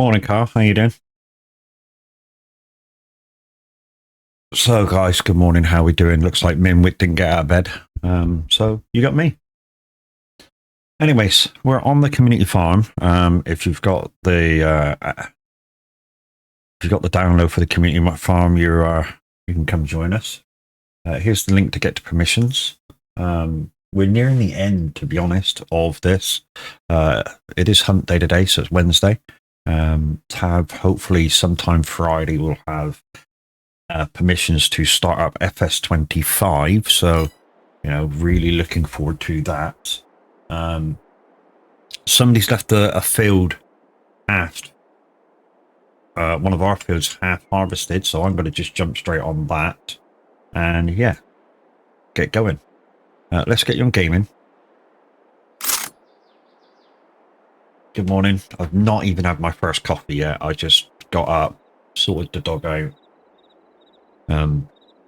Morning, Carl. How you doing? So, guys, good morning. How we doing? Looks like Minwick didn't get out of bed. So you got me. Anyways, we're on the community farm. If you've got the download for the community farm, you can come join us. Here's the link to get to permissions. We're nearing the end, to be honest, of this. It is hunt day today, so it's Wednesday. Hopefully sometime Friday we'll have permissions to start up FS25. So, really looking forward to that. Somebody's left a field half. One of our fields half harvested, so I'm going to just jump straight on that. And yeah, get going. Let's get you on gaming. Good morning. I've not even had my first coffee yet. I just got up, sorted the dog out.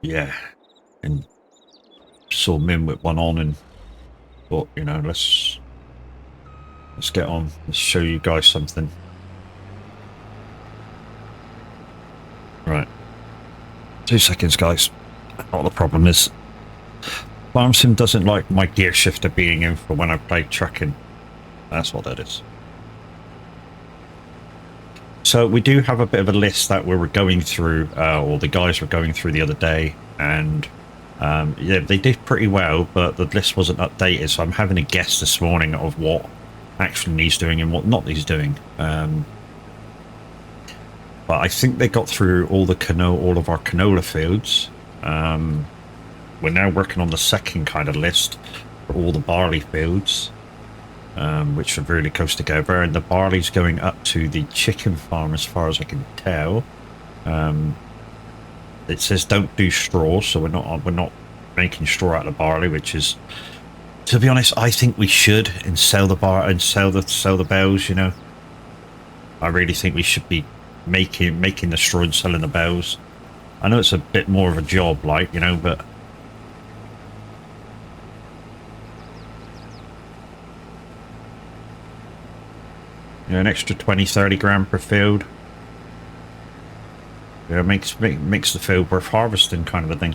Yeah, and saw Min with one on, and thought, let's get on. Let's show you guys something. Right. 2 seconds, guys. What the problem is, Farm Sim doesn't like my gear shifter being in for when I play trucking. That's what that is. So we do have a bit of a list that we were going through, or the guys were going through the other day, and yeah, they did pretty well, but the list wasn't updated, so I'm having a guess this morning of what actually needs doing and what not needs doing. But I think they got through all of our canola fields. We're now working on the second kind of list for all the barley fields, which are really close together, and the barley's going up to the chicken farm as far as I can tell. It says don't do straw, so we're not making straw out of the barley, which is, to be honest, I think we should, and sell the bales. I really think we should be making the straw and selling the bales. I know it's a bit more of a job, but an extra 20-30 grand per field. Makes the field worth harvesting, kind of a thing.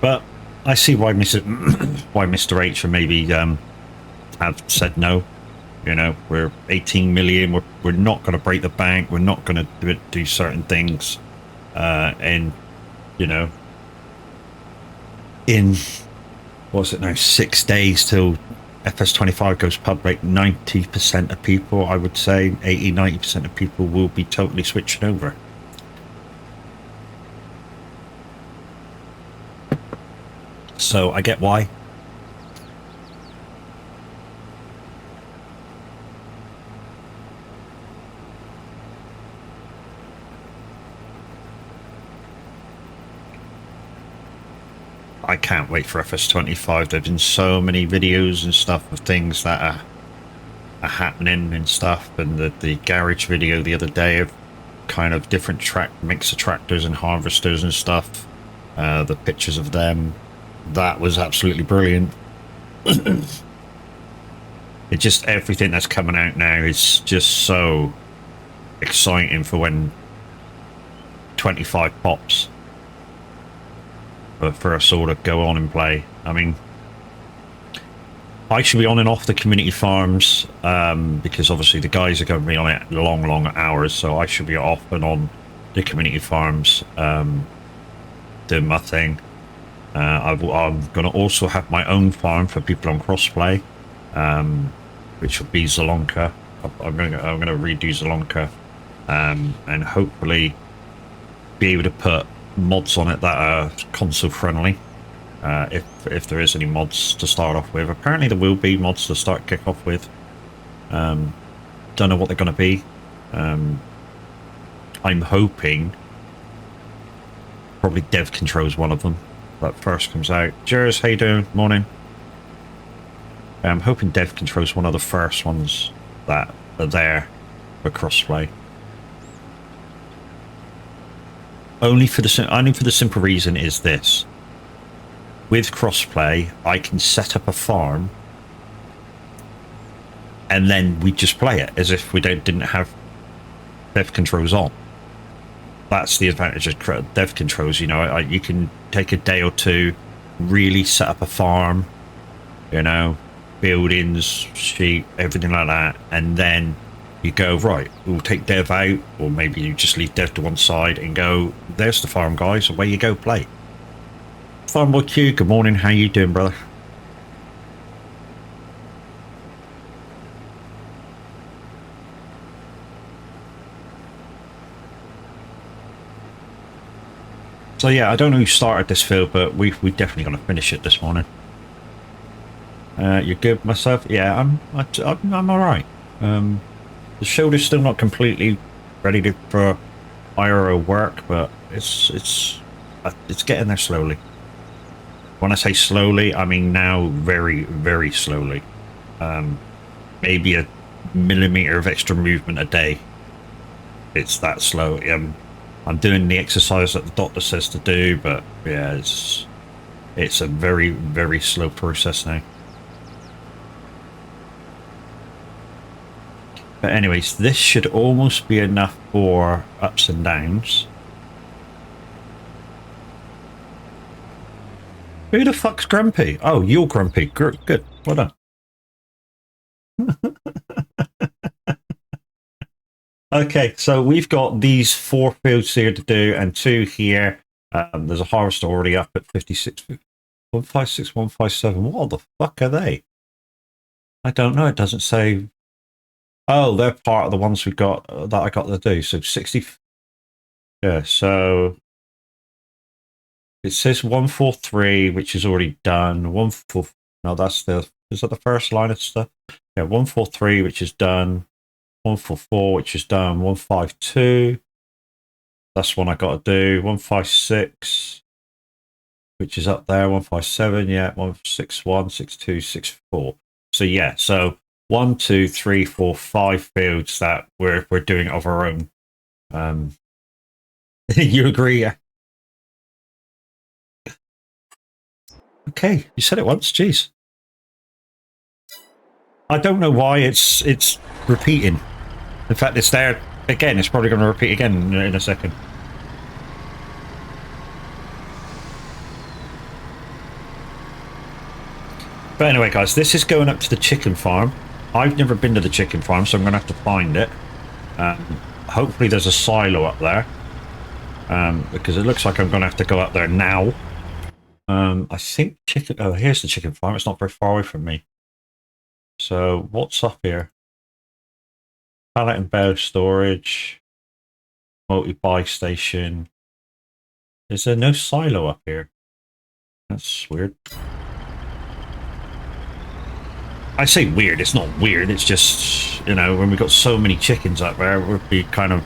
But I see why Mr. H and maybe have said no. We're 18 million. We're not going to break the bank. We're not going to do certain things, and in what's it now, 6 days till FS25 goes public, 90% of people, I would say 80-90% of people will be totally switching over. So I get why. I can't wait for FS25. There've been so many videos and stuff of things that are happening and stuff, and the garage video the other day of kind of different mix of tractors and harvesters and stuff, the pictures of them, that was absolutely brilliant. It just, everything that's coming out now is just so exciting for when 25 pops. But for us all to go on and play. I mean, I should be on and off the community farms, because obviously the guys are going to be on it long hours, so I should be off and on the community farms, doing my thing. I'm going to also have my own farm for people on crossplay, which will be Zalonka. I'm going to redo Zalonka, and hopefully be able to put mods on it that are console friendly, if there is any mods to start off with. Apparently there will be mods to kick off with. Don't know what they're going to be. I'm hoping probably Dev Control's one of them that first comes out. Jers, how you doing? Morning. I'm hoping Dev Control's one of the first ones that are there for crossplay. Only for the simple reason is this: with crossplay, I can set up a farm and then we just play it as if we didn't have dev controls on. That's the advantage of dev controls. You know, you can take a day or two, really set up a farm, you know, buildings, sheep, everything like that, and then you go, right, we'll take dev out, or maybe you just leave dev to one side and go, there's the farm, guys, away you go, play. Farmboy Q, good morning, how you doing, brother? So yeah, I don't know who started this field, but we definitely going to finish it this morning. You're good, myself? Yeah, I'm all right. The shoulder's still not completely ready for IRO work, but it's getting there slowly. When I say slowly, I mean now very, very slowly. Maybe a millimeter of extra movement a day. It's that slow. I'm doing the exercise that the doctor says to do, but yeah, it's a very, very slow process now. But anyways, this should almost be enough for ups and downs. Who the fuck's grumpy? Oh, you're grumpy. Good. Well done. Okay, so we've got these 4 fields here to do and 2 here. There's a harvester already up at 56. 156, 157. What the fuck are they? I don't know. It doesn't say. Oh, they're part of the ones we got that I got to do. So 60. Yeah, so it says 143, which is already done. 144. No, is that the first line of stuff? Yeah, 143, which is done. 144, which is done. 152. That's one I got to do. 156, which is up there. 157, yeah. 161, 62, 64. So yeah, so 1, 2, 3, 4, 5 fields that we're doing of our own. You agree? Yeah. Okay, you said it once. Jeez. I don't know why it's repeating. In fact, it's there again. It's probably going to repeat again in a second. But anyway, guys, this is going up to the chicken farm. I've never been to the chicken farm, so I'm going to have to find it. Hopefully there's a silo up there. Because it looks like I'm going to have to go up there now. I think chicken... Oh, here's the chicken farm. It's not very far away from me. So, what's up here? Pallet and bale storage. Multi-buy station. Is there no silo up here? That's weird. I say weird, it's not weird, it's just, you know, when we've got so many chickens up there, it would be kind of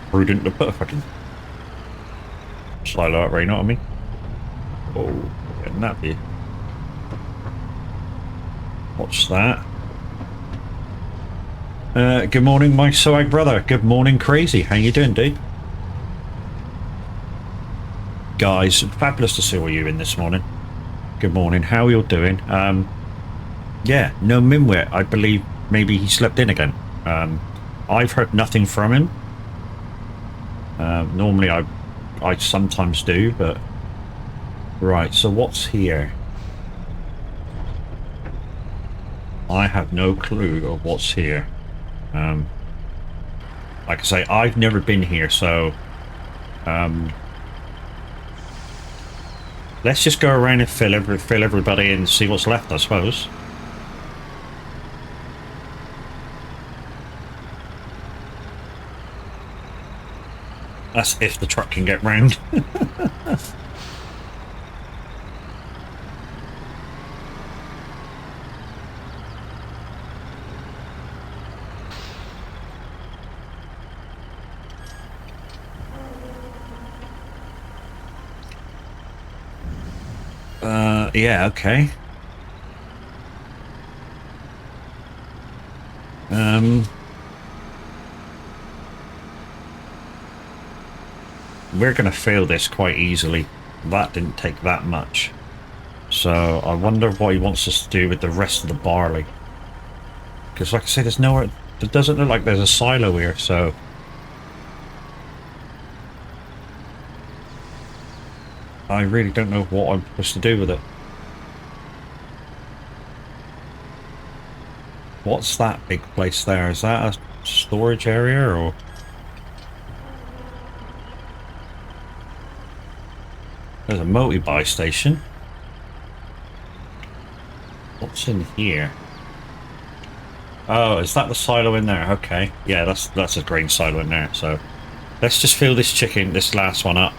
prudent to put a fucking silo up there, you know what I mean? Oh, getting that be. What's that? Good morning, my soag brother. Good morning, Crazy. How you doing, dude? Guys, fabulous to see all you in this morning. Good morning. How are you all doing? Yeah, no Mimwit. I believe maybe he slept in again. I've heard nothing from him. Normally I sometimes do, but... Right, so what's here? I have no clue of what's here. Like I say, I've never been here, so... let's just go around and fill everybody in and see what's left, I suppose. That's if the truck can get round. Yeah, okay. We're going to fail this quite easily. That didn't take that much. So I wonder what he wants us to do with the rest of the barley. Because like I said, there's nowhere... It doesn't look like there's a silo here, so... I really don't know what I'm supposed to do with it. What's that big place there? Is that a storage area, or...? There's a multi-buy station. What's in here? Oh, is that the silo in there? Okay. Yeah, that's a grain silo in there. So let's just fill this this last one up.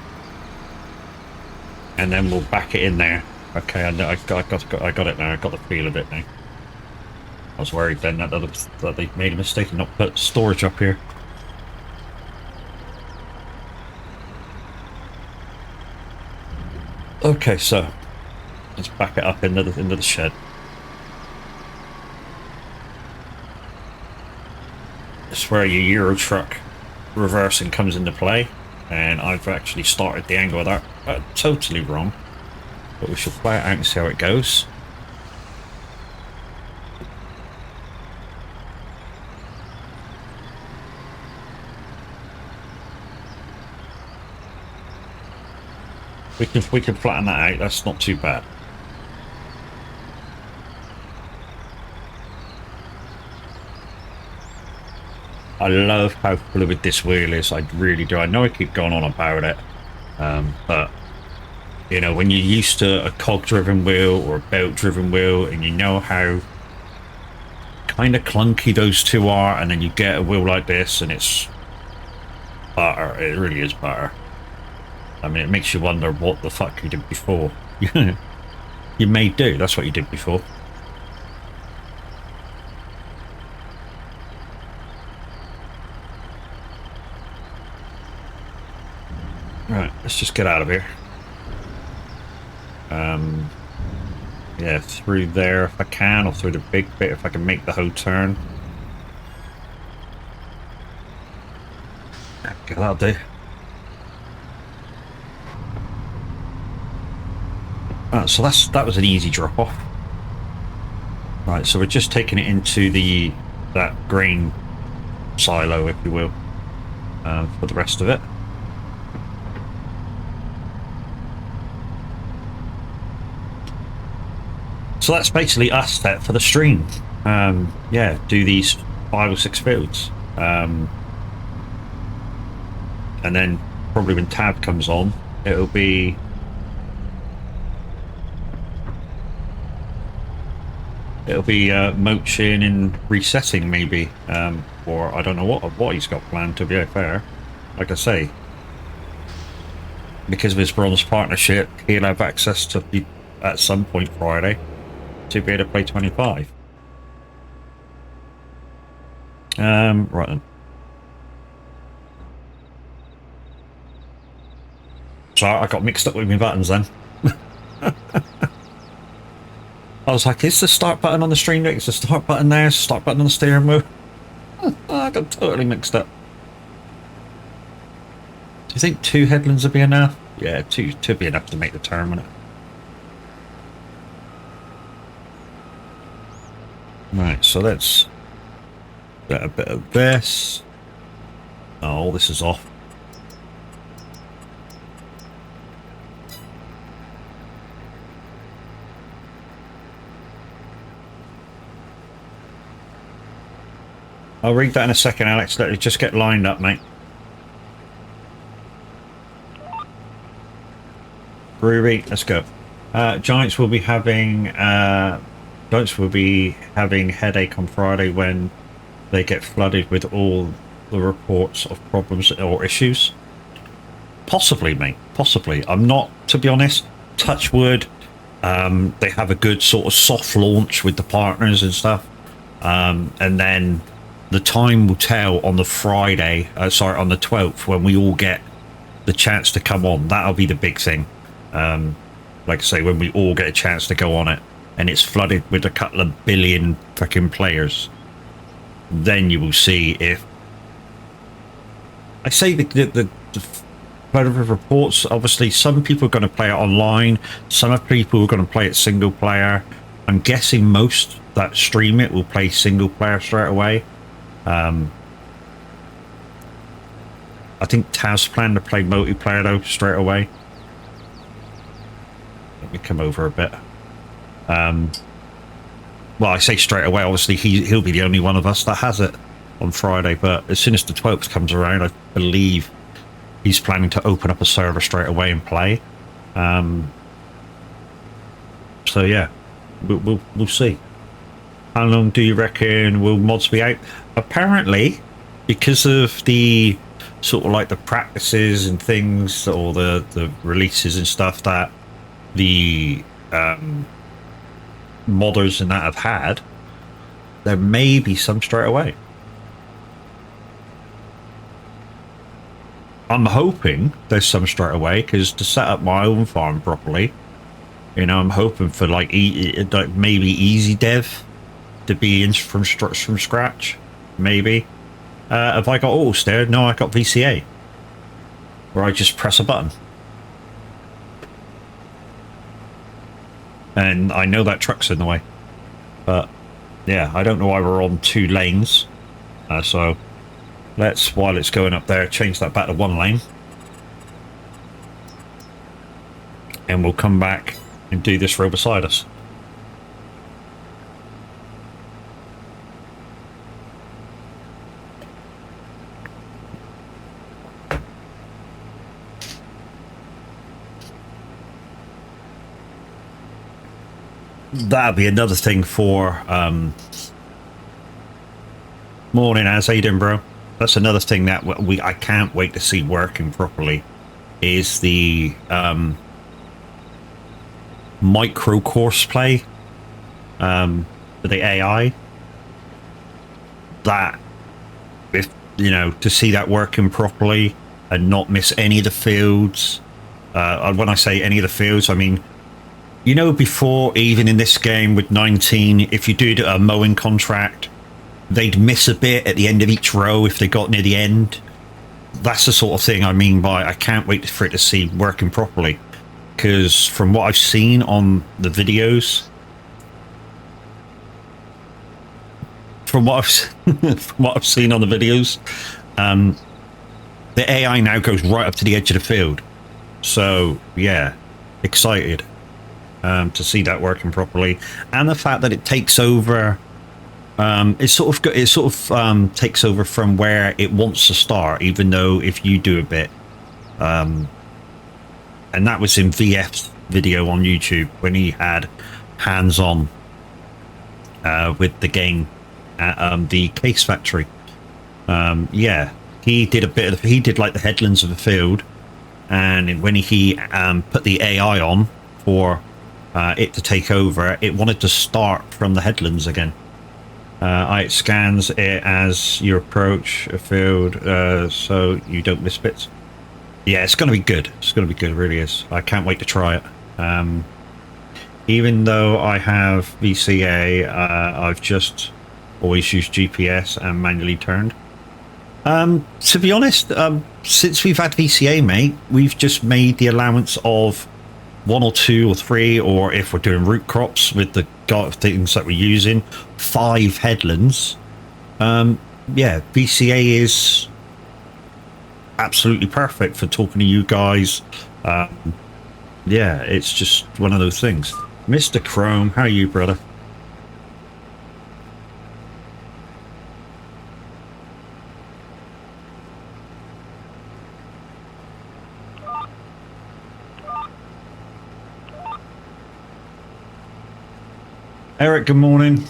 And then we'll back it in there. Okay, I got it now. I got the feel of it now. I was worried then that they made a mistake and not put storage up here. Okay, so let's back it up into the shed. That's where your Euro truck reversing comes into play, and I've actually started the angle of that totally wrong, but we shall play it out and see how it goes. We can flatten that out. That's not too bad. I love how fluid this wheel is. I really do. I know I keep going on about it, but you know, when you're used to a cog-driven wheel or a belt-driven wheel, and you know how kind of clunky those two are, and then you get a wheel like this, and it's butter. It really is butter. I mean, it makes you wonder what the fuck you did before. You may do. That's what you did before. Right, let's just get out of here. Yeah, through there if I can, or through the big bit if I can make the whole turn. Okay, that'll do. Right, so that was an easy drop off. Right, so we're just taking it into that grain silo, if you will, for the rest of it. So that's basically us set for the stream. Yeah, do these 5 or 6 fields. And then probably when Tab comes on, it'll be... moaching and resetting maybe, or I don't know what he's got planned, to be fair. Like I say, because of his bronze partnership, he'll have access to at some point Friday to be able to play 25. Right then. So I got mixed up with my buttons then. I was like, is the start button on the stream deck? Is the start button there? Is the start button on the steering wheel? I got totally mixed up. Do you think 2 headlands would be enough? Yeah, 2 would be enough to make the turn, wouldn't it? Right, so let's get a bit of this. Oh, this is off. I'll read that in a second, Alex. Let me just get lined up, mate. Brewery, let's go. Giants will be having headache on Friday when they get flooded with all the reports of problems or issues. Possibly, mate. Possibly. I'm not, to be honest. Touch wood. They have a good sort of soft launch with the partners and stuff, and then the time will tell on the Friday, on the 12th, when we all get the chance to come on. That'll be the big thing. Like I say, when we all get a chance to go on it, and it's flooded with a couple of billion fucking players, then you will see if... I say the But of reports, obviously, some people are going to play it online. Some of people are going to play it single player. I'm guessing most that stream it will play single player straight away. I think Taz planned to play multiplayer though straight away. Let me come over a bit. Well, I say straight away. Obviously, he'll be the only one of us that has it on Friday. But as soon as the 12th comes around, I believe he's planning to open up a server straight away and play. So yeah, we'll see. How long do you reckon will mods be out? Apparently, because of the sort of like the practices and things, or the releases and stuff that the modders and that have had, there may be some straight away. I'm hoping there's some straight away, because to set up my own farm properly, you know, I'm hoping for like maybe easy dev to be in from scratch, maybe. Have I got auto steer? No, I got VCA, where I just press a button. And I know that truck's in the way, but yeah, I don't know why we're on 2 lanes. So let's, while it's going up there, change that back to 1 lane, and we'll come back and do this row beside us. That'll be another thing for morning. As how you doing, bro? That's another thing that I can't wait to see working properly, is the micro course play for the AI. That, if you know, to see that working properly and not miss any of the fields. When I say any of the fields, I mean, you know, before, even in this game with 19, if you did a mowing contract, they'd miss a bit at the end of each row if they got near the end. That's the sort of thing I mean by I can't wait for it to see working properly. Because from what I've seen on the videos, from what I've seen on the videos, the AI now goes right up to the edge of the field. So yeah, excited to see that working properly, and the fact that it takes over. It sort of takes over from where it wants to start, even though if you do a bit, and that was in VF's video on YouTube when he had hands-on with the game at the Case Factory. Yeah, he did a bit of, he did like the headlands of the field, and when he put the AI on for it to take over, it wanted to start from the headlands again. It scans it as you approach a field, so you don't miss bits. Yeah, it's going to be good. It's going to be good, it really is. I can't wait to try it. Even though I have VCA, I've just always used GPS and manually turned. To be honest, since we've had VCA, mate, we've just made the allowance of 1 or 2 or 3, or if we're doing root crops with the things that we're using, 5 headlands. Yeah, VCA is absolutely perfect for talking to you guys. Yeah, it's just one of those things. Mr. Chrome, how are you, brother? Eric, good morning.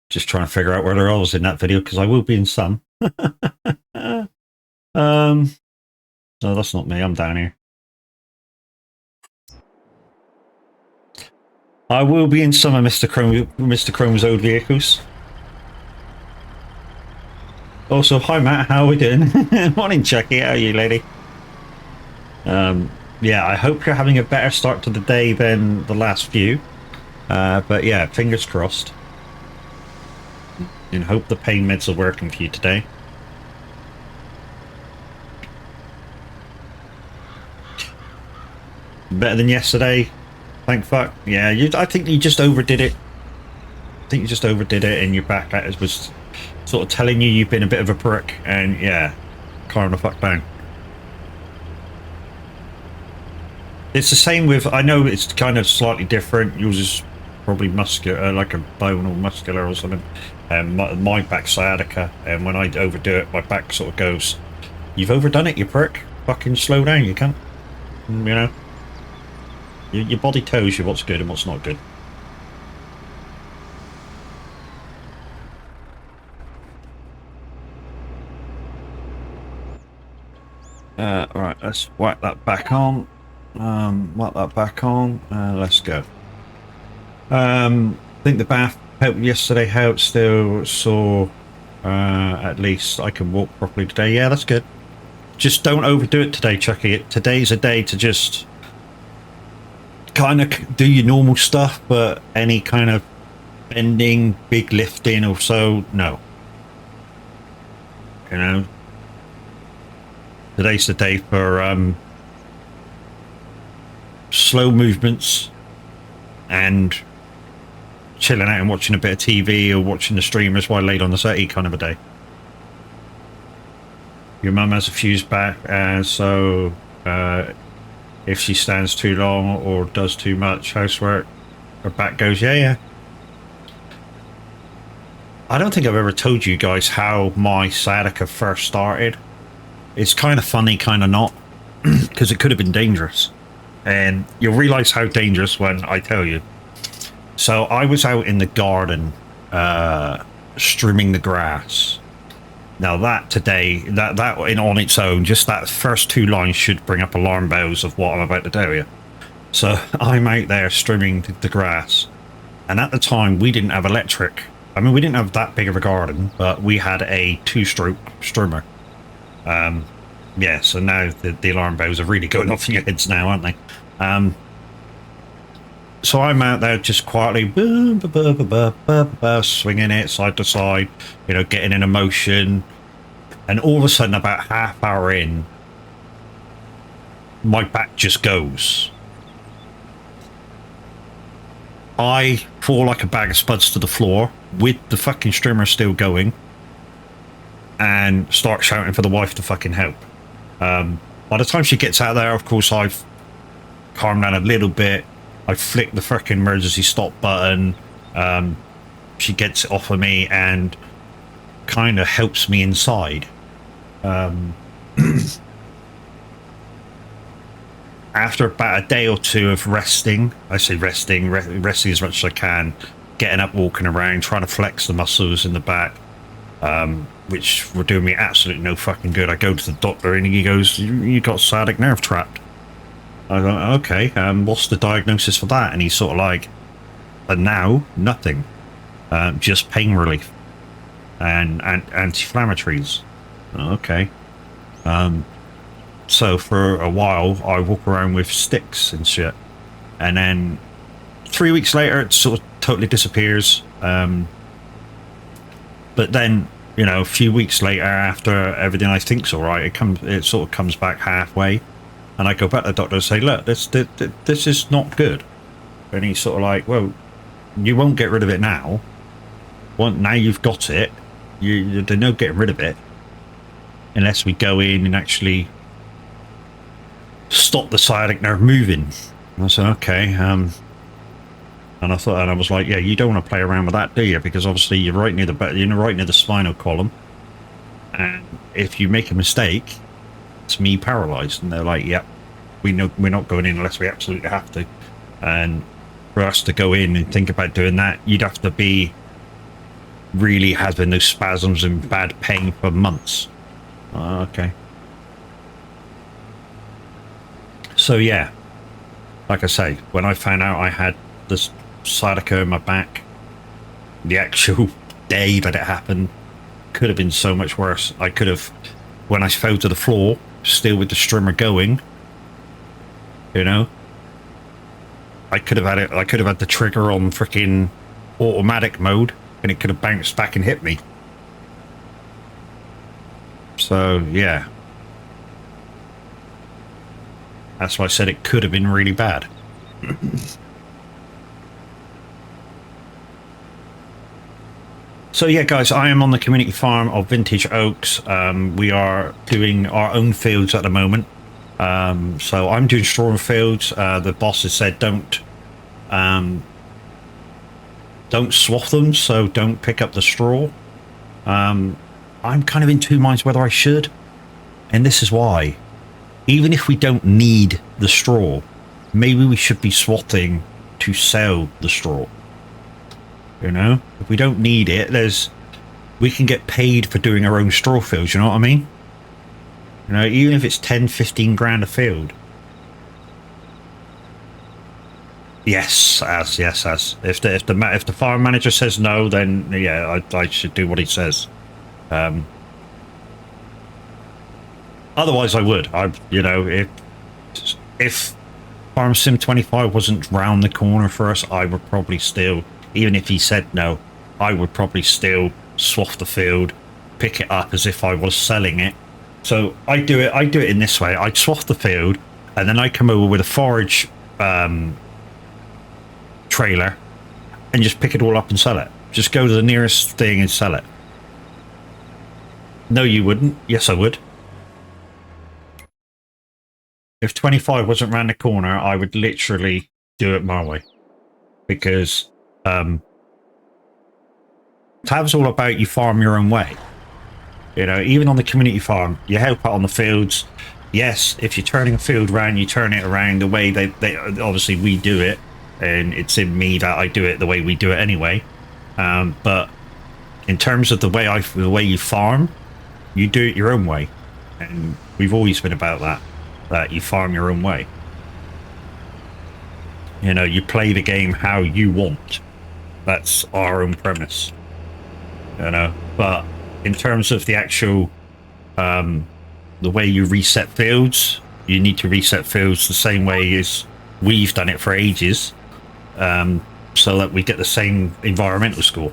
Just trying to figure out where I was in that video, because I will be in some. No, that's not me. I'm down here. I will be in some of Mr. Chrome's old vehicles. Also, hi Matt, how are we doing? Morning, Chucky. How are you, lady? Yeah, I hope you're having a better start to the day than the last few. But yeah, fingers crossed. And hope the pain meds are working for you today. Better than yesterday. Thank fuck. Yeah, I think you just overdid it. I think you just overdid it, and your back was sort of telling you you've been a bit of a prick, and yeah, calm the fuck down. It's the same with, I know it's kind of slightly different. Yours is probably muscular, like a bone or muscular or something. And my back's sciatica, and when I overdo it, my back sort of goes, "You've overdone it, you prick. Fucking slow down, you can't." You know, your body tells you what's good and what's not good. Right, let's whack that back on. Whack that back on. Let's go. I think the bath helped yesterday. Helped still. So at least I can walk properly today. Yeah, that's good. Just don't overdo it today, Chucky. Today's a day to just kind of do your normal stuff, but any kind of bending, big lifting or so, no. You know, today's the day for slow movements and chilling out and watching a bit of TV or watching the streamers while laid on the settee kind of a day. Your mum has a fuse back, and so if she stands too long or does too much housework, her back goes, yeah. I don't think I've ever told you guys how my sciatica first started. It's kind of funny, kind of not, because it could have been dangerous. And you'll realize how dangerous when I tell you. So I was out in the garden, trimming the grass. Now that today, that in on its own, just that first two lines should bring up alarm bells of what I'm about to tell you. So I'm out there trimming the grass, and at the time we didn't have electric. I mean, we didn't have that big of a garden, but we had a two-stroke strimmer. Yeah, so now the alarm bells are really going off in your heads now, aren't they? So I'm out there just quietly swinging it side to side, you know, getting in a motion. And all of a sudden, about half hour in, my back just goes. I fall like a bag of spuds to the floor with the fucking strimmer still going and start shouting for the wife to fucking help. By the time she gets out there, of course, I've calmed down a little bit. I flick the fucking emergency stop button. She gets it off of me and kind of helps me inside. After about a day or two of resting, I say resting as much as I can, getting up, walking around, trying to flex the muscles in the back, which were doing me absolutely no fucking good. I go to the doctor and he goes, you got sciatic nerve trapped. I go, okay, what's the diagnosis for that? And he's sort of like, and now, nothing. Just pain relief and anti-inflammatories. Okay. So for a while, I walk around with sticks and shit. And then 3 weeks later, it sort of totally disappears. But then, you know, a few weeks later, after everything I think's all right, it sort of comes back halfway. And I go back to the doctor and say, look, this is not good. And he's sort of like, well, you won't get rid of it now. Now you've got it. There's no getting rid of it. Unless we go in and actually stop the sciatic nerve moving. And I said, okay. And I thought, and I was like, yeah, you don't want to play around with that, do you? Because obviously you're right near the spinal column. And if you make a mistake, it's me paralyzed. And they're like, yep, we know we're not going in unless we absolutely have to. And for us to go in and think about doing that, you'd have to be really having those spasms and bad pain for months. Okay. So yeah, like I say, when I found out I had this sciatica in my back, the actual day that it happened could have been so much worse. I could have, when I fell to the floor, still with the strimmer going, You know, I could have had it. I could have had the trigger on freaking automatic mode, and it could have bounced back and hit me. So yeah, that's why I said it could have been really bad. So yeah, guys, I am on the community farm of Vintage Oaks. We are doing our own fields at the moment. So I'm doing straw fields. The boss has said don't swath them, so don't pick up the straw. I'm kind of in two minds whether I should, and this is why. Even if we don't need the straw, maybe we should be swathing to sell the straw. You know, if we don't need it, we can get paid for doing our own straw fields, you know what I mean? You know, even if it's 10, 15 grand a field. Yes, as. If the farm manager says no, then yeah, I should do what he says. Otherwise I would. You know, if Farm Sim 25 wasn't round the corner for us, I would probably still, even if he said no, I would probably still swath the field, pick it up as if I was selling it. So I do it in this way. I'd swath the field, and then I come over with a forage trailer and just pick it all up and sell it. Just go to the nearest thing and sell it. No, you wouldn't. Yes, I would. If 25 wasn't round the corner, I would literally do it my way. Because Tav's all about you farm your own way. You know, even on the community farm, you help out on the fields. Yes, if you're turning a field around, you turn it around the way they obviously we do it, and it's in me that I do it the way we do it anyway. But in terms of the way you farm, you do it your own way, and we've always been about that you farm your own way. You know, you play the game how you want. That's our own premise. You know, but in terms of the actual the way you reset fields, you need to reset fields the same way as we've done it for ages, so that we get the same environmental score.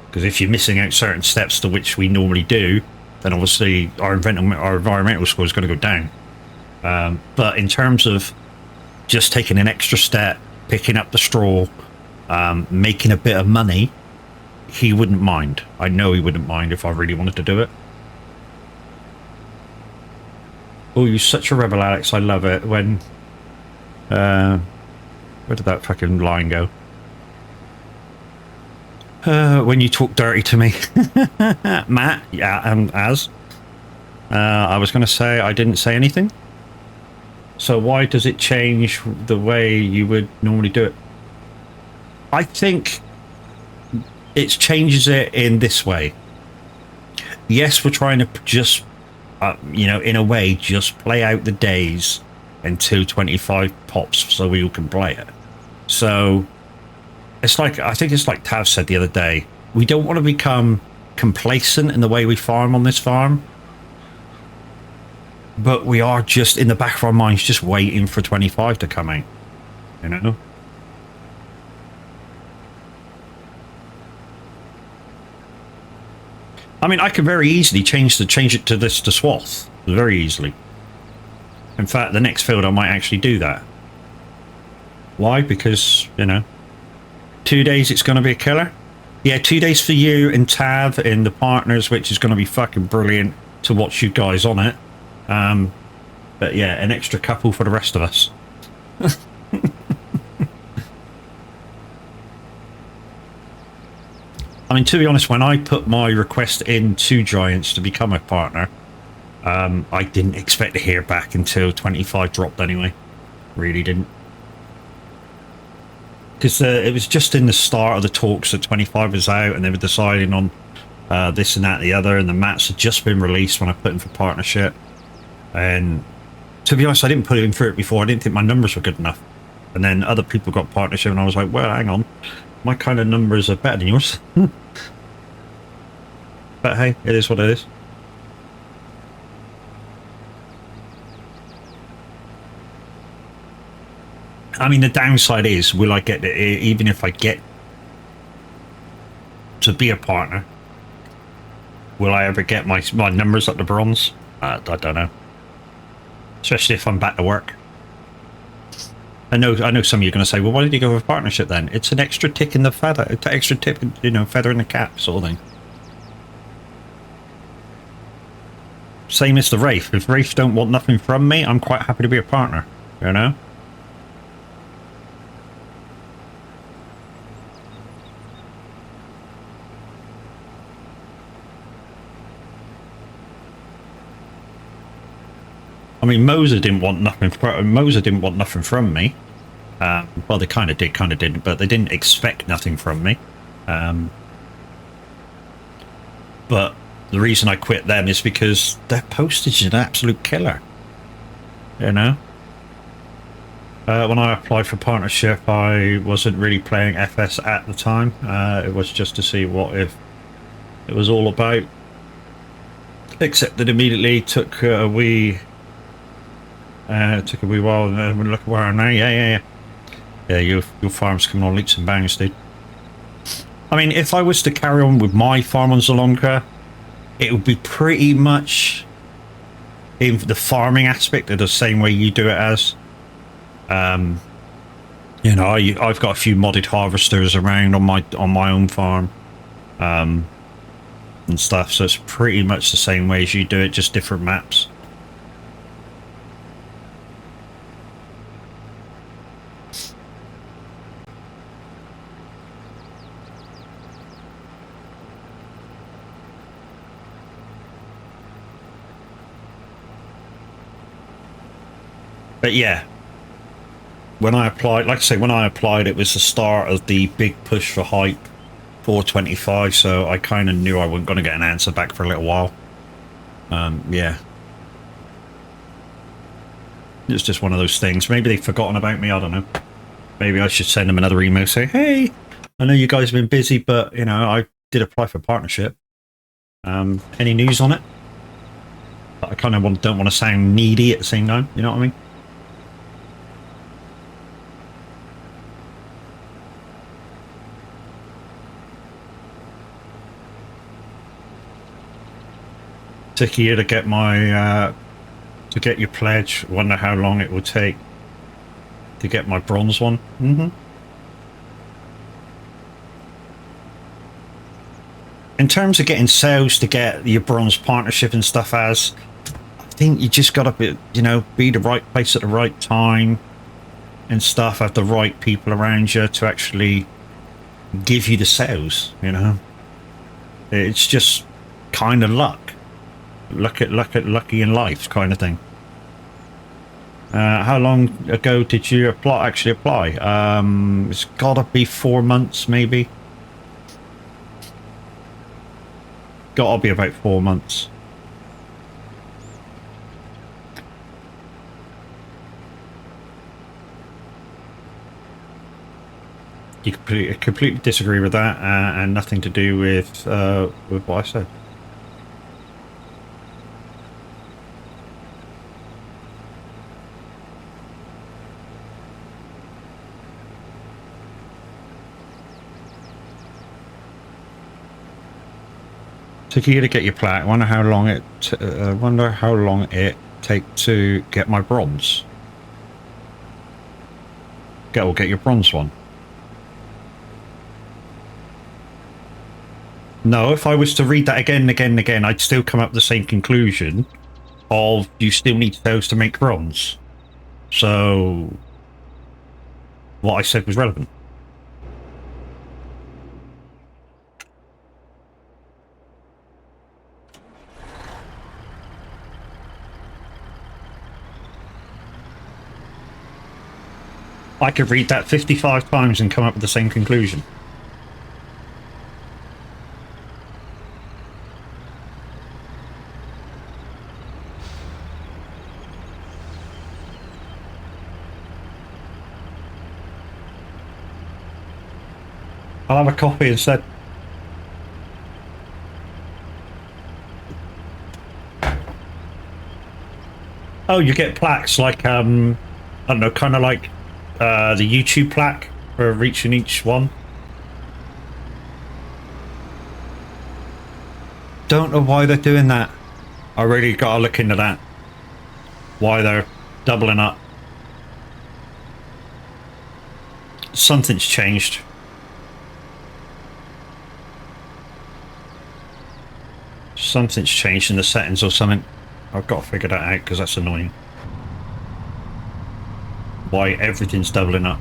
Because if you're missing out certain steps to which we normally do, then obviously our environmental score is going to go down. But in terms of just taking an extra step, picking up the straw, making a bit of money, he wouldn't mind. I know he wouldn't mind if I really wanted to do it. Oh, you're such a rebel, Alex. I love it. When where did that fucking line go? When you talk dirty to me. Matt, yeah, as I was going to say, I didn't say anything. So why does it change the way you would normally do it? I think it changes it in this way. Yes, we're trying to just, you know, in a way, just play out the days until 25 pops so we all can play it. So it's like, I think it's like Tav said the other day, we don't want to become complacent in the way we farm on this farm. But we are just, in the back of our minds, just waiting for 25 to come out, you know? I mean, I could very easily change it to this to swath, very easily. In fact, the next field I might actually do that. Why? Because, you know, 2 days it's going to be a killer. Yeah, 2 days for you and Tav and the partners, which is going to be fucking brilliant to watch you guys on it. But yeah, an extra couple for the rest of us. I mean, to be honest, when I put my request in to Giants to become a partner, I didn't expect to hear back until 25 dropped anyway. Really didn't. Because it was just in the start of the talks that 25 was out and they were deciding on this and that and the other, and the mats had just been released when I put in for partnership. And to be honest, I didn't put in for it before. I didn't think my numbers were good enough. And then other people got partnership and I was like, well, hang on. My kind of numbers are better than yours. But hey, it is what it is. I mean, the downside is, will I get it, even if I get to be a partner, will I ever get my numbers at the bronze? I don't know. Especially if I'm back to work. I know some of you are going to say, well, why did you go with a partnership then? It's an extra tick in the feather, it's an extra tip, feather in the cap sort of thing. Same as the wraith. If wraiths don't want nothing from me, I'm quite happy to be a partner, you know? I mean, Moser didn't want nothing. Moser didn't want nothing from me. Well, they kind of didn't, but they didn't expect nothing from me. But the reason I quit them is because their postage is an absolute killer. You know. When I applied for partnership, I wasn't really playing FS at the time. It was just to see what it was all about. Except that immediately took a wee while, and look where I am now. Yeah, your farm's coming on leaps and bounds, dude. I mean, if I was to carry on with my farm on Zalonka, it would be pretty much in the farming aspect of the same way you do it as. I've got a few modded harvesters around on my own farm, and stuff. So it's pretty much the same way as you do it, just different maps. But yeah, when I applied, like I say, it was the start of the big push for hype 425, so I kind of knew I wasn't going to get an answer back for a little while. Yeah. It's just one of those things. Maybe they've forgotten about me, I don't know. Maybe I should send them another email, say, hey, I know you guys have been busy, but, I did apply for partnership. Any news on it? But I kind of don't want to sound needy at the same time, you know what I mean? Took a year to get my to get your pledge. Wonder how long it will take to get my bronze one. In terms of getting sales to get your bronze partnership and stuff, I think you just got to be the right place at the right time and stuff. Have the right people around you to actually give you the sales. It's just kind of luck. Lucky in life kind of thing. How long ago did you actually apply? It's gotta be 4 months, maybe. Gotta be about 4 months. You completely disagree with that, and nothing to do with what I said. Took a year to get your plat. Wonder how long it take to get my bronze. Get your bronze one. No, if I was to read that again and again and again, I'd still come up with the same conclusion of you still need sales to make bronze. So what I said was relevant. I could read that 55 times and come up with the same conclusion. I'll have a coffee instead. Oh, you get plaques like, I don't know, kind of like the YouTube plaque for reaching each one. Don't know why they're doing that. I really gotta look into that. Why they're doubling up. Something's changed. Something's changed in the settings or something. I've got to figure that out because that's annoying. Why everything's doubling up.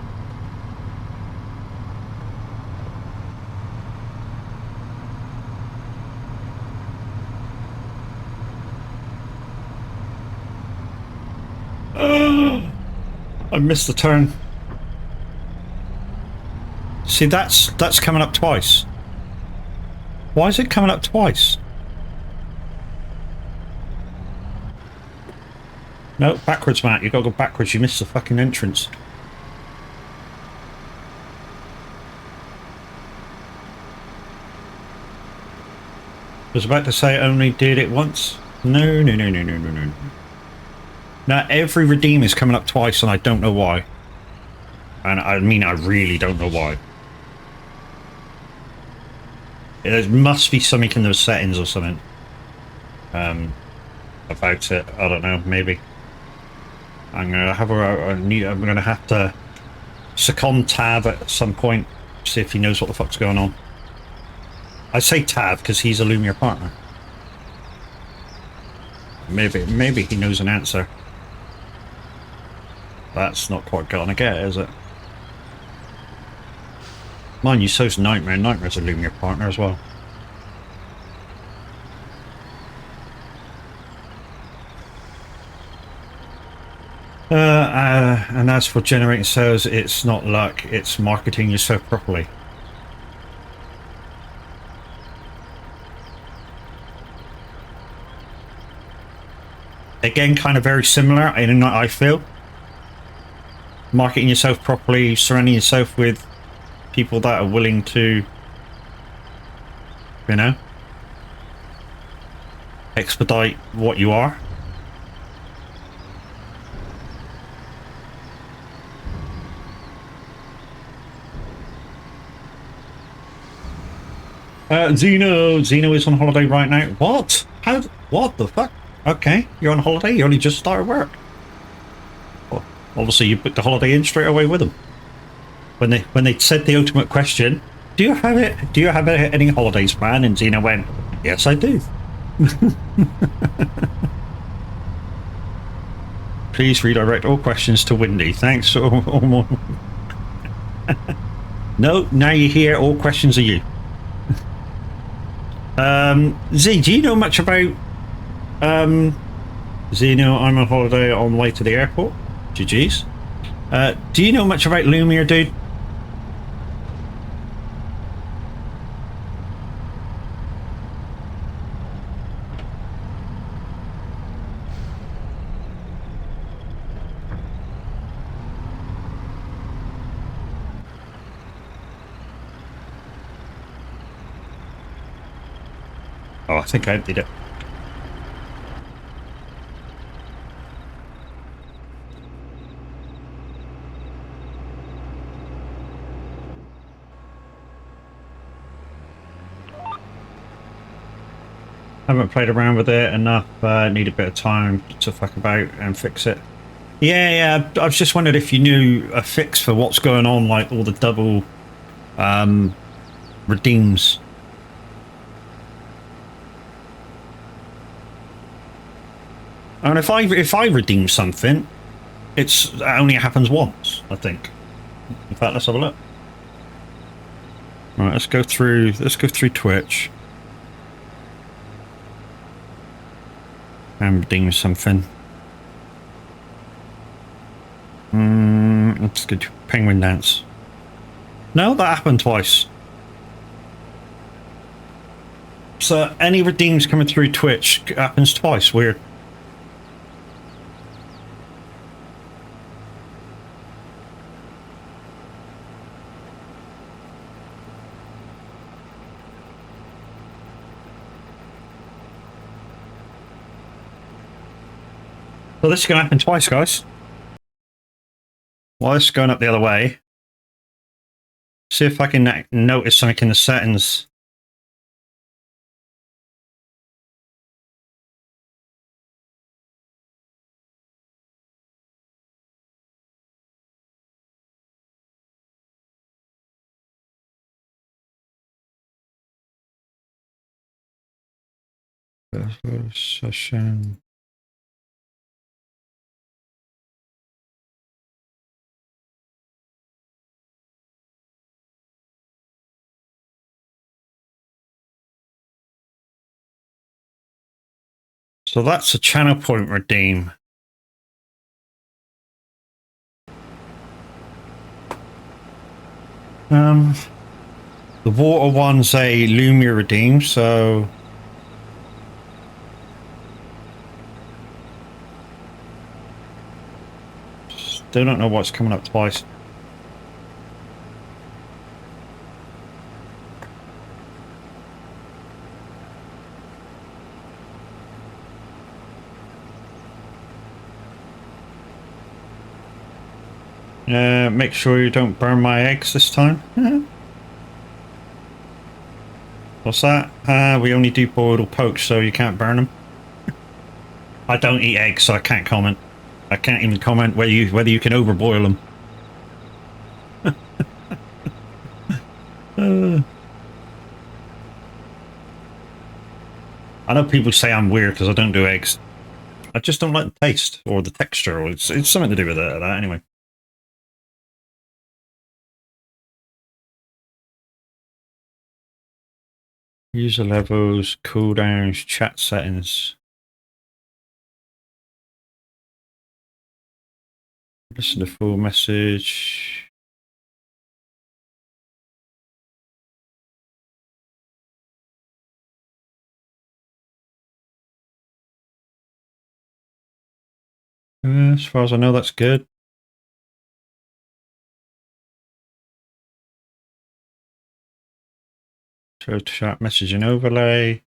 I missed the turn. See, that's coming up twice. Why is it coming up twice? No, backwards, Matt. You gotta go backwards. You missed the fucking entrance. I was about to say I only did it once. No. Now every redeem is coming up twice, and I don't know why. And I mean, I really don't know why. There must be something in those settings or something. About it. I don't know. Maybe. I'm gonna have to second Tav at some point, see if he knows what the fuck's going on. I say Tav because he's a Lumiere partner. Maybe he knows an answer. That's not quite gonna get, is it? Mind you, so's Nightmare. Nightmare's a Lumiere partner as well. And as for generating sales, it's not luck, it's marketing yourself properly. Again, kind of very similar, I feel. Marketing yourself properly, surrounding yourself with people that are willing to, you know, expedite what you are. Zeno is on holiday right now. What? What the fuck? Okay, you're on holiday, you only just started work. Well, obviously you booked the holiday in straight away with them. When they said the ultimate question, do you have any holidays planned? And Zeno went, yes I do. Please redirect all questions to Windy. Thanks. No, now you hear all questions are you. Z, do you know much about Zeno? I'm on holiday on the way to the airport. GG's. Do you know much about Lumiere, dude? Oh, I think I emptied it. Haven't played around with it enough. Need a bit of time to fuck about and fix it. Yeah. I was just wondering if you knew a fix for what's going on, like all the double redeems. And if I redeem something, it only happens once, I think. In fact, let's have a look. All right, let's go through Twitch and redeem something. Let's go to Penguin Dance. No, that happened twice. So any redeems coming through Twitch happens twice. Weird. Well, this is going to happen twice, guys. While it's going up the other way, see if I can notice something in the settings. Session. So that's a channel point redeem. The water one's a Lumia redeem, so still don't know what's coming up twice. Make sure you don't burn my eggs this time. What's that? We only do boiled or poached, so you can't burn them. I don't eat eggs, so I can't comment. I can't even comment whether you can overboil them. I know people say I'm weird because I don't do eggs. I just don't like the taste or the texture, or it's something to do with that anyway. User levels, cooldowns, chat settings. Listen to full message. As far as I know, that's good. Show chat messaging overlay.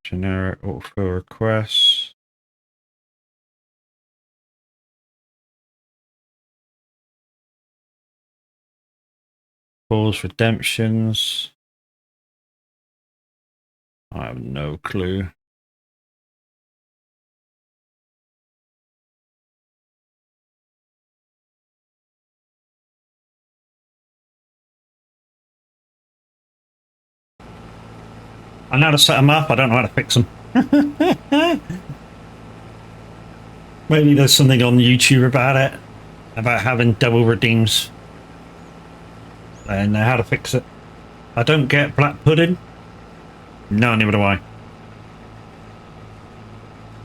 Generic autofill requests. Calls, redemptions. I have no clue. I know how to set them up, I don't know how to fix them. Maybe there's something on YouTube about it, about having double redeems. And how to fix it. I don't get black pudding. No, neither do I.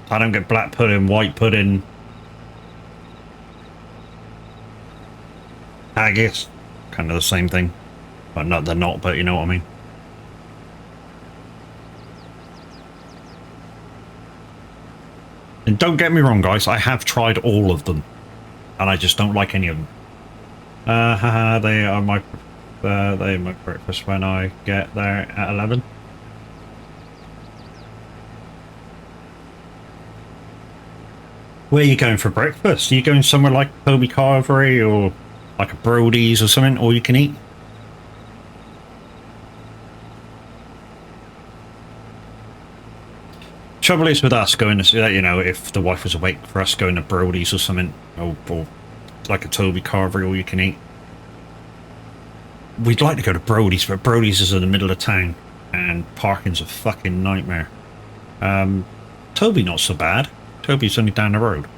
I don't get black pudding, white pudding, haggis. Kind of the same thing. But no, they're not, but you know what I mean. And don't get me wrong, guys, I have tried all of them. And I just don't like any of them. They are my breakfast when I get there at 11. Where are you going for breakfast? Are you going somewhere like Toby Carvery or like a Brody's or something, all you can eat? Trouble is with us going to, you know, if the wife was awake, for us going to Brody's or something, or like a Toby Carvery, all you can eat. We'd like to go to Brody's, but Brody's is in the middle of town and parking's a fucking nightmare. Toby not so bad. Toby's only down the road.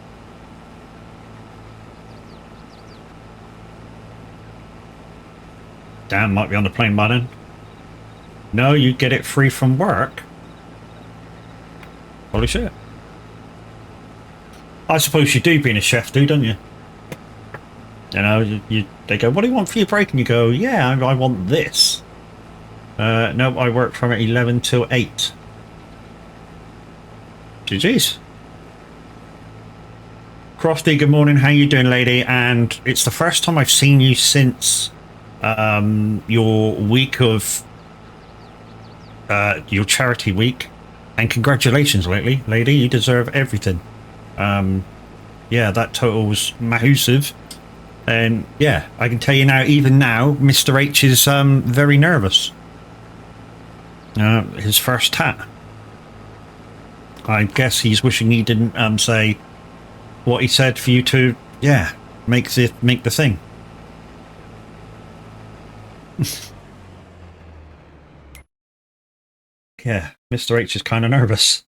Dan might be on the plane by then. No, you get it free from work. Holy shit. I suppose you do, being a chef, don't you? You know, they go, what do you want for your break? And you go, yeah, I want this. No, I work from 11 till 8. GG's. Crofty, good morning. How you doing, lady? And it's the first time I've seen you since your week of your charity week. And congratulations, lady. You deserve everything. Yeah, that total was massive. And yeah, I can tell you now, even now, Mr. H is very nervous. His first tat. I guess he's wishing he didn't say what he said for you to, yeah, make the thing. Yeah, Mr. H is kind of nervous.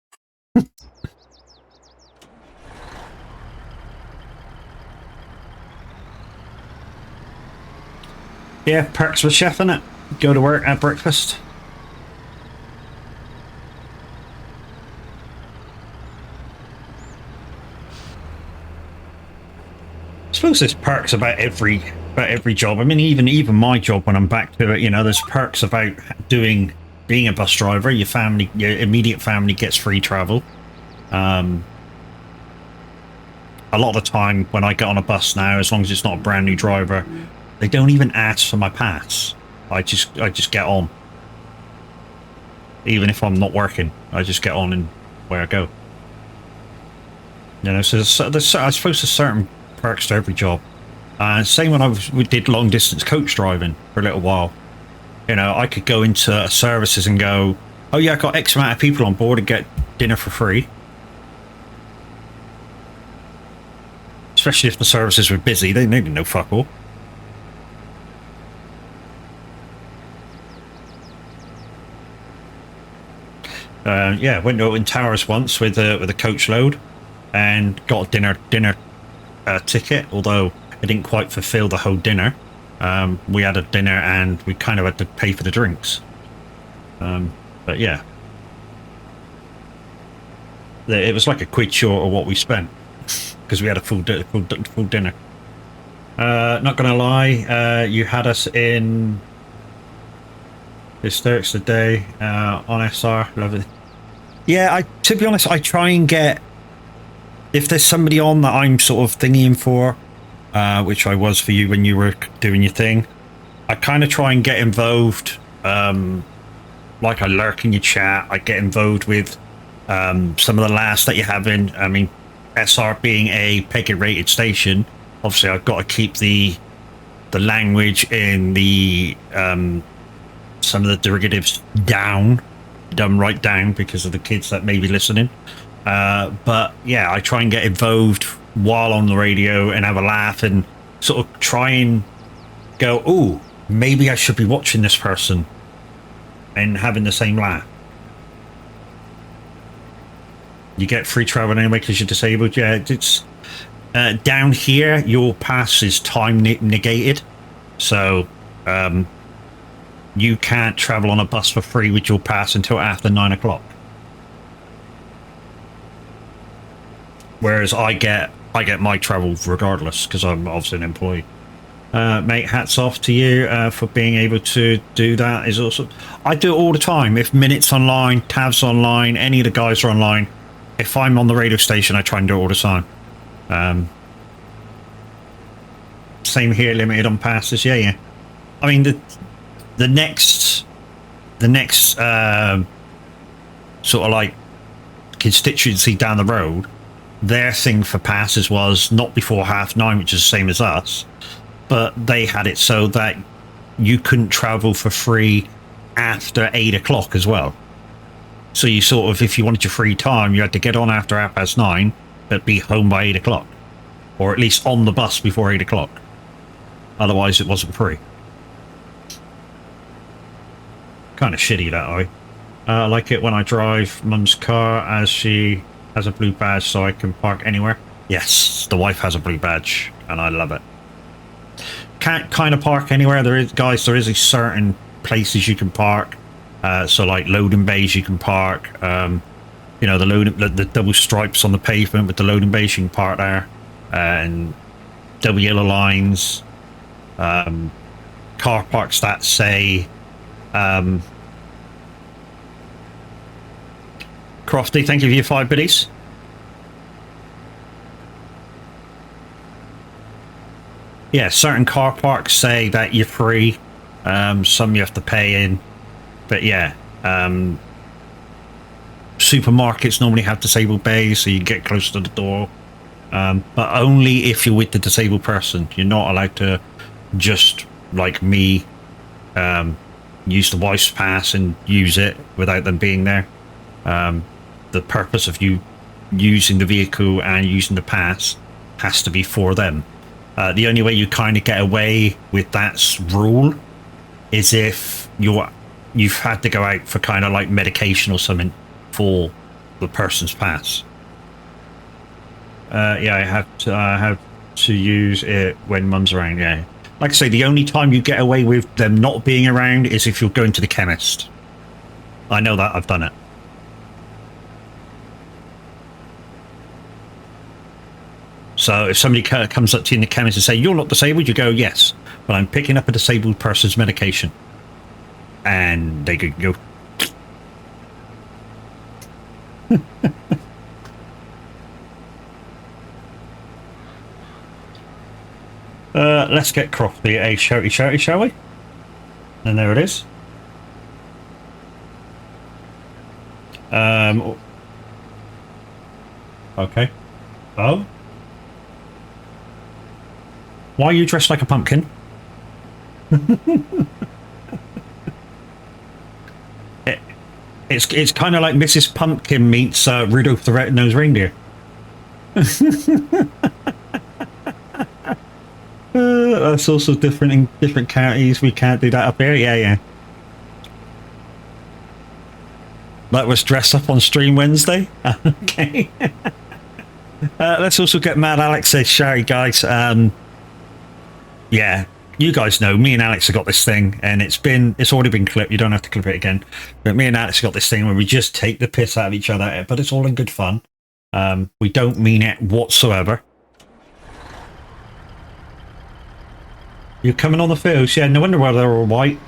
Yeah, perks with chef, innit? Go to work at breakfast. I suppose there's perks about every job. I mean, even my job, when I'm back to it, you know, there's perks about being a bus driver. Your immediate family gets free travel. A lot of the time when I get on a bus now, as long as it's not a brand new driver, they don't even ask for my pass. I just get on. Even if I'm not working, I just get on and where I go. You know, so I suppose there's certain perks to every job. Same when we did long distance coach driving for a little while. You know, I could go into services and go, oh yeah, I got X amount of people on board and get dinner for free. Especially if the services were busy, they didn't know fuck all. Yeah, went to in Towers once with a coach load, and got a dinner ticket. Although it didn't quite fulfil the whole dinner. We had a dinner and we kind of had to pay for the drinks. But yeah, it was like a quid short of what we spent because we had a full dinner. Not gonna lie, you had us in hysterics today on SR. Love it. Yeah, to be honest, I try and get, if there's somebody on that I'm sort of thingying for, which I was for you when you were doing your thing, I kind of try and get involved. Like I lurk in your chat, I get involved with some of the laughs that you're having. I mean, SR being a PEGI rated station, obviously I've got to keep the language in the some of the derogatives dumb right down because of the kids that may be listening. But yeah, I try and get involved while on the radio and have a laugh and sort of try and go, oh, maybe I should be watching this person and having the same laugh. You get free travel anyway because you're disabled. Yeah, it's down here your pass is time negated, so you can't travel on a bus for free with your pass until after 9 o'clock. Whereas I get my travel regardless because I'm obviously an employee. Mate, hats off to you for being able to do that. Is also, I do it all the time. If Minute's online, Tav's online, any of the guys are online, if I'm on the radio station, I try and do it all the time. Same here, limited on passes. Yeah. I mean, the next sort of like constituency down the road, their thing for passes was not before 9:30, which is the same as us, but they had it so that you couldn't travel for free after 8 o'clock as well. So you sort of, if you wanted your free time, you had to get on after 9:30, but be home by 8 o'clock, or at least on the bus before 8 o'clock. Otherwise, it wasn't free. Kind of shitty that way. I like it when I drive Mum's car as she has a blue badge so I can park anywhere. Yes, the wife has a blue badge and I love it. Can't kind of park anywhere. There is a certain places you can park. So like loading bays you can park. You know, the double stripes on the pavement with the loading bays, you can park there. And double yellow lines. Car parks that say Crofty, thank you for your 5 biddies. Yeah, certain car parks say that you're free. Some you have to pay in. But yeah, so supermarkets normally have disabled bays, so you get close to the door. But only if you're with the disabled person. You're not allowed to just, like me, use the wife's pass and use it without them being there. The purpose of you using the vehicle and using the pass has to be for them. The only way you kind of get away with that rule is if you've had to go out for kind of like medication or something for the person's pass. Yeah, I have to use it when mum's around. Yeah, like I say, the only time you get away with them not being around is if you're going to the chemist. I know that, I've done it. So if somebody comes up to you in the chemist and say, "You're not disabled," you go, "Yes, but I'm picking up a disabled person's medication." And they could go. Let's get Crofty a shouty shouty, shall we? And there it is. Okay. Oh. Why are you dressed like a pumpkin? It's kind of like Mrs. Pumpkin meets Rudolph the Red-Nosed Reindeer. That's also different in different counties. We can't do that up here. Yeah. That was dress up on stream Wednesday. Okay. Let's also get Mad Alex says, "Sorry guys, yeah, you guys know me and Alex have got this thing, and it's already been clipped. You don't have to clip it again. But me and Alex have got this thing where we just take the piss out of each other, but it's all in good fun. We don't mean it whatsoever." You're coming on the fields? Yeah, no wonder why they're all white.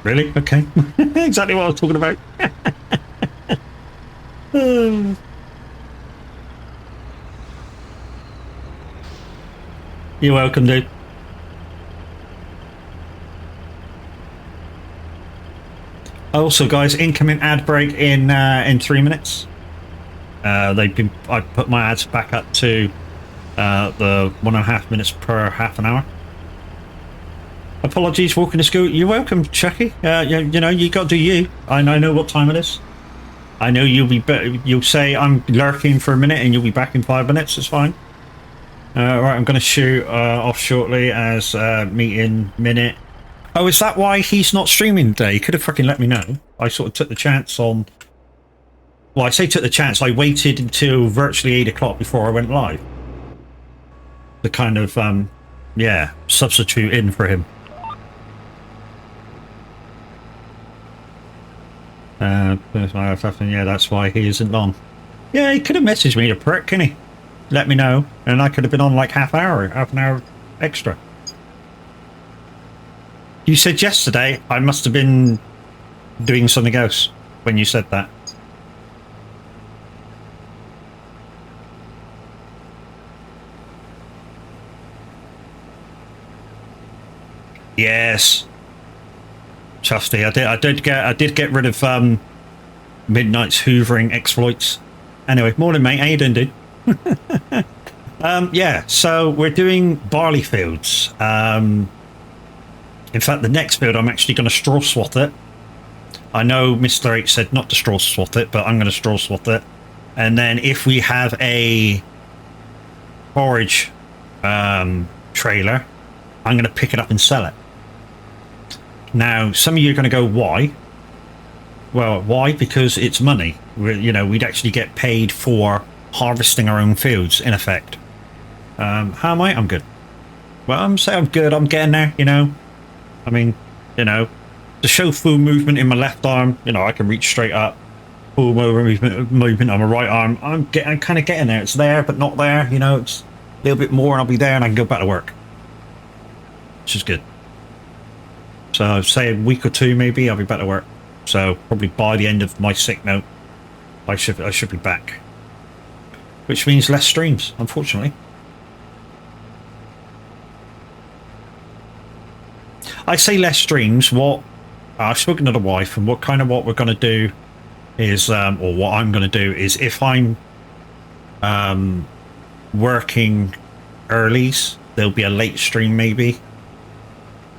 Really? Okay. Exactly what I was talking about. You're welcome, dude. Also, guys, incoming ad break in 3 minutes. I put my ads back up to the 1.5 minutes per half an hour. Apologies, walking to school. You're welcome, Chucky. You know, you got to do you. I know what time it is. I know you'll say I'm lurking for a minute and you'll be back in 5 minutes. It's fine. Right, I'm going to shoot off shortly as meeting minute. Oh, is that why he's not streaming today? He could have fucking let me know. I sort of took the chance on... Well, I say took the chance. I waited until virtually 8 o'clock before I went live. To kind of, yeah, substitute in for him. Yeah, that's why he isn't on. Yeah, he could have messaged me, a prick, couldn't he? Let me know, and I could have been on like half an hour extra. You said yesterday I must have been doing something else when you said that. Yes, Chusty, I did get rid of Midnight's hoovering exploits. Anyway, morning mate, how you doing, dude? Yeah, so we're doing barley fields. In fact, the next field I'm actually going to straw swat it. I know Mr. H said not to straw swat it, but I'm going to straw swat it. And then if we have a forage trailer, I'm going to pick it up and sell it. Now, some of you are going to go, why? Well, why? Because it's money. We'd actually get paid for harvesting our own fields, in effect. How am I? I'm good. Well, I'm good. I'm getting there, I mean, to show full movement in my left arm, I can reach straight up. Full movement on my right arm. I'm kind of getting there. It's there, but not there. It's a little bit more and I'll be there and I can go back to work. Which is good. So say a week or two, maybe I'll be back to work. So probably by the end of my sick note, I should be back. Which means less streams, unfortunately. I say less streams. What I've spoken to the wife, and what we're going to do is, or what I'm going to do is, if I'm working earlies, there'll be a late stream maybe.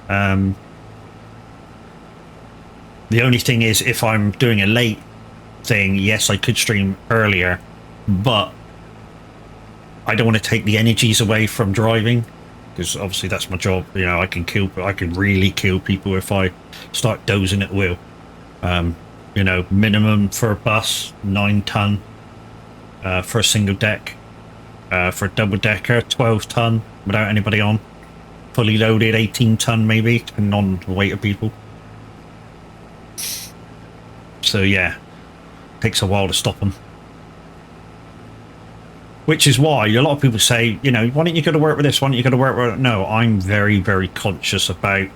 The only thing is, if I'm doing a late thing, yes, I could stream earlier, but I don't want to take the energies away from driving, because obviously that's my job. You know, I can really kill people if I start dozing at the wheel. You know, minimum for a bus, 9 ton, for a single deck, for a double decker, 12 ton without anybody on, fully loaded, 18 ton maybe, depending on the weight of people. So yeah, takes a while to stop them. Which is why a lot of people say, you know, why don't you go to work with this? Why don't you go to work with it? No, I'm very, very conscious about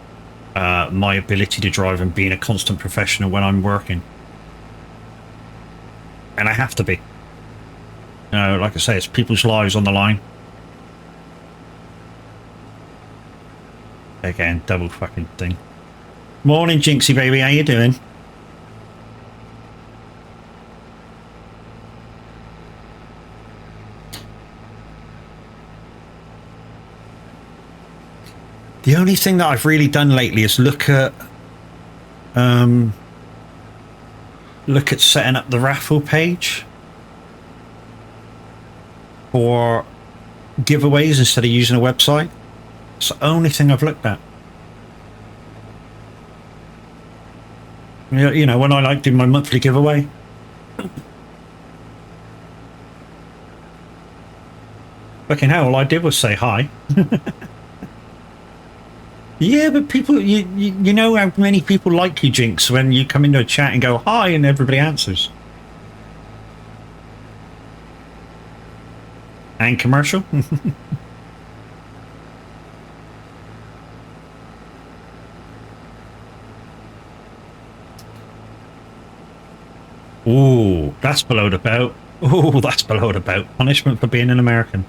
my ability to drive and being a constant professional when I'm working. And I have to be. You know, like I say, it's people's lives on the line. Again, double fucking thing. Morning, Jinxie baby, how you doing? The only thing that I've really done lately is look at setting up the raffle page for giveaways instead of using a website. It's the only thing I've looked at. You know, when I like doing my monthly giveaway. Fucking hell, all I did was say hi. Yeah, but people, you know how many people like you, Jinx, when you come into a chat and go hi and everybody answers. And commercial. Ooh, that's below the belt. Ooh, that's below the belt. Punishment for being an American.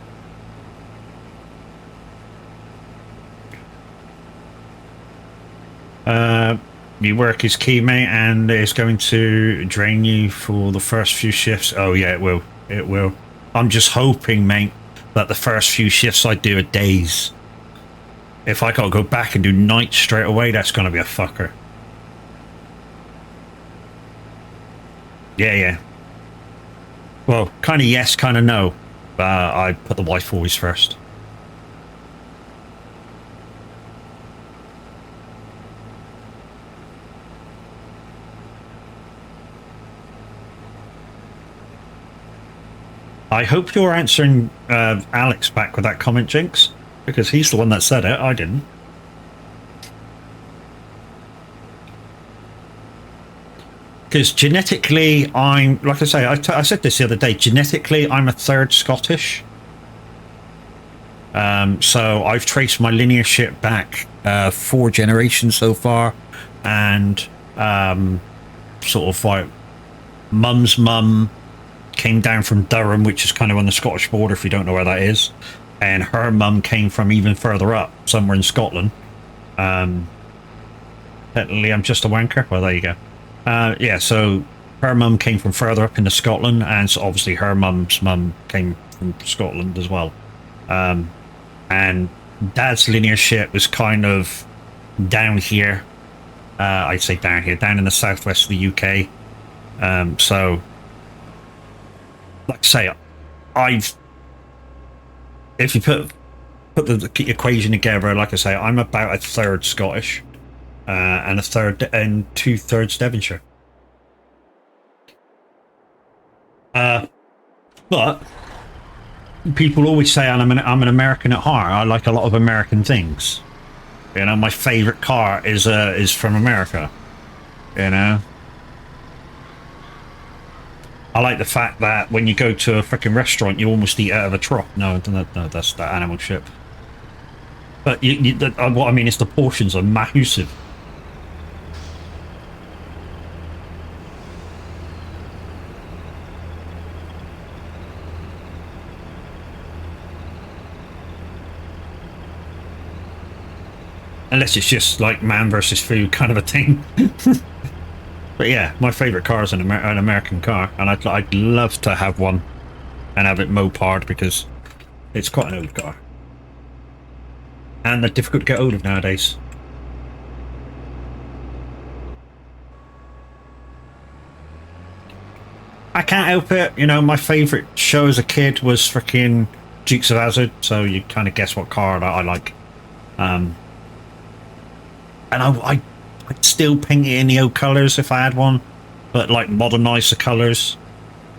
Your work is key, mate, and it's going to drain you for the first few shifts. Oh yeah, it will. It will. I'm just hoping, mate, that the first few shifts I do are days. If I gotta go back and do nights straight away, that's gonna be a fucker. Yeah, yeah. Well, kind of yes, kind of no. I put the wife always first. I hope you're answering Alex back with that comment, Jinx, because he's the one that said it. I didn't. Because genetically, I'm, like I say, I said this the other day, genetically, I'm a third Scottish. So I've traced my lineage back 4 generations so far, and sort of like mum's mum came down from Durham, which is kind of on the Scottish border, if you don't know where that is, and her mum came from even further up, somewhere in Scotland. Technically, I'm just a wanker. Well, there you go. Yeah, so her mum came from further up into Scotland, and so obviously her mum's mum came from Scotland as well. And Dad's lineage was kind of down here. I'd say down here, down in the southwest of the UK. So, like I say, if you put the equation together, like I say, I'm about a third Scottish, and 2/3 Devonshire. But people always say I'm an American at heart. I like a lot of American things. You know, my favorite car is from America. You know, I like the fact that when you go to a freaking restaurant, you almost eat out of a trough. No, that's that animal shit. But what I mean is the portions are massive. Unless it's just like man versus food kind of a thing. But yeah, my favourite car is an American car, and I'd love to have one and have it Mopard because it's quite an old car. And they're difficult to get hold of nowadays. I can't help it. You know, my favourite show as a kid was freaking Dukes of Hazzard, so you kind of guess what car that I like. And I'd still paint it in the old colours if I had one, but like modernise the colours,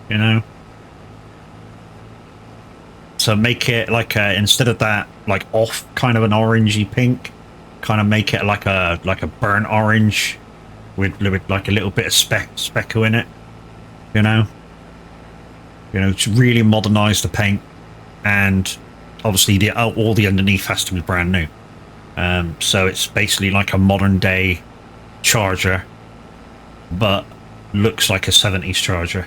you know. So make it like instead of that like off kind of an orangey pink, kind of make it like a burnt orange with like a little bit of speckle in it, you know. You know, to really modernise the paint, and obviously all the underneath has to be brand new. So it's basically like a modern day Charger, but looks like a 70s Charger.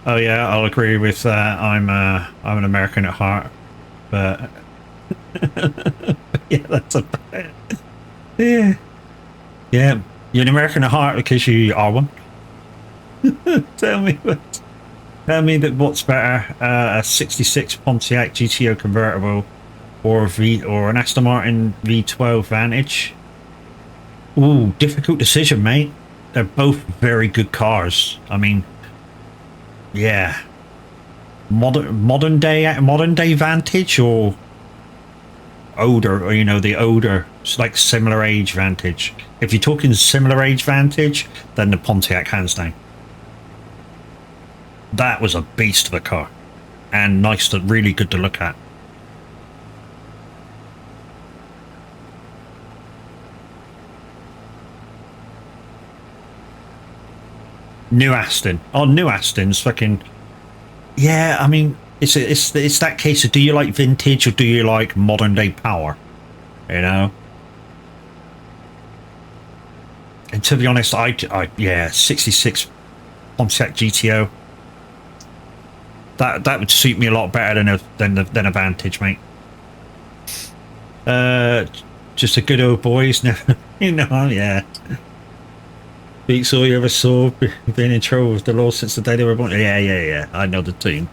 Oh yeah, I'll agree with that. I'm an American at heart, but yeah, that's a yeah. You're an American at heart because you are one. Tell me that what's better, a '66 Pontiac GTO convertible, or an Aston Martin V12 Vantage. Ooh, difficult decision, mate. They're both very good cars. I mean, yeah, modern day Vantage or older, or you know, the older, it's like similar age Vantage. If you're talking similar age Vantage, then the Pontiac hands down. That was a beast of a car, and really good to look at. New Aston. Oh, New Aston's fucking. Yeah, I mean, it's that case of, do you like vintage or do you like modern day power? You know. And to be honest, yeah, '66 Pontiac GTO. That would suit me a lot better than a Vantage, mate. Just a good old boys, never, you know, yeah. Beats all you ever saw, being in trouble with the law since the day they were born. Yeah. I know the team.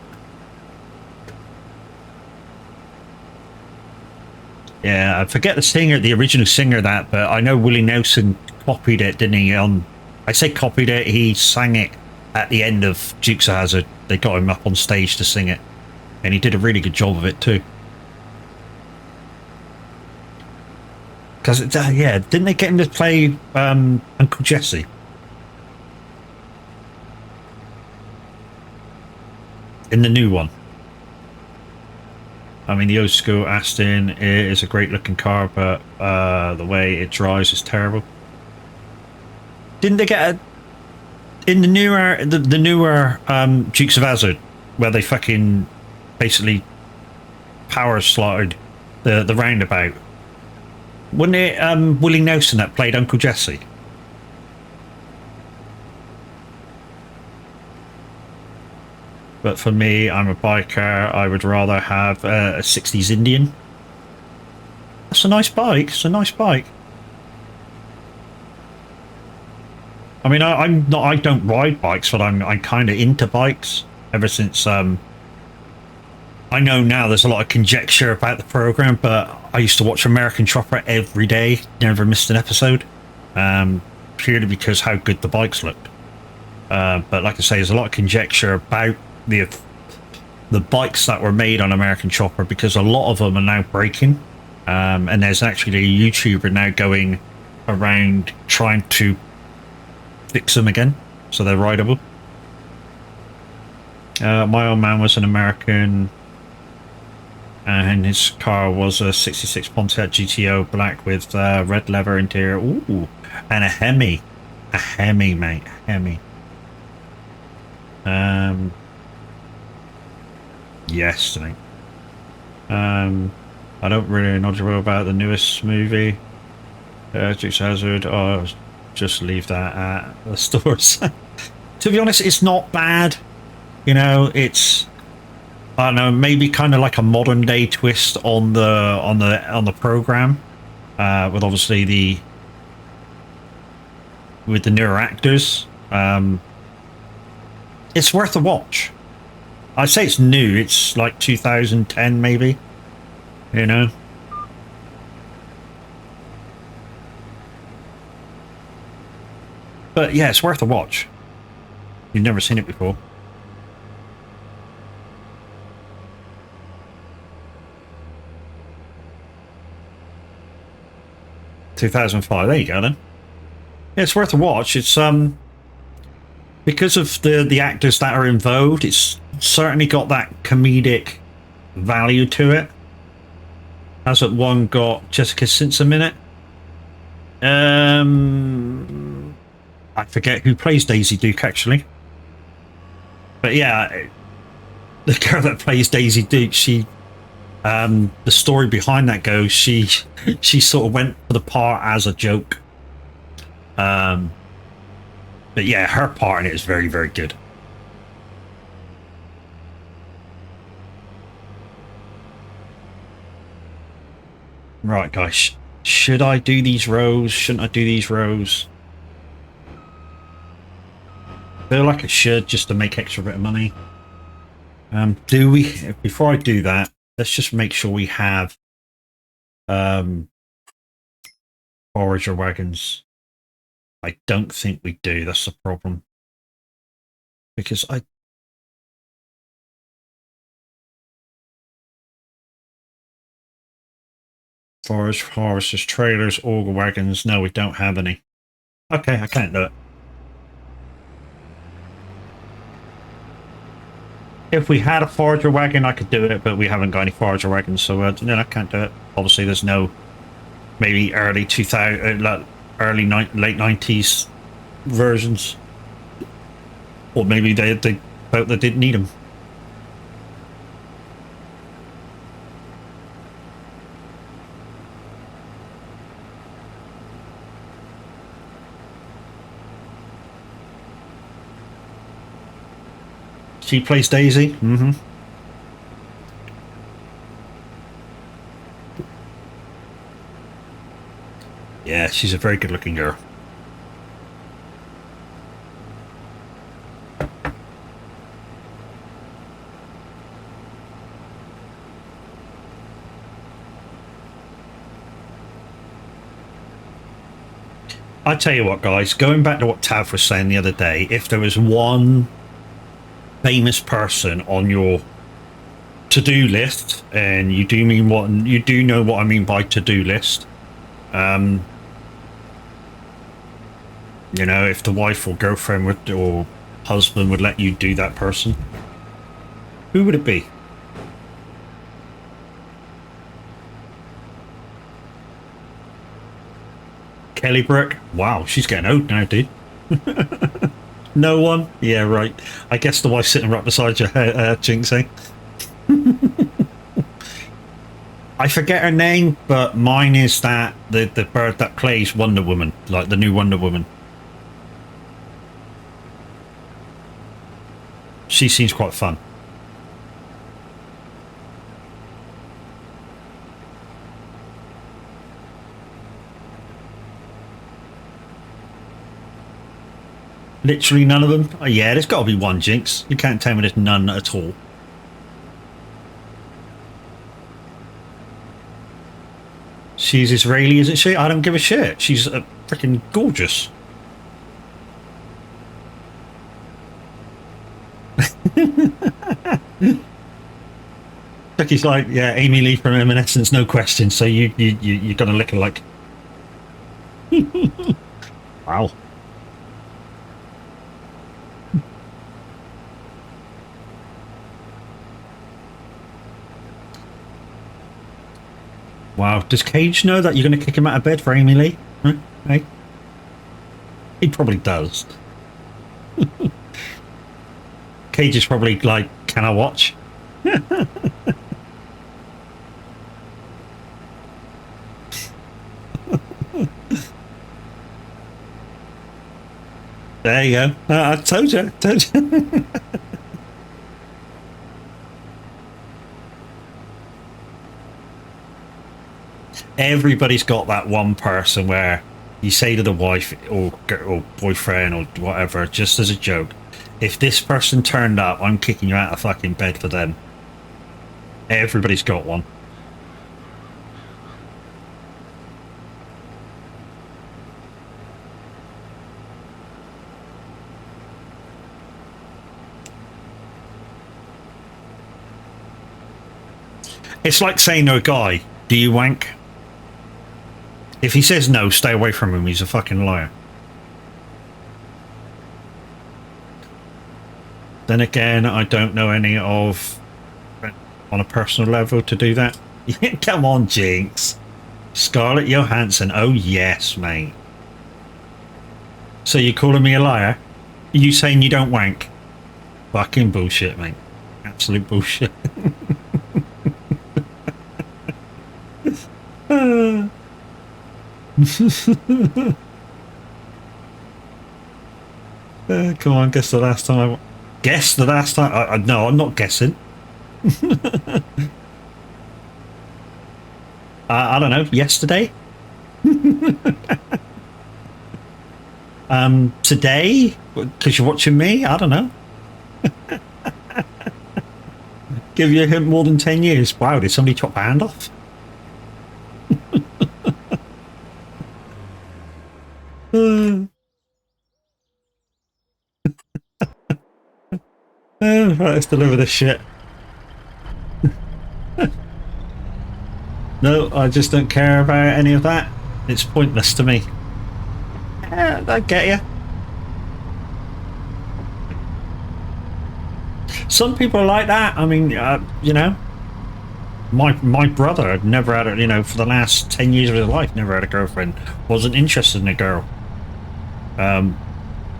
Yeah, I forget the original singer that, but I know Willie Nelson copied it, didn't he? I say copied it, he sang it at the end of Dukes of Hazzard. They got him up on stage to sing it, and he did a really good job of it too. Because yeah, didn't they get him to play Uncle Jesse? In the new one. I mean, the old school Aston is a great looking car, but the way it drives is terrible. Didn't they get in the newer Dukes of Hazzard, where they fucking basically power slotted the roundabout? Wasn't it Willie Nelson that played Uncle Jesse? But for me, I'm a biker. I would rather have a 60s Indian. That's a nice bike. It's a nice bike. I mean, I don't ride bikes, but I'm kind of into bikes ever since. I know now there's a lot of conjecture about the program, but I used to watch American Chopper every day. Never missed an episode, purely because how good the bikes looked. But like I say, there's a lot of conjecture about the bikes that were made on American Chopper, because a lot of them are now breaking, and there's actually a YouTuber now going around trying to fix them again so they're rideable. My old man was an American, and his car was a '66 Pontiac GTO black with red leather interior. Ooh, and a Hemi, mate, Hemi. Yes, mate. I don't really know about the newest movie, Dukes of Hazzard. Oh, just leave that at the stores. To be honest, it's not bad. You know, it's, I don't know, maybe kind of like a modern day twist on the program, with obviously with the newer actors. It's worth a watch. I'd say it's new. It's like 2010 maybe, you know. But yeah, it's worth a watch. You've never seen it before. $2005. There you go then. Yeah, it's worth a watch. It's because of the actors that are involved, it's certainly got that comedic value to it. Hasn't one got Jessica Simpson in it? I forget who plays Daisy Duke actually. But yeah, the girl that plays Daisy Duke, she the story behind that goes she sort of went for the part as a joke. But yeah, her part in it is very, very good. Right, guys. Should I do these rows? Shouldn't I do these rows? I feel like I should, just to make extra bit of money. Do we? Before I do that, let's just make sure we have forager wagons. I don't think we do. That's the problem. Because forage harvesters, trailers, auger wagons. No, we don't have any. Okay, I can't do it. If we had a forager wagon, I could do it, but we haven't got any forager wagons, so no, I can't do it. Obviously, there's no maybe early 2000, late 90s versions, or maybe they felt they didn't need them. She plays Daisy. Mm-hmm. Yeah, she's a very good-looking girl. I tell you what, guys, going back to what Tav was saying the other day, if there was one famous person on your to-do list, and you do know what I mean by to-do list, you know, if the wife or girlfriend would, or husband would let you do that person, who would it be? Kelly Brook? Wow, she's getting old now, dude. No one? Yeah, right. I guess the wife's sitting right beside you, Jinx, eh? I forget her name, but mine is that the bird that plays Wonder Woman, like the new Wonder Woman. She seems quite fun. Literally none of them? Oh, yeah, there's got to be one, Jinx. You can't tell me there's none at all. She's Israeli, isn't she? I don't give a shit. She's freaking gorgeous. Becky's like, yeah, Amy Lee from Evanescence, no question. So you're gonna lick her like. Wow. Wow. Does Cage know that you're going to kick him out of bed for Amy Lee? Huh? Hey? He probably does. Cage is probably like, can I watch? There you go. I told you. Everybody's got that one person where You say to the wife or boyfriend or whatever, just as a joke, if this person turned up, I'm kicking you out of fucking bed for them. Everybody's got one. It's like saying to a guy, do you wank? If he says no, stay away from him. He's a fucking liar. Then again, I don't know any of, on a personal level, to do that. Come on, Jinx. Scarlett Johansson. Oh, yes, mate. So you're calling me a liar? Are you saying you don't wank? Fucking bullshit, mate. Absolute bullshit. Come on, guess the last time guess the last time no, I'm not guessing. I don't know, yesterday. Today, because you're watching me, I don't know. Give you a hint, more than 10 years. Wow, did somebody chop my hand off? Right, let's deliver this shit. No, I just don't care about any of that. It's pointless to me. I get you. Some people are like that. I mean, you know, my brother had never had a, you know, for the last 10 years of his life, never had a girlfriend. Wasn't interested in a girl.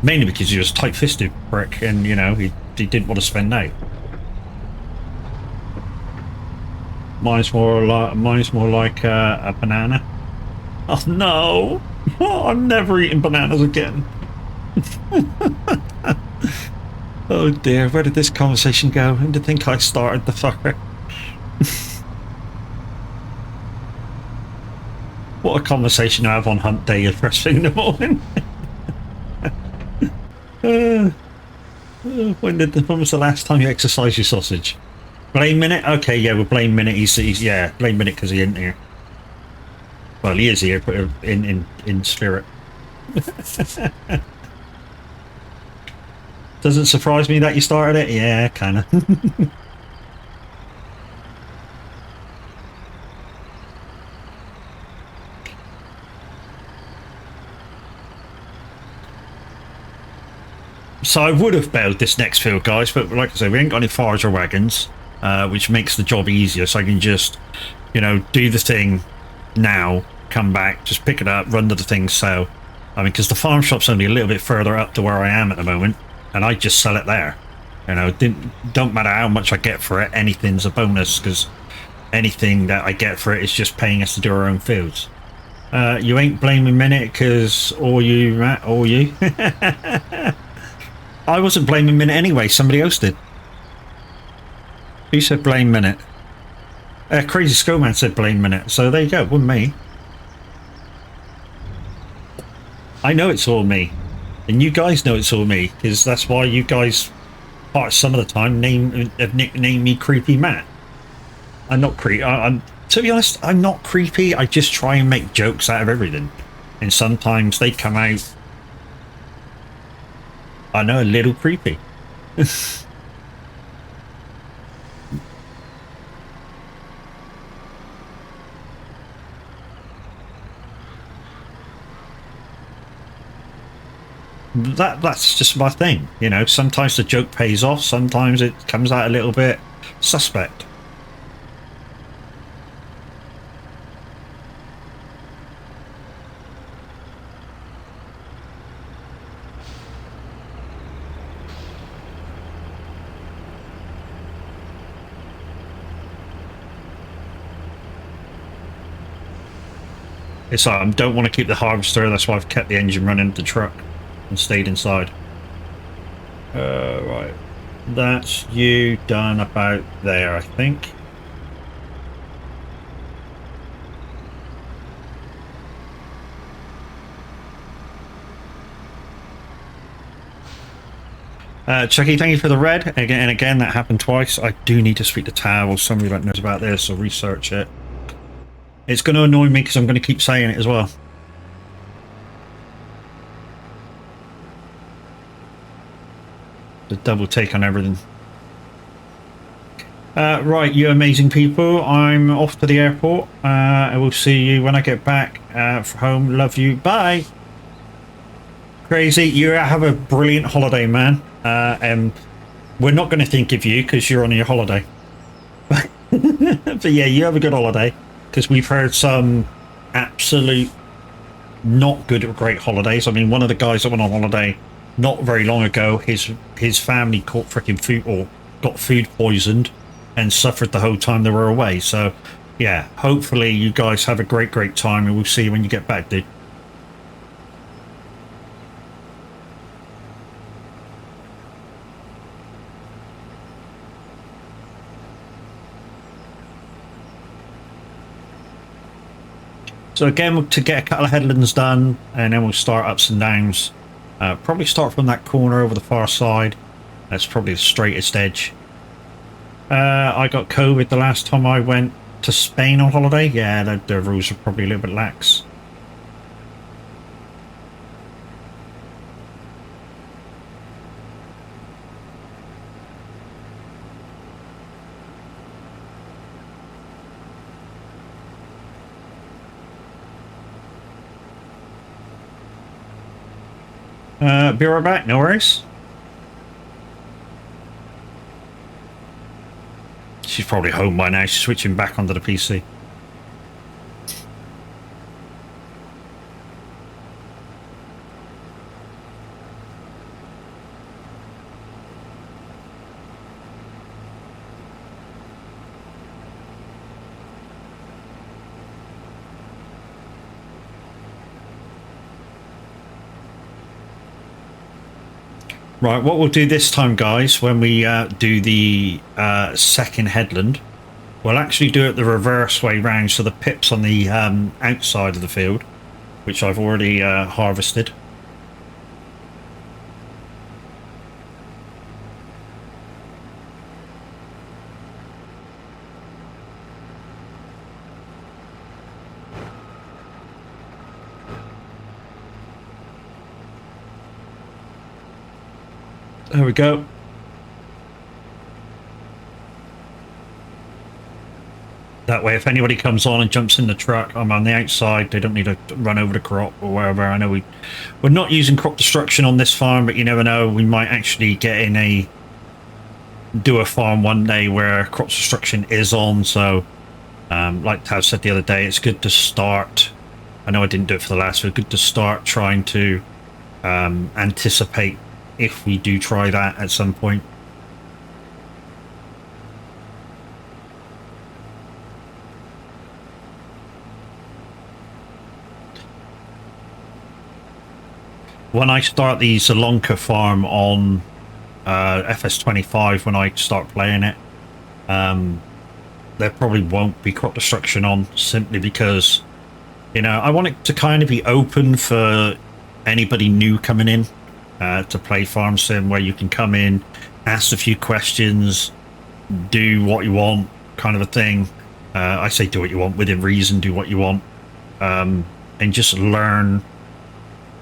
Mainly because he was a tight-fisted prick, and you know he didn't want to spend night. Mine's more like a banana. Oh no! Oh, I'm never eating bananas again. Oh dear, where did this conversation go? And to think I started the fucker. What a conversation to have on hunt day first thing in the morning. When was the last time you exercised your sausage? Blame Minute? Okay, yeah, we'll blame Minute. He's yeah, blame Minute because he isn't here. Well, he is here, but in spirit. Doesn't surprise me that you started it. Yeah, kind of. So I would have bailed this next field, guys, but like I say, we ain't got any fires or wagons, which makes the job easier. So I can just, you know, do the thing now, come back, just pick it up, run to the thing, sell. I mean, because the farm shop's only a little bit further up to where I am at the moment, and I just sell it there. You know, don't matter how much I get for it, anything's a bonus, because anything that I get for it is just paying us to do our own fields. You ain't blaming Minute, because or you, Matt, or you. I wasn't blaming Minute anyway, somebody else did. Who said blame Minute? Crazy Skullman said blame Minute, so there you go, wasn't me. I know it's all me, and you guys know it's all me, because that's why you guys, some of the time, nickname me Creepy Matt. I'm not creepy. To be honest, I'm not creepy. I just try and make jokes out of everything, and sometimes they come out, I know, a little creepy. That's just my thing, you know. Sometimes the joke pays off, sometimes it comes out a little bit suspect. It's like I don't want to keep the harvester, that's why I've kept the engine running at the truck and stayed inside. Right, that's you done about there, I think. Chucky, thank you for the red. Again, and again, that happened twice. I do need to speak to Tav or somebody that knows about this or research it. It's going to annoy me because I'm going to keep saying it as well. The double take on everything. Right, you amazing people. I'm off to the airport. I will see you when I get back from home. Love you. Bye. Crazy. You have a brilliant holiday, man. And we're not going to think of you because you're on your holiday. But yeah, you have a good holiday because we've heard some absolute not good or great holidays. I mean, one of the guys that went on holiday not very long ago, his family caught freaking food or got food poisoned and suffered the whole time they were away. So yeah, hopefully you guys have a great time and we'll see you when you get back, dude. So again, to get a couple of headlands done, and then we'll start ups and downs. Probably start from that corner over the far side. That's probably the straightest edge. I got COVID the last time I went to Spain on holiday. Yeah, the rules are probably a little bit lax. Be right back, no worries. She's probably home by now. She's switching back onto the PC. Right, what we'll do this time, guys, when we do the second headland, we'll actually do it the reverse way round, so the pip's on the outside of the field, which I've already harvested. There we go. That way, if anybody comes on and jumps in the truck, I'm on the outside. They don't need to run over the crop or wherever. I know we're not using crop destruction on this farm, but you never know. We might actually get in do a farm one day where crop destruction is on. So, like Tav said the other day, it's good to start. I know I didn't do it for the last, but good to start trying to anticipate if we do try that at some point. When I start the Salonka farm on FS25, when I start playing it, there probably won't be crop destruction on, simply because, you know, I want it to kind of be open for anybody new coming in to play Farm Sim, where you can come in, ask a few questions, do what you want, kind of a thing. I say do what you want within reason, do what you want, and just learn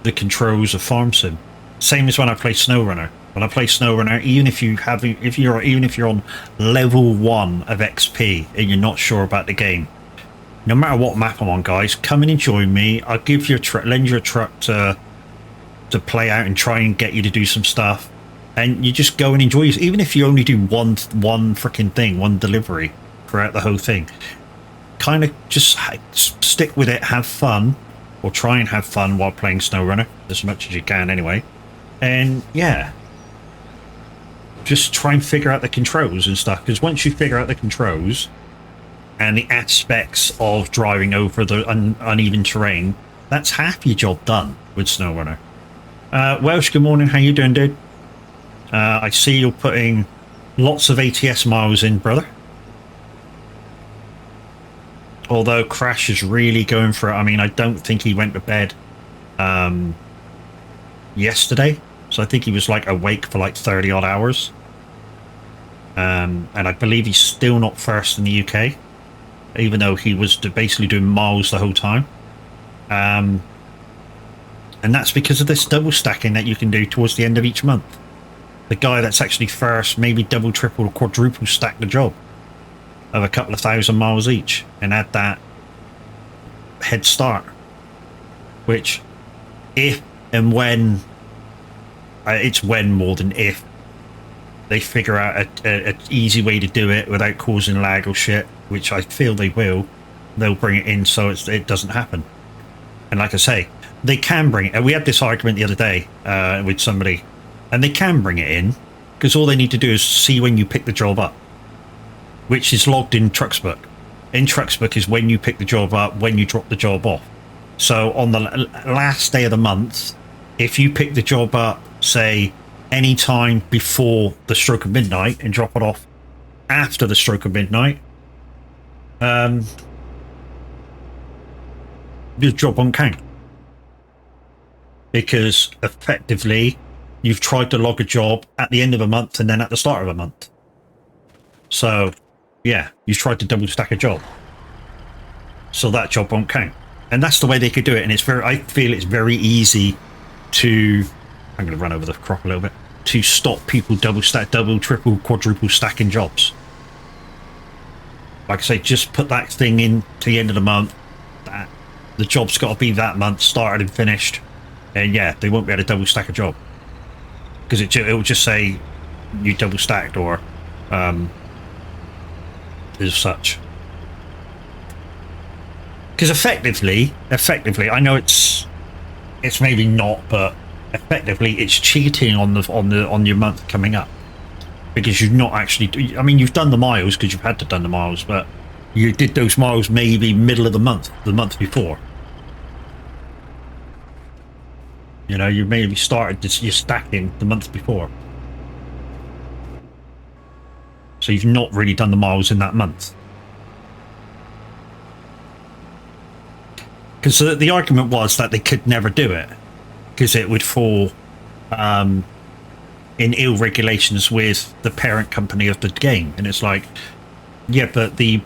the controls of Farm Sim. Same as when I play SnowRunner. When I play SnowRunner, even if you're on level 1 of XP and you're not sure about the game, no matter what map I'm on, guys, come in and join me. I'll give you lend you a truck to play out and try and get you to do some stuff, and you just go and enjoy it. Even if you only do one freaking thing, one delivery throughout the whole thing, kind of just stick with it, have fun, or try and have fun while playing SnowRunner as much as you can anyway. And yeah, just try and figure out the controls and stuff, because once you figure out the controls and the aspects of driving over the uneven terrain, that's half your job done with SnowRunner. Welsh, good morning. How you doing, dude? I see you're putting lots of ATS miles in, brother. Although Crash is really going for it. I mean, I don't think he went to bed yesterday. So I think he was like awake for like 30 odd hours. And I believe he's still not first in the UK, even though he was basically doing miles the whole time. And that's because of this double stacking that you can do towards the end of each month. The guy that's actually first maybe double, triple, or quadruple stack the job of a couple of 1,000 miles each and add that head start. Which, if and when, it's when more than if, they figure out an easy way to do it without causing lag or shit, which I feel they will, they'll bring it in so it doesn't happen. And like I say, they can bring it. We had this argument the other day with somebody, and they can bring it in because all they need to do is see when you pick the job up, which is logged in Trucksbook. In Trucksbook is when you pick the job up, when you drop the job off. So on the last day of the month, if you pick the job up, say, any time before the stroke of midnight and drop it off after the stroke of midnight, your job won't count. Because effectively, you've tried to log a job at the end of a month and then at the start of a month. So, yeah, you tried to double stack a job. So that job won't count. And that's the way they could do it. And it's very, I feel it's very easy to, I'm going to run over the crop a little bit, to stop people double, triple, quadruple stacking jobs. Like I say, just put that thing in to the end of the month. That the job's got to be that month, started and finished. And yeah, they won't be able to double stack a job. Because it will just say you double stacked or as such. Because effectively, I know it's maybe not, but effectively it's cheating on your month coming up, because you've not actually, I mean, you've done the miles because you've had to done the miles, but you did those miles maybe middle of the month before. You know, you maybe started your stacking the month before, so you've not really done the miles in that month. Because the argument was that they could never do it because it would fall in ill regulations with the parent company of the game. And it's like, yeah, but the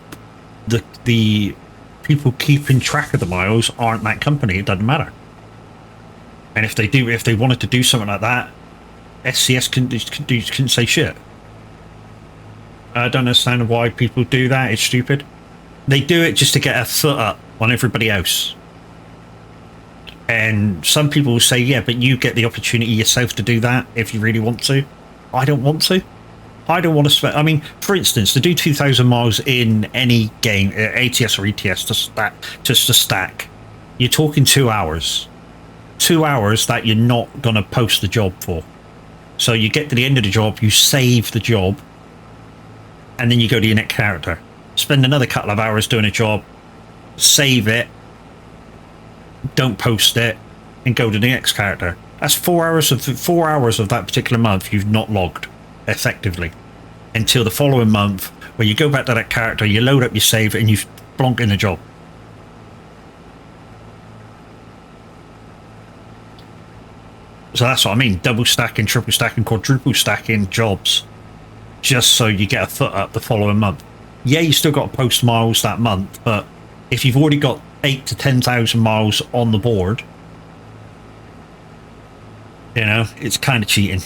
people keeping track of the miles aren't that company. It doesn't matter. And if they wanted to do something like that, SCS couldn't say shit. I don't understand why people do that. It's stupid. They do it just to get a foot up on everybody else. And some people will say, yeah, but you get the opportunity yourself to do that if you really want to. I don't want to. I don't want to spend, I mean, for instance, to do 2,000 miles in any game, ATS or ETS, just to stack, you're talking 2 hours. 2 hours that you're not going to post the job for. So you get to the end of the job, you save the job, and then you go to your next character. Spend another couple of hours doing a job, save it, don't post it, and go to the next character. That's 4 hours of that particular month you've not logged effectively until the following month, where you go back to that character, you load up your save, and you plonk in a job. So that's what I mean, double stacking, triple stacking, quadruple stacking jobs, just so you get a foot up the following month. Yeah, you still got to post miles that month, but if you've already got 8 to 10,000 miles on the board, you know, it's kind of cheating.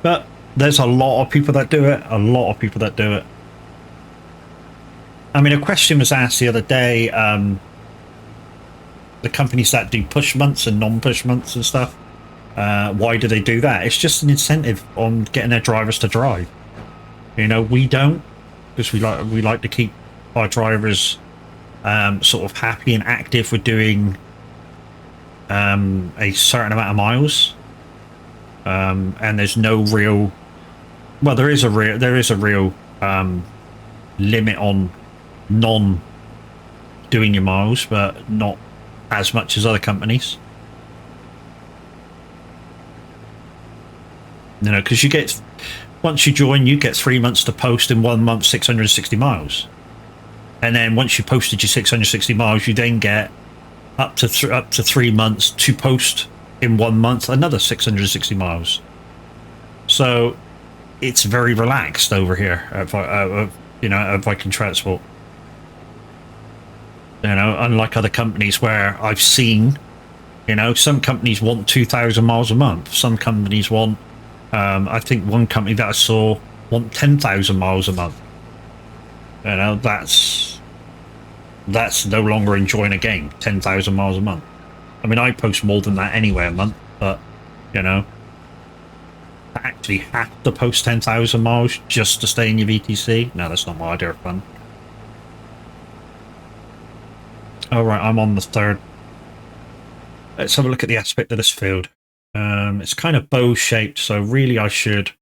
But there's a lot of people that do it. I mean, a question was asked the other day, the companies that do push months and non-push months and stuff, why do they do that? It's just an incentive on getting their drivers to drive. You know, we don't, because we like to keep our drivers sort of happy and active with doing a certain amount of miles. And there's no real, well, there is a real limit on doing your miles, but not as much as other companies. You know, because you get, once you join, you get 3 months to post in 1 month, 660 miles. And then once you posted your 660 miles, you then get up to 3 months to post in 1 month another 660 miles. So it's very relaxed over here at Viking Transport. Unlike other companies where I've seen, some companies want 2,000 miles a month. Some companies want, I think one company that I saw want 10,000 miles a month. That's no longer enjoying a game. 10,000 miles a month. I mean, I post more than that anyway a month, but I actually have to post 10,000 miles just to stay in your VTC. No, that's not my idea of fun. All right, I'm on the third. Let's have a look at the aspect of this field. It's kind of bow shaped, so really I should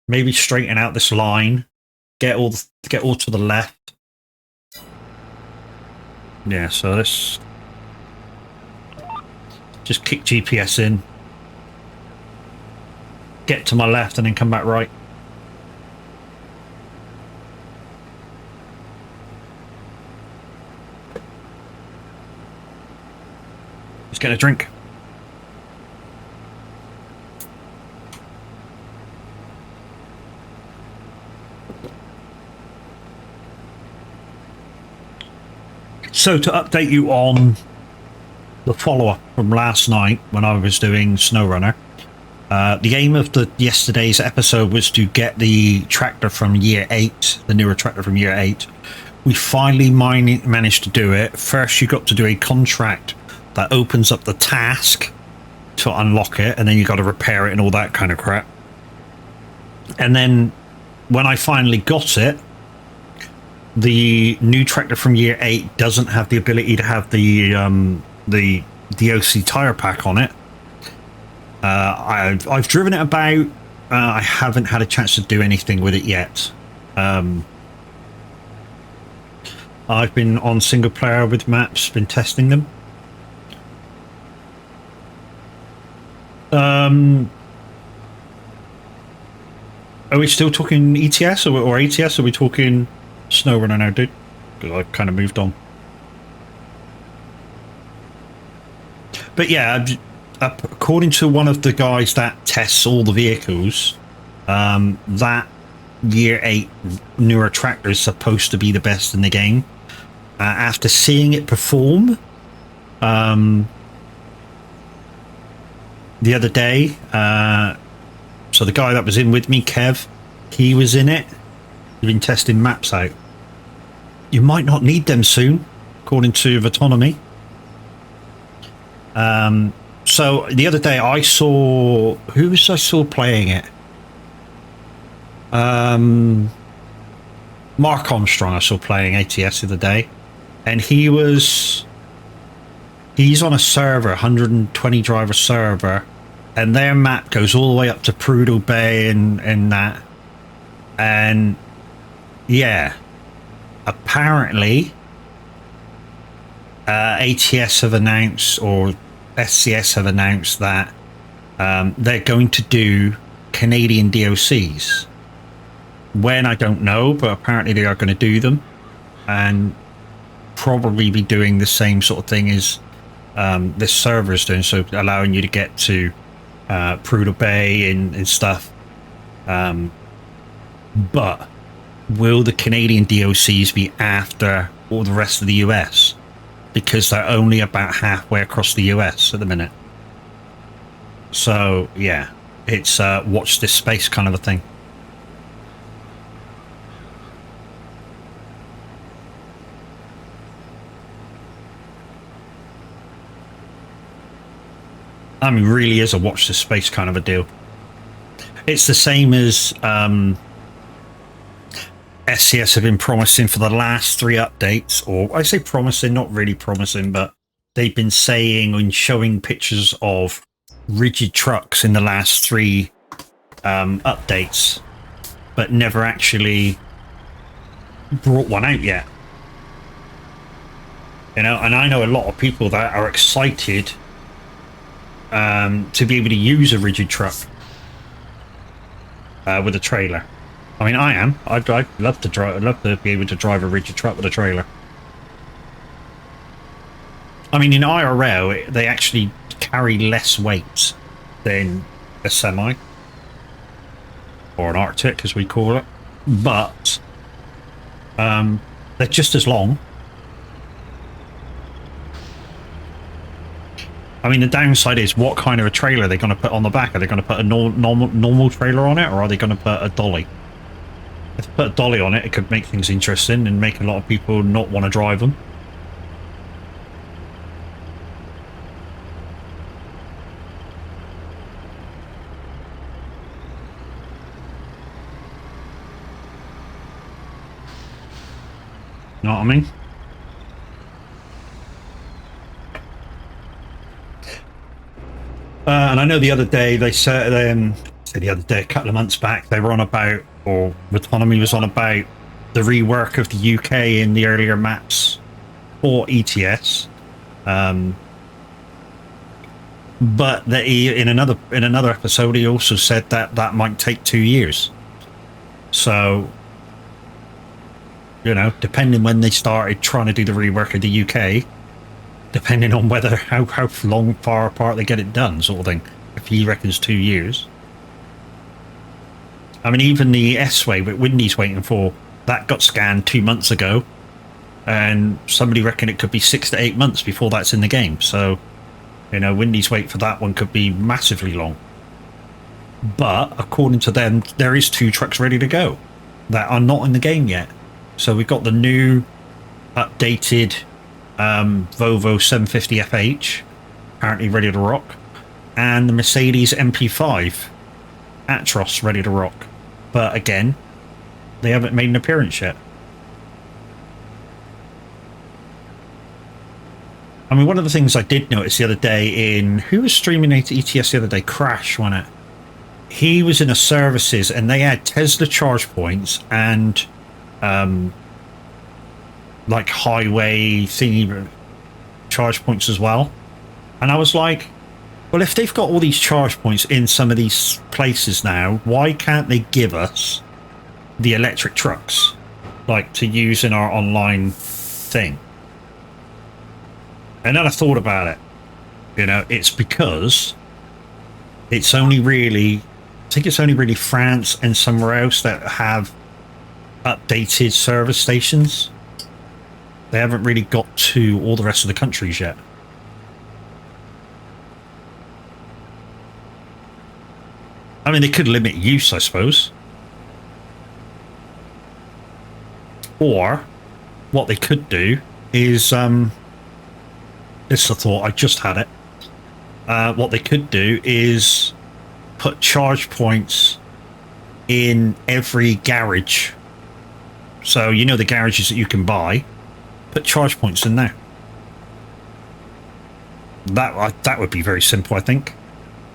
maybe straighten out this line, get all to the left. Yeah, so let's just kick GPS in, get to my left, and then come back right. Just get a drink. So to update you on the follow-up from last night when I was doing SnowRunner, the aim of yesterday's episode was to get the tractor from year 8, the newer tractor from year 8. We finally managed to do it. First, you got to do a contract that opens up the task to unlock it, and then you got to repair it and all that kind of crap. And then when I finally got it, the new tractor from year 8 doesn't have the ability to have the DOC tire pack on it. I've driven it about. I haven't had a chance to do anything with it yet. I've been on single player with maps, been testing them. Are we still talking ETS or ATS? Are we talking SnowRunner now, dude? Because I've kind of moved on. But yeah, according to one of the guys that tests all the vehicles, that year 8 newer tractor is supposed to be the best in the game. After seeing it perform the other day, so the guy that was in with me, Kev, he was in it. He's been testing maps out. You might not need them soon, according to Autonomy. So the other day I saw, who was I saw playing it? Mark Armstrong I saw playing ATS the other day, and he's on a server, 120 driver server, and their map goes all the way up to Prudhoe Bay and that. And yeah, apparently ATS have announced, or SCS have announced, that they're going to do Canadian DOCs. When, I don't know, but apparently they are going to do them, and probably be doing the same sort of thing as this server is doing, so allowing you to get to Prudhoe Bay and stuff. But will the Canadian DOCs be after all the rest of the US? Because they're only about halfway across the US at the minute. So yeah, it's watch this space kind of a thing. I mean, really is a watch this space kind of a deal. It's the same as SCS have been promising for the last 3 updates, or I say promising, not really promising, but they've been saying and showing pictures of rigid trucks in the last 3 updates, but never actually brought one out yet. And I know a lot of people that are excited to be able to use a rigid truck. with a trailer. I mean, I am. I'd love to drive. I'd love to be able to drive a rigid truck with a trailer. I mean, in IRL, they actually carry less weight than a semi or an Arctic, as we call it, but they're just as long. I mean, the downside is what kind of a trailer are they going to put on the back? Are they going to put a normal trailer on it, or are they going to put a dolly? If they put a dolly on it, it could make things interesting and make a lot of people not want to drive them. You know what I mean? And I know the other day they said, a couple of months back, they were on about, or Autonomy was on about the rework of the UK in the earlier maps for ETS. But in another episode, he also said that might take 2 years. So, you know, depending when they started trying to do the rework of the UK, depending on whether how far apart they get it done, sort of thing. If he reckons 2 years. I mean, even the S-Way that Windy's waiting for, that got scanned 2 months ago, and somebody reckoned it could be 6 to 8 months before that's in the game. So, you know, Windy's wait for that one could be massively long. But according to them, there is 2 trucks ready to go that are not in the game yet. So we've got the new updated Volvo 750 FH, apparently ready to rock, and the Mercedes MP5 Atros ready to rock. But again, they haven't made an appearance yet. I mean, one of the things I did notice the other day who was streaming ETS the other day? Crash, wasn't it? He was in a services and they had Tesla charge points and like highway thingy charge points as well. And I was like, well, if they've got all these charge points in some of these places now, why can't they give us the electric trucks, like, to use in our online thing? And then I thought about it. You know, it's because it's only really, I think it's only really France and somewhere else that have updated service stations. They haven't really got to all the rest of the countries yet. I mean, they could limit use, I suppose. Or what they could do is, this is a thought, I just had it. What they could do is put charge points in every garage. So, you know, the garages that you can buy, put charge points in there. That would be very simple, I think,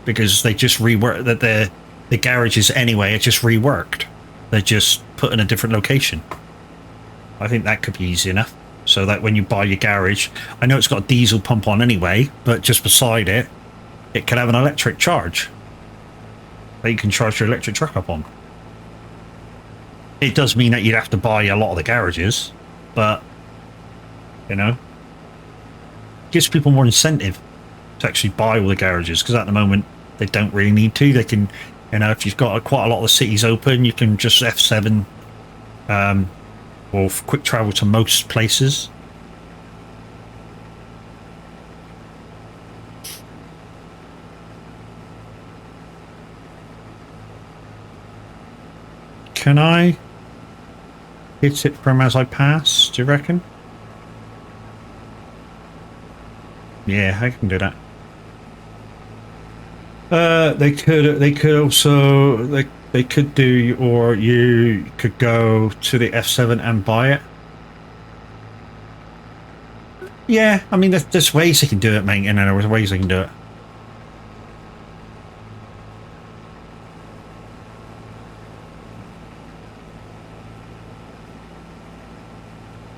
because they just rework that the garages anyway are just reworked. They're just put in a different location. I think that could be easy enough. So that when you buy your garage, I know it's got a diesel pump on anyway, but just beside it, it can have an electric charge that you can charge your electric truck up on. It does mean that you'd have to buy a lot of the garages, but, you know, gives people more incentive to actually buy all the garages, because at the moment they don't really need to. They can, you know, if you've got quite a lot of the cities open, you can just F7 or quick travel to most places. Can I hit it from as I pass, do you reckon? Yeah, I can do that. They could also, they could do, or you could go to the F7 and buy it. Yeah, I mean, there's ways they can do it, mate, and there's ways they can do it.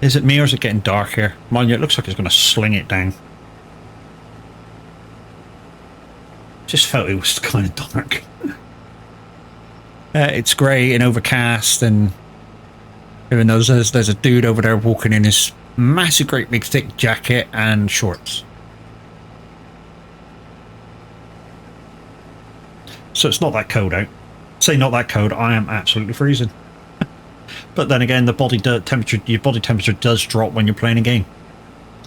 Is it me or is it getting dark here? Mind you, it looks like it's going to sling it down. Just felt it was kind of dark. It's grey and overcast, and even though there's a dude over there walking in his massive, great big thick jacket and shorts. So it's not that cold out. Say not that cold, I am absolutely freezing. But then again, your body temperature does drop when you're playing a game.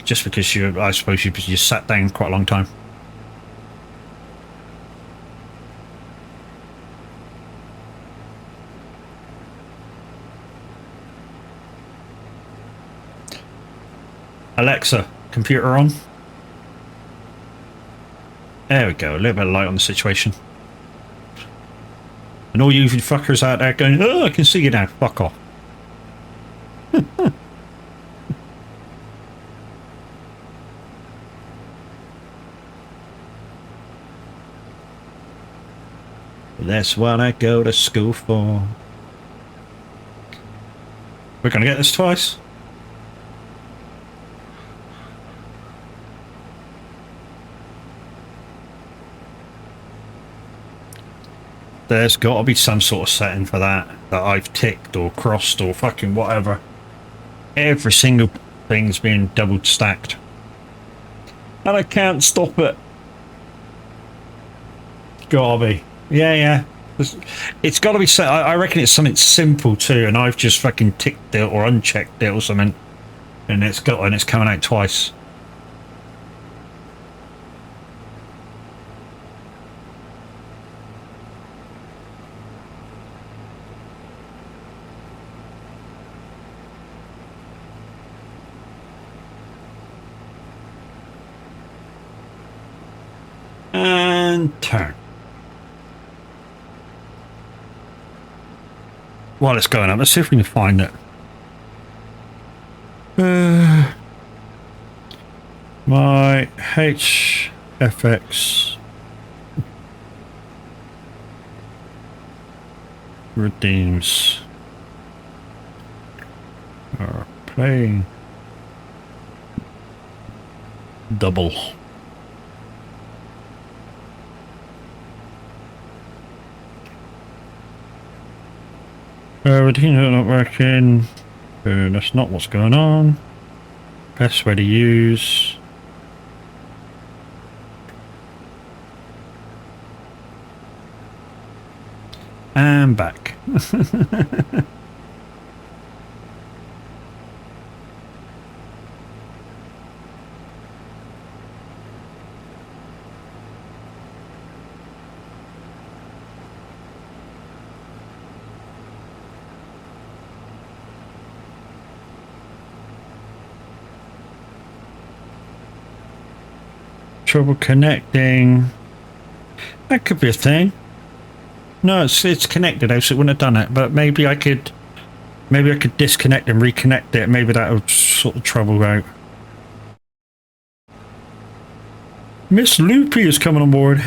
Just because I suppose you sat down quite a long time. Alexa, computer on. There we go, a little bit of light on the situation. And all you fuckers out there going, oh, I can see you now, fuck off. That's what I go to school for. We're gonna get this twice. There's got to be some sort of setting for that I've ticked or crossed or fucking whatever. Every single thing's being double stacked. And I can't stop it. Gotta be. Yeah. It's got to be set. I reckon it's something simple too, and I've just fucking ticked it or unchecked it or something, and it's coming out twice. And turn. While it's going up, let's see if we can find it. My HFX redeems are playing double. Redeems not working. That's not what's going on. Best way to use. And back. Trouble connecting. That could be a thing. No, it's connected, else it wouldn't have done it. But maybe I could disconnect and reconnect it. Maybe that would sort of trouble out. Miss Loopy is coming on board.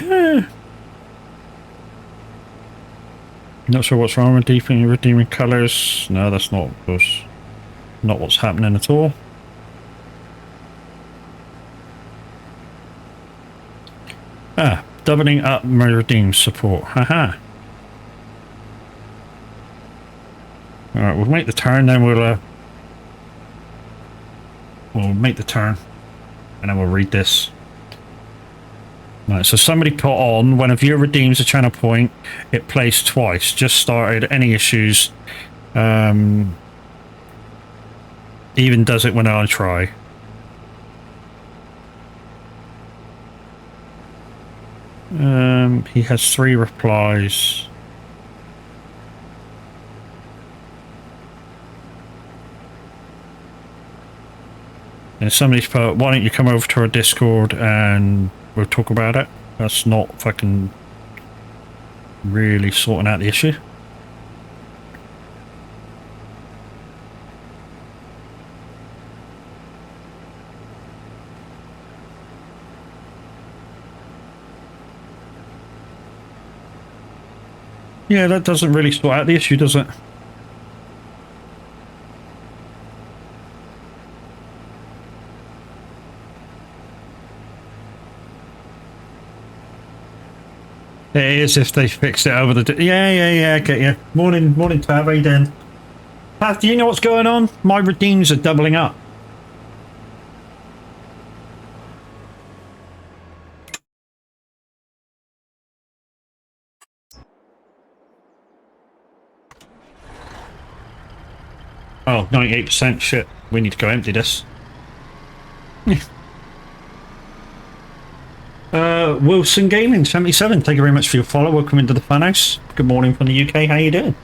Not sure what's wrong with redeeming colours. No, that's not what's happening at all. Doubling up my redeem support. Haha. Alright, we'll make the turn, then we'll make the turn, and then we'll read this. Right, so somebody put on, when a viewer redeems a channel point, it plays twice. Just started. Any issues? Even does it when I try. He has 3 replies. And somebody's put, why don't you come over to our Discord and we'll talk about it? That's not fucking really sorting out the issue. Yeah, that doesn't really sort out the issue, does it? It is if they fixed it over the... Yeah, I get you. Morning, Tav, how you doing? Tav, do you know what's going on? My redeems are doubling up. Oh, 98% shit. We need to go empty this. Wilson Gaming 77. Thank you very much for your follow. Welcome into the funhouse. Good morning from the UK. How you doing?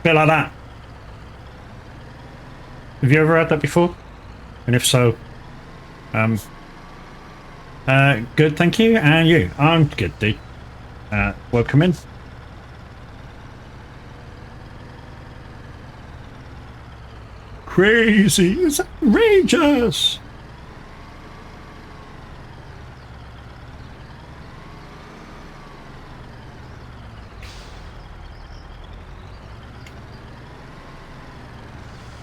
Bit like that. Have you ever had that before? And if so, good, thank you. And you? I'm good, dude. Welcome in. Crazy, it's outrageous.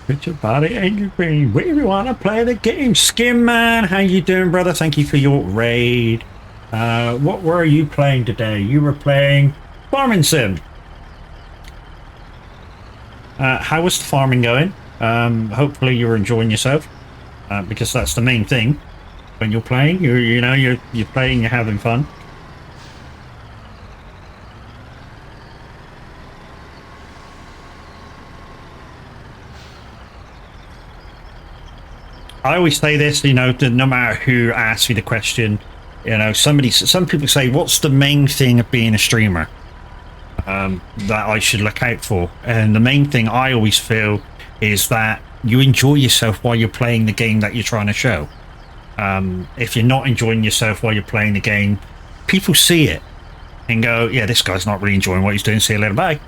Put your body and your brain where you want to play the game. Skim Man, how you doing, brother? Thank you for your raid. What were you playing today? You were playing Farming Sim. How was the farming going? Hopefully you're enjoying yourself, because that's the main thing. When you're playing, you're playing, you're having fun. I always say this, no matter who asks me the question, some people say, what's the main thing of being a streamer that I should look out for? And the main thing I always feel is that you enjoy yourself while you're playing the game that you're trying to show. If you're not enjoying yourself while you're playing the game, people see it and go, yeah, this guy's not really enjoying what he's doing, see you later, bye.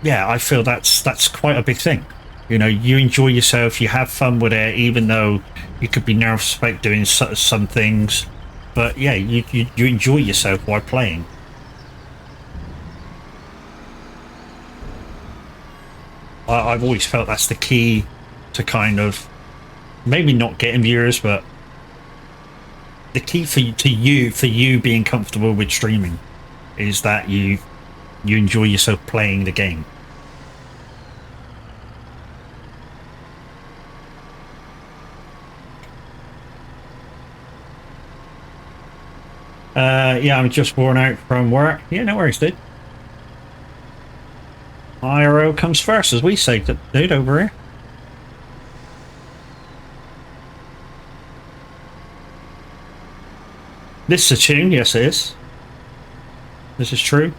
Yeah, I feel that's quite a big thing. You enjoy yourself, you have fun with it, even though you could be nervous about doing some things. But yeah, you enjoy yourself while playing. I've always felt that's the key to kind of, maybe not getting viewers, but the key for you being comfortable with streaming is that you enjoy yourself playing the game. Yeah, I'm just worn out from work. Yeah, no worries, dude. IRO comes first, as we say, dude, over here. This is a tune, yes it is. This is true.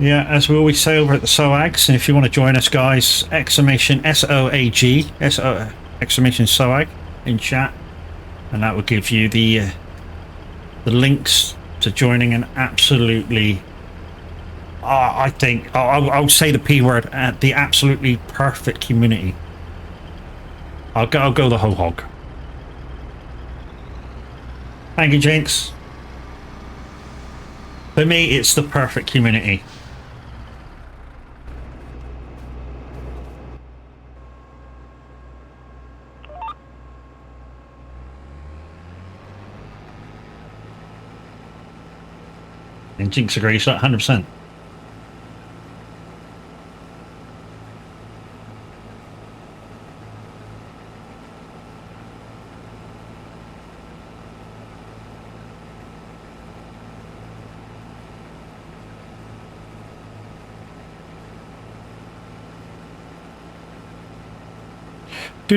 Yeah, as we always say over at the SOAGs, and if you want to join us, guys, exclamation SOAG, exclamation SOAG in chat, and that will give you the links to joining an absolutely, I think, I'll say the P word, the absolutely perfect community. I'll go the whole hog. Thank you, Jinx. For me, it's the perfect community. And Jinx agrees, 100%. Do.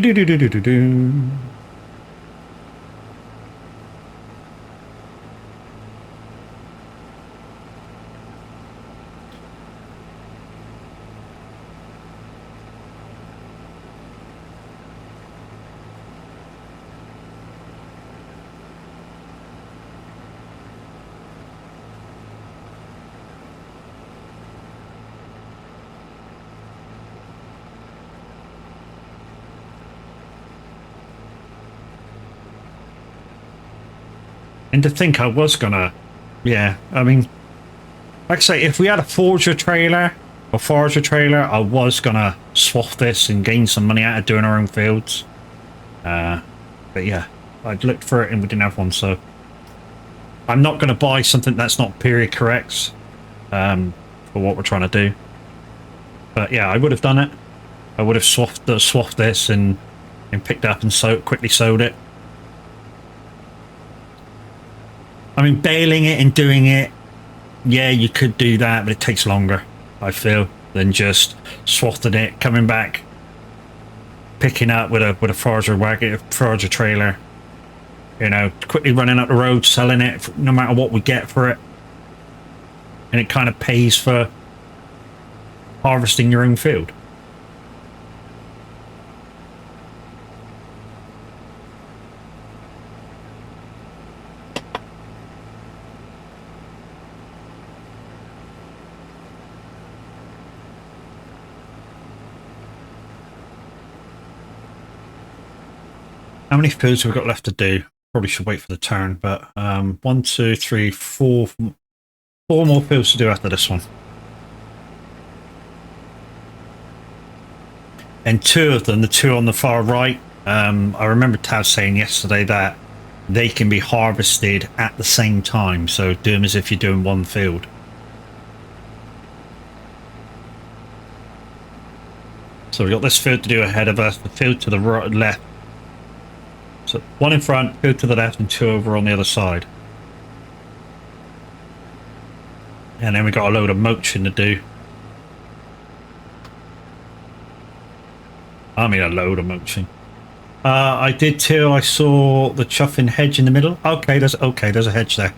And to think I was gonna, yeah, I mean, Like I say, if we had a Forger trailer, I was gonna swap this and gain some money out of doing our own fields. But yeah, I'd looked for it and we didn't have one, so I'm not gonna buy something that's not period correct for what we're trying to do. But yeah, I would have done it. I would have swapped this and picked up and quickly sewed it. I mean, baling it and doing it, yeah, you could do that, but it takes longer, I feel, than just swathing it, coming back, picking up with a Forger wagon, a Forger trailer, you know, quickly running up the road, selling it, no matter what we get for it. And it kind of pays for harvesting your own field. How many fields have we got left to do? Probably should wait for the turn, but 1, 2, 3, 4 more fields to do after this one. And two of them, the two on the far right, I remember Tav saying yesterday that they can be harvested at the same time, so do them as if you're doing one field. So we've got this field to do ahead of us, the field to the right, left. So one in front, field to the left, and two over on the other side. And then we got a load of mulching to do. I mean, a load of mulching. I did too. I saw the chuffing hedge in the middle. Okay, there's a hedge there.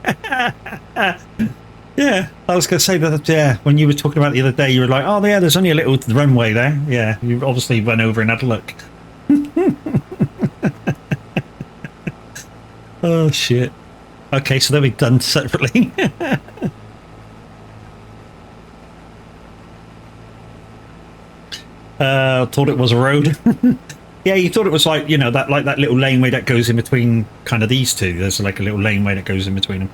Yeah, I was going to say that. Yeah, when you were talking about it the other day, you were like, "Oh, yeah, there's only a little runway there." Yeah, you obviously went over and had a look. Oh shit. Okay, so they'll be done separately. Thought it was a road. Yeah, you thought it was like, you know, that little laneway that goes in between kind of these two. There's like a little laneway that goes in between them.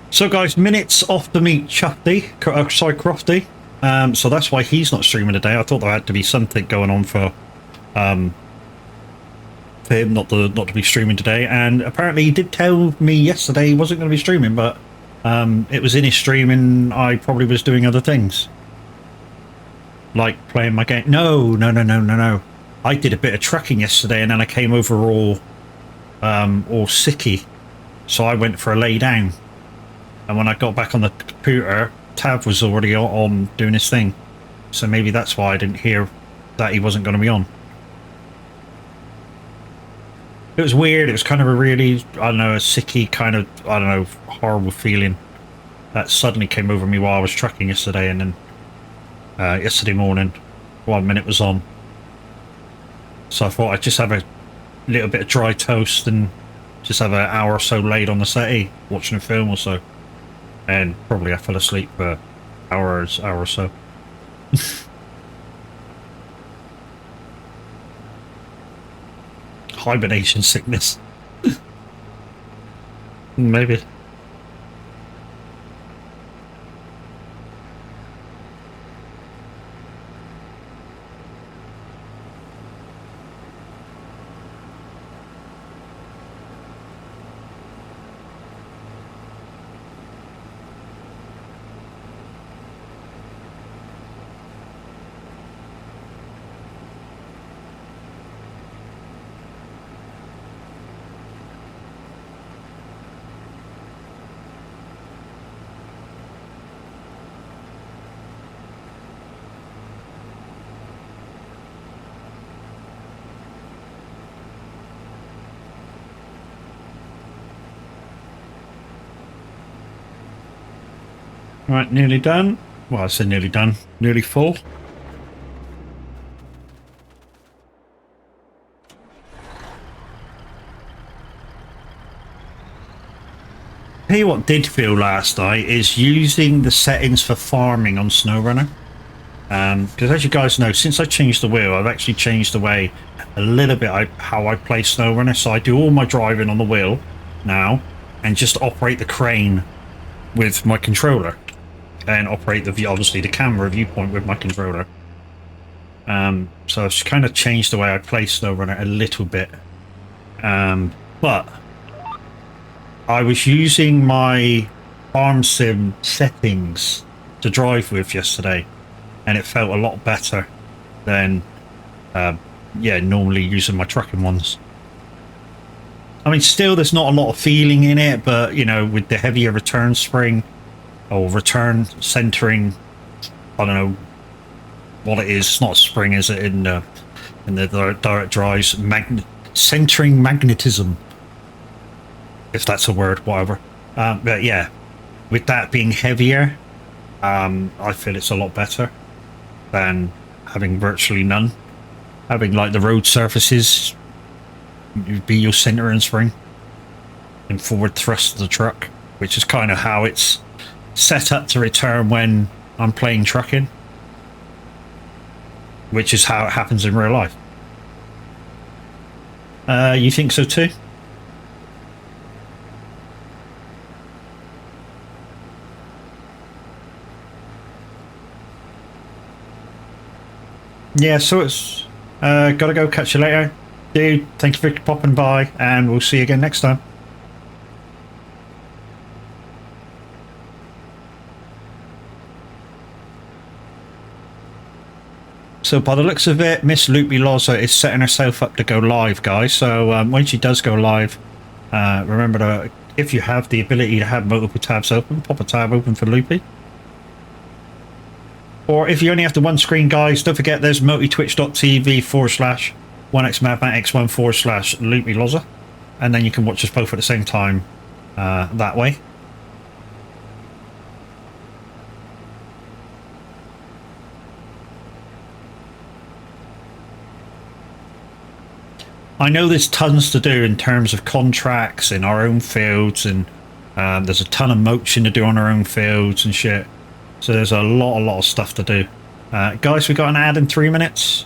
So guys, minutes off to meet Crofty. So that's why he's not streaming today. I thought there had to be something going on for him not to be streaming today. And apparently he did tell me yesterday he wasn't going to be streaming, but it was in his stream and I probably was doing other things. Like playing my game. No. I did a bit of trucking yesterday and then I came over all sicky. So I went for a lay down. And when I got back on the computer, Tav was already on doing his thing. So maybe that's why I didn't hear that he wasn't going to be on. It was weird. It was kind of a really, I don't know, a sicky kind of, I don't know, horrible feeling that suddenly came over me while I was trucking yesterday. And then yesterday morning, 1 minute was on. So I thought I'd just have a little bit of dry toast and just have an hour or so laid on the settee, watching a film or so. And probably I fell asleep for an hour or so. Hibernation sickness. Maybe. Right, nearly done. Well, I said nearly done. Nearly full. tell you what did feel last night is using the settings for farming on SnowRunner. Because as you guys know, since I changed the wheel, I've actually changed the way a little bit how I play SnowRunner. So I do all my driving on the wheel now and just operate the crane with my controller and operate the obviously the camera viewpoint with my controller. So I've kind of changed the way I play SnowRunner a little bit. But I was using my farm sim settings to drive with yesterday, and it felt a lot better than normally using my trucking ones. I mean, still there's not a lot of feeling in it, but you know, with the heavier return spring or return centering, I don't know what it is. It's not a spring, is it, in the direct drives? Centering magnetism, if that's a word, whatever. But yeah, with that being heavier, I feel it's a lot better than having virtually none. Having like the road surfaces be your center and spring and forward thrust of the truck, which is kind of how it's set up to return when I'm playing trucking, which is how it happens in real life. You think so too? Yeah, so it's gotta go. Catch you later, dude. Thank you for popping by, and we'll see you again next time. So by the looks of it, Miss Loopy Loza is setting herself up to go live, guys. So when she does go live, remember to, if you have the ability to have multiple tabs open, pop a tab open for Loopy. Or if you only have the one screen, guys, don't forget there's multitwitch.tv/1xmadmax1 / Loopy and then you can watch us both at the same time that way. I know there's tons to do in terms of contracts in our own fields, and there's a ton of moaching to do on our own fields and shit. So there's a lot of stuff to do. Guys, we got an ad in 3 minutes.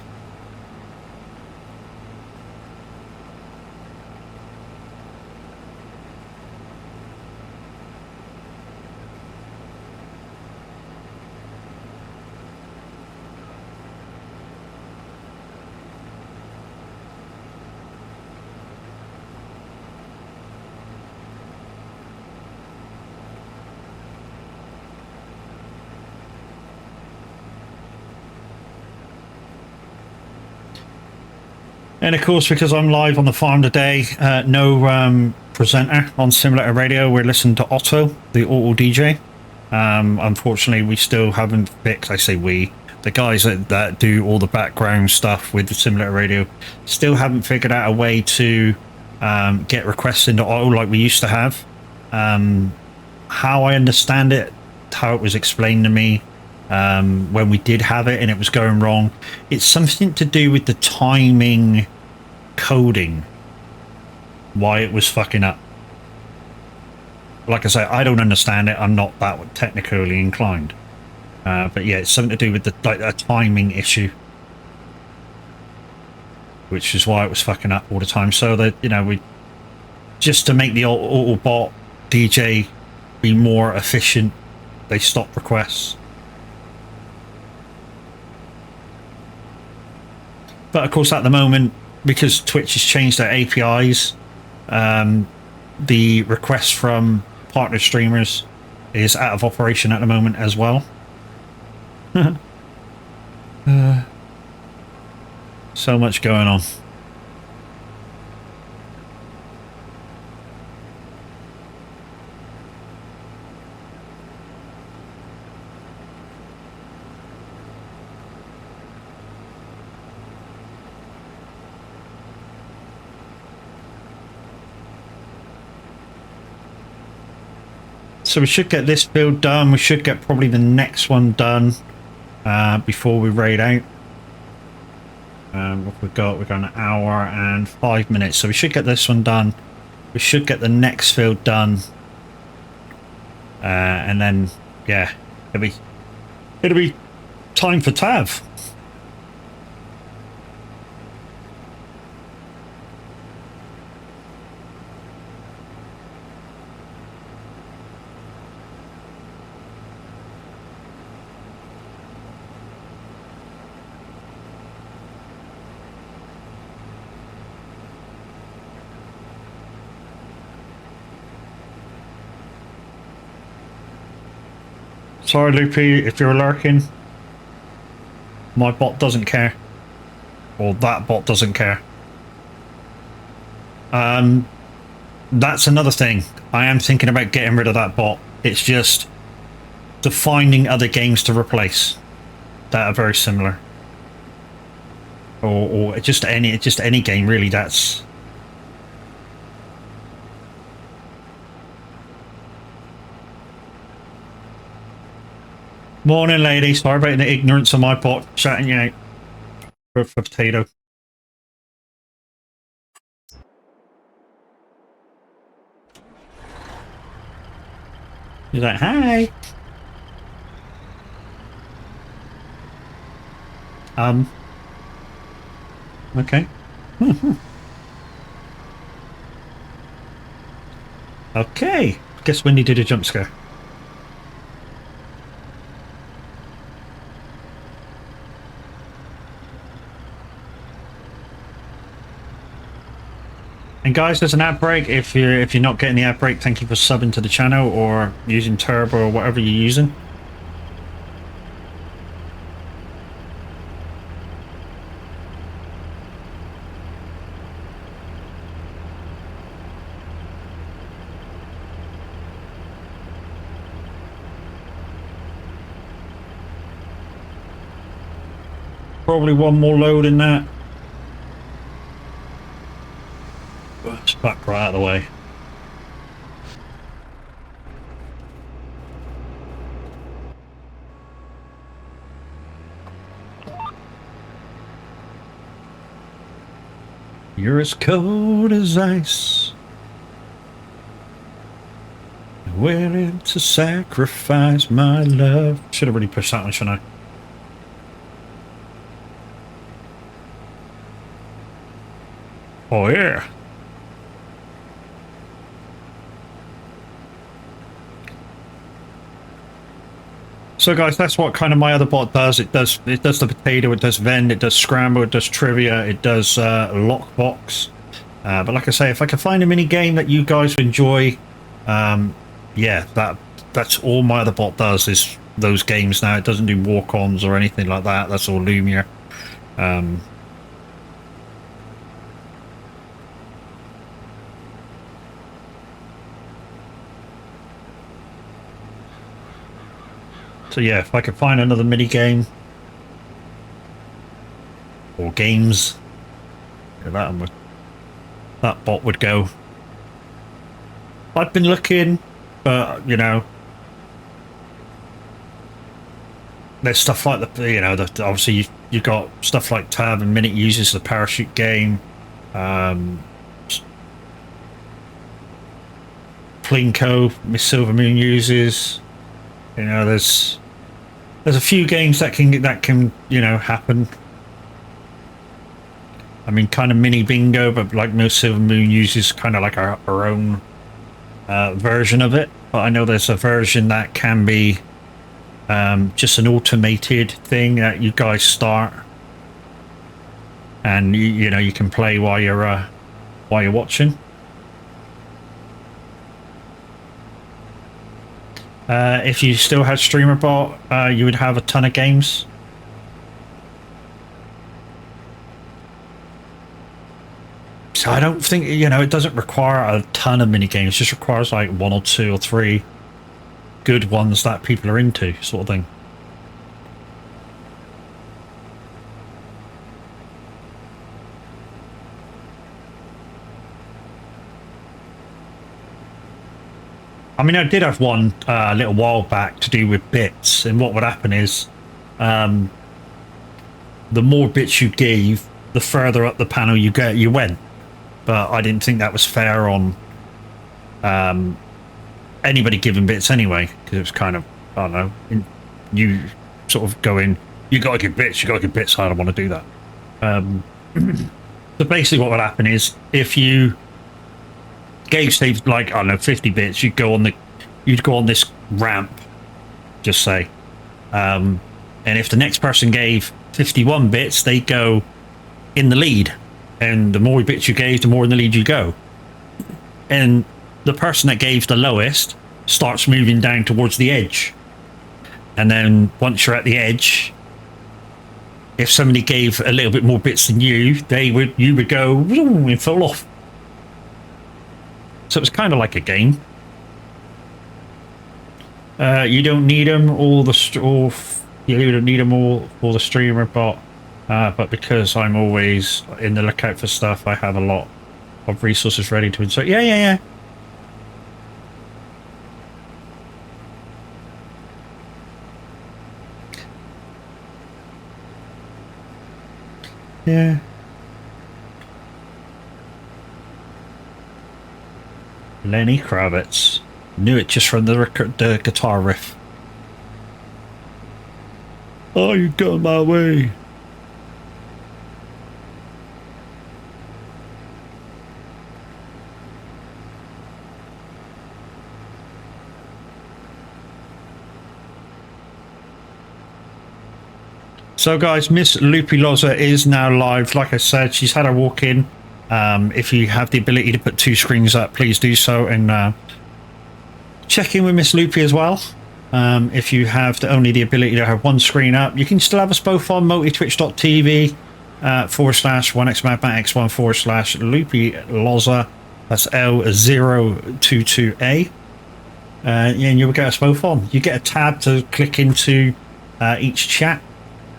And of course, because I'm live on the farm today, no presenter on Simulator Radio. We're listening to Otto, the Auto DJ. Unfortunately, we still haven't fixed, I say we, the guys that do all the background stuff with the Simulator Radio, still haven't figured out a way to get requests into Otto like we used to have. How I understand it, how it was explained to me, when we did have it and it was going wrong, it's something to do with the timing coding, why it was fucking up. Like I say, I don't understand it. I'm not that technically inclined, but yeah, it's something to do with the a timing issue, which is why it was fucking up all the time. So that, you know, we just to make the Autobot DJ be more efficient, they stopped requests. But of course, at the moment, because Twitch has changed their APIs, the requests from partner streamers is out of operation at the moment as well. So much going on. So we should get this build done. We should get probably the next one done before we raid out. What we've got an hour and 5 minutes. So we should get this one done. We should get the next field done and then yeah, it'll be time for Tav. Sorry, Loopy, if you're lurking. My bot doesn't care. Or that bot doesn't care. That's another thing. I am thinking about getting rid of that bot. It's just finding other games to replace that are very similar. Or just any game really that's... Morning, lady. Sorry about the ignorance of my pot shouting you out for potato. He's like, hi. Okay. Okay. Guess Wendy did a jump scare. And guys, there's an ad break. If you're not getting the ad break, thank you for subbing to the channel or using Turbo or whatever you're using. Probably one more load in that. Let's back right out of the way. You're as cold as ice, willing to sacrifice my love. Should have really pushed that one, shouldn't I? Oh yeah. So guys, that's what kind of my other bot does. It does the potato, it does vend, it does scramble, it does trivia, it does lockbox. But like I say, if I can find a mini game that you guys enjoy, yeah, that's all my other bot does is those games now. It doesn't do walk-ons or anything like that. That's all Lumia. So yeah, if I could find another mini game or games, yeah, that bot would go. I've been looking, but you know, there's stuff like the, you know, obviously you got stuff like Tab and Minute uses the parachute game. Plinko, Miss Silver Moon uses. You know, there's a few games that can you know happen. I mean, kind of mini bingo, but like Miss Silver Moon uses kind of like our own version of it. But I know there's a version that can be just an automated thing that you guys start, and you know you can play while you're watching. If you still had Streamer Bot, you would have a ton of games. So I don't think, you know, it doesn't require a ton of mini games. It just requires like 1 or 2 or 3 good ones that people are into, sort of thing. I mean, I did have one a little while back to do with bits, and what would happen is the more bits you gave, the further up the panel you went. But I didn't think that was fair on anybody giving bits anyway, because it was kind of, I don't know, you sort of going, you got to give bits, I don't want to do that. So basically what would happen is, if you gave, say, like, I don't know, 50 bits, you'd go on this ramp, just say, and if the next person gave 51 bits, they go in the lead, and the more bits you gave, the more in the lead you go, and the person that gave the lowest starts moving down towards the edge, and then once you're at the edge, if somebody gave a little bit more bits than you would go and fall off. So it's kind of like a game. You don't need them all you don't need them all for the streamer bot, but because I'm always in the lookout for stuff, I have a lot of resources ready to insert. Yeah. Yeah. Lenny Kravitz. Knew it just from the guitar riff. Oh, you got in my way. So guys, Miss Loopy Loza is now live. Like I said, she's had her walk in. If you have the ability to put 2 screens up, please do so, and check in with Miss Loopy as well. If you have only the ability to have 1 screen up, you can still have us both on multitwitch.tv /1xmadmax1 /Loopy That's L022A. And you'll get us both on. You get a tab to click into each chat,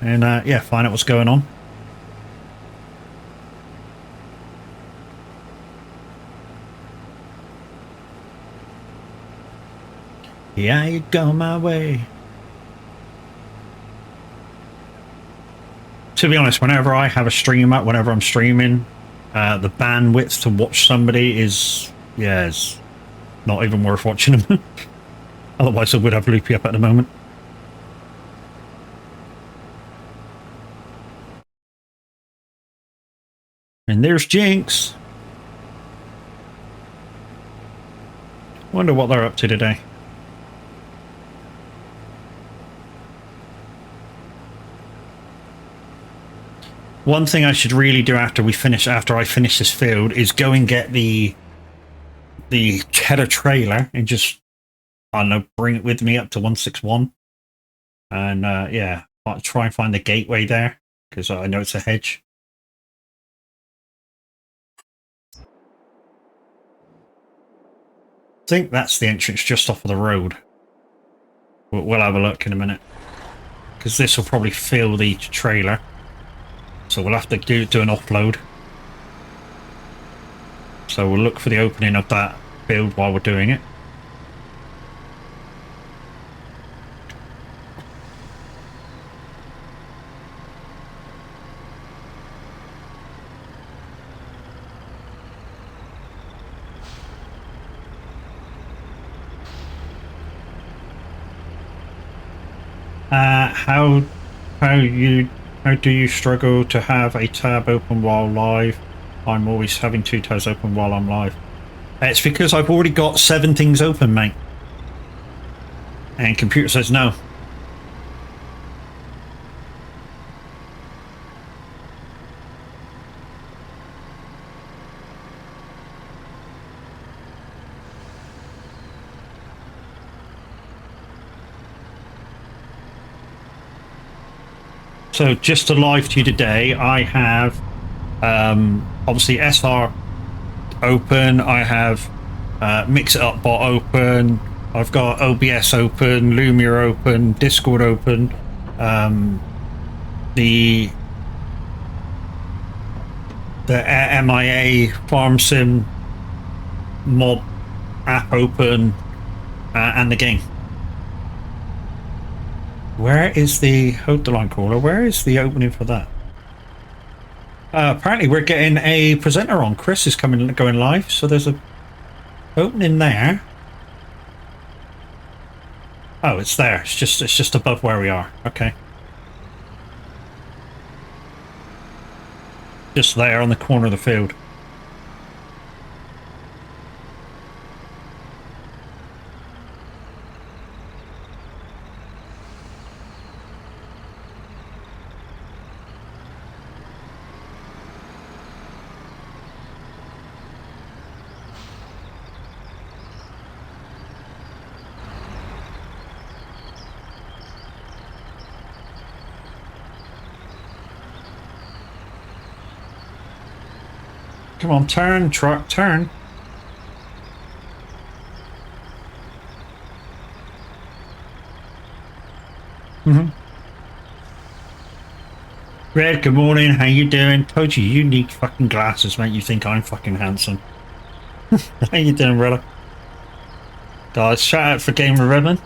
and yeah, find out what's going on. Yeah, you go my way. To be honest, whenever I have a stream up, whenever I'm streaming, the bandwidth to watch somebody is not even worth watching them. Otherwise I would have Loopy up at the moment. And there's Jinx. Wonder what they're up to today. One thing I should really do after I finish this field is go and get the cheddar trailer and just, I don't know, bring it with me up to 161. And yeah, I'll try and find the gateway there, because I know it's a hedge. I think that's the entrance just off of the road. We'll have a look in a minute, because this will probably fill the trailer. So we'll have to do an offload. So we'll look for the opening of that build while we're doing it. How do you struggle to have a tab open while live? I'm always having 2 tabs open while I'm live. It's because I've already got 7 things open, mate. And computer says no. So just to live to you today, I have obviously SR open, I have Mix It Up bot open, I've got OBS open, Lumia open, Discord open, the MIA Farm Sim mod app open, and the game. Where is the, hold the line caller, where is the opening for that? Apparently we're getting a presenter on. Chris is going live, so there's a opening there. Oh, it's there. It's just above where we are. Okay. Just there on the corner of the field. Come on, turn, truck, turn. Mm-hmm. Red, good morning. How you doing? Told you, you need fucking glasses, mate. You think I'm fucking handsome. How you doing, brother? Guys, shout out for Game of Redmond.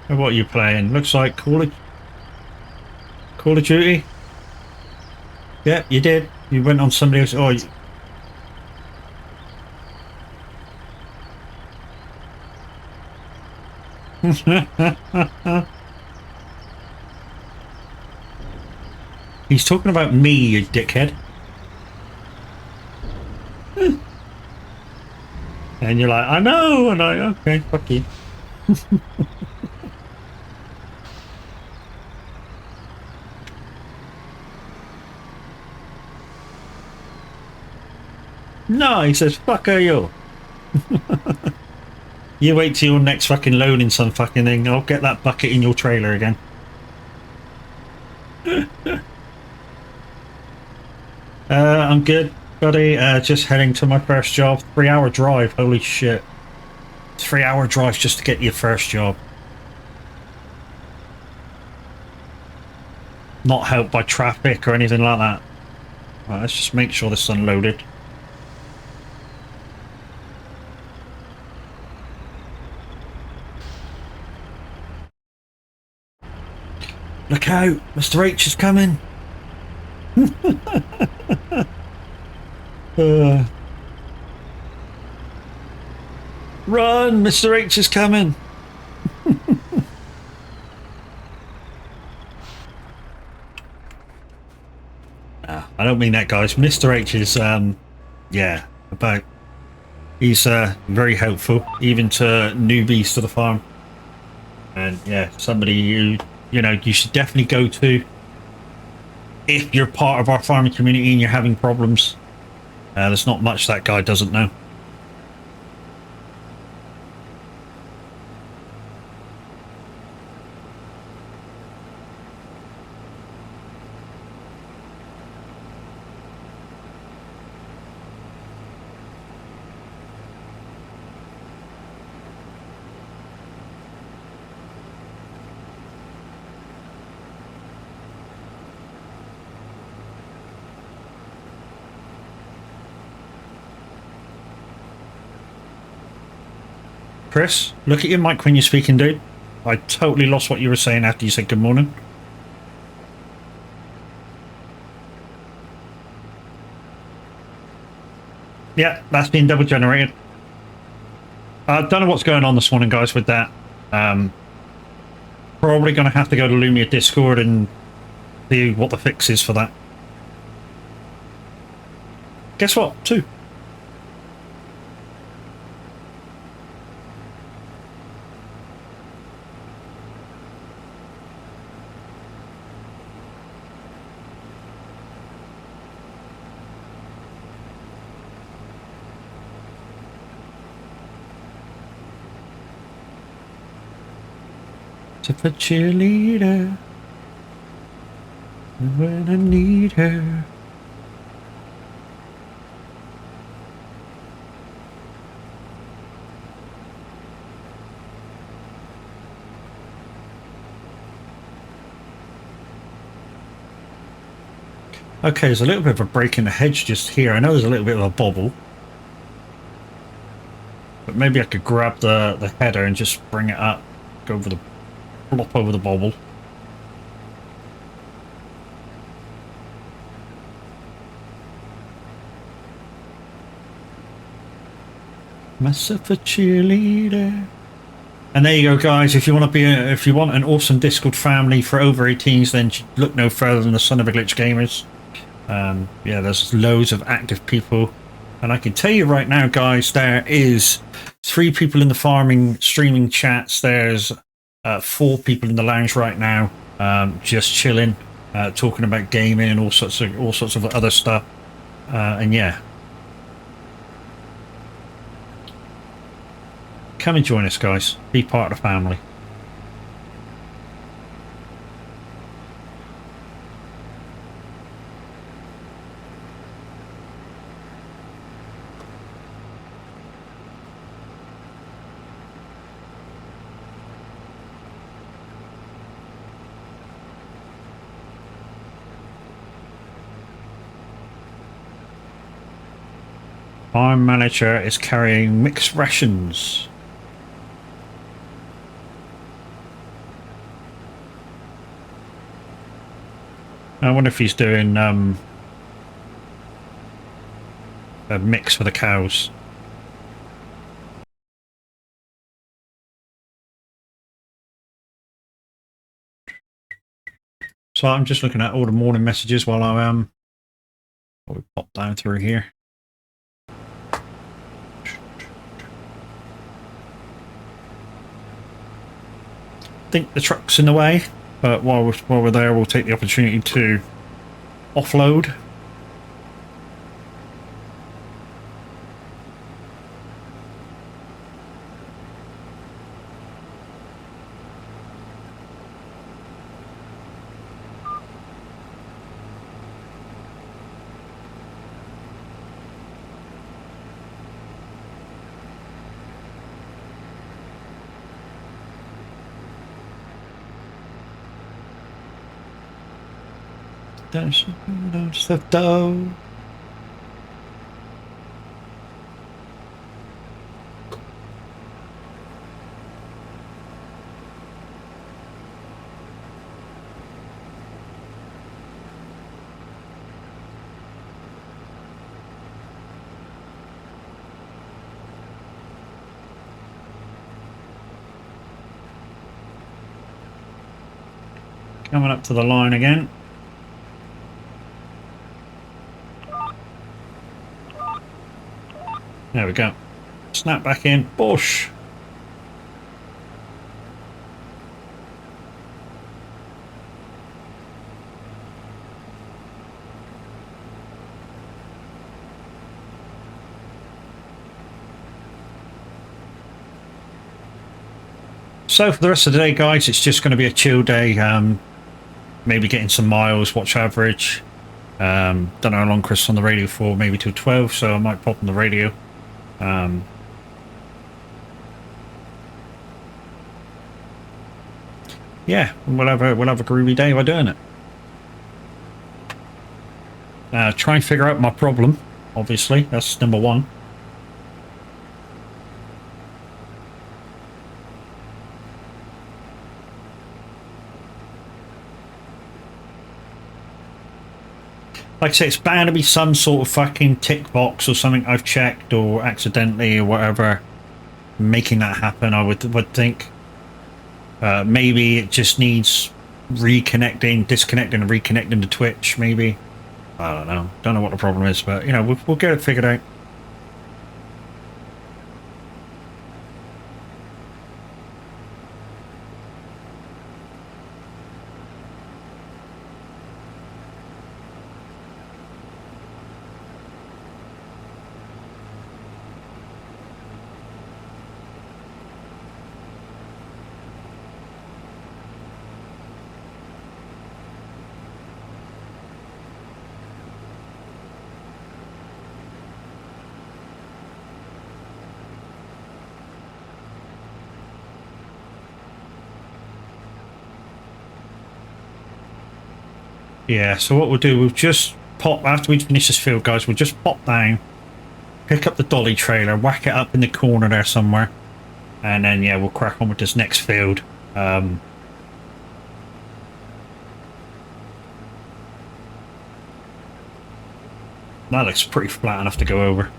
What are you playing? Looks like Call of Duty. Yeah, you did. You went on somebody else. Oh, he's talking about me, you dickhead. And you're like, I know, and okay, fuck you. No, he says, fuck are you? You wait till your next fucking loading some fucking thing. I'll get that bucket in your trailer again. I'm good, buddy. Just heading to my first job. 3-hour drive. Holy shit. 3-hour drive just to get your first job. Not helped by traffic or anything like that. Right, let's just make sure this is unloaded. Look out! Mr. H is coming! Run! Mr. H is coming! I don't mean that, guys. Mr. H is, yeah, he's very helpful, even to newbies to the farm. And yeah, somebody who, you know, you should definitely go to if you're part of our farming community and you're having problems. There's not much that guy doesn't know. Chris, look at your mic when you're speaking, dude. I totally lost what you were saying after you said good morning. Yeah, that's been double generated. I don't know what's going on this morning, guys, with that. Probably going to have to go to Lumia Discord and see what the fix is for that. Guess what? 2. If a cheerleader when I need her. Okay, there's a little bit of a break in the hedge just here. I know there's a little bit of a bobble, but maybe I could grab the header and just bring it up, go over the flop over the bobble. myself a cheerleader. And there you go, guys. If you want to if you want an awesome Discord family for over 18s, then look no further than the Son of a Glitch Gamers. Yeah, there's loads of active people, and I can tell you right now, guys, there is 3 people in the farming streaming chats. There's 4 people in the lounge right now, just chilling, talking about gaming and all sorts of other stuff. And yeah, come and join us, guys. Be part of the family. Farm manager is carrying mixed rations. I wonder if he's doing a mix for the cows. So I'm just looking at all the morning messages while we pop down through here. I think the truck's in the way, but while we're there, we'll take the opportunity to offload. There's the dough. Coming up to the line again. There we go. Snap back in. Bush. So for the rest of the day, guys, it's just going to be a chill day. Maybe getting some miles, watch average. Don't know how long Chris is on the radio for, maybe till 12, so I might pop on the radio. Yeah, we'll have a groovy day by doing it. Try and figure out my problem, obviously, that's number 1. Like I say, it's bound to be some sort of fucking tick box or something I've checked or accidentally or whatever making that happen. I would think maybe it just needs disconnecting and reconnecting to Twitch. Maybe, I don't know what the problem is, but you know, we'll get it figured out. Yeah, so what we'll do, we'll just pop, after we finish this field, guys, we'll just pop down, pick up the dolly trailer, whack it up in the corner there somewhere, and then, yeah, we'll crack on with this next field. That looks pretty flat enough to go over.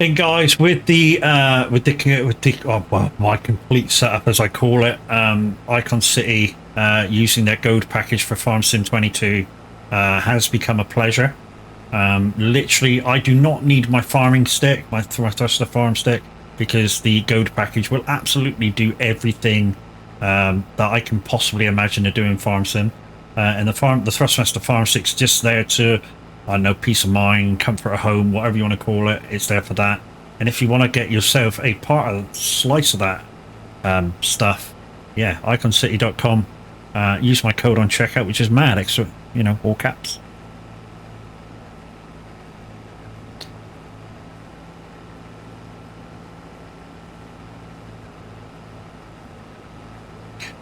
And guys, oh, well, my complete setup, as I call it, Icon City, using their gold package for Farm Sim 22, has become a pleasure. Literally, I do not need my farming stick, my thruster farm stick, because the gold package will absolutely do everything that I can possibly imagine to do in Farm Sim. And the Thrustmaster Farm Stick's just there to, I don't know, peace of mind, comfort of home, whatever you want to call it. It's there for that. And if you want to get yourself a part of slice of that stuff, yeah, iconcity.com. Use my code on checkout, which is mad, extra, all caps.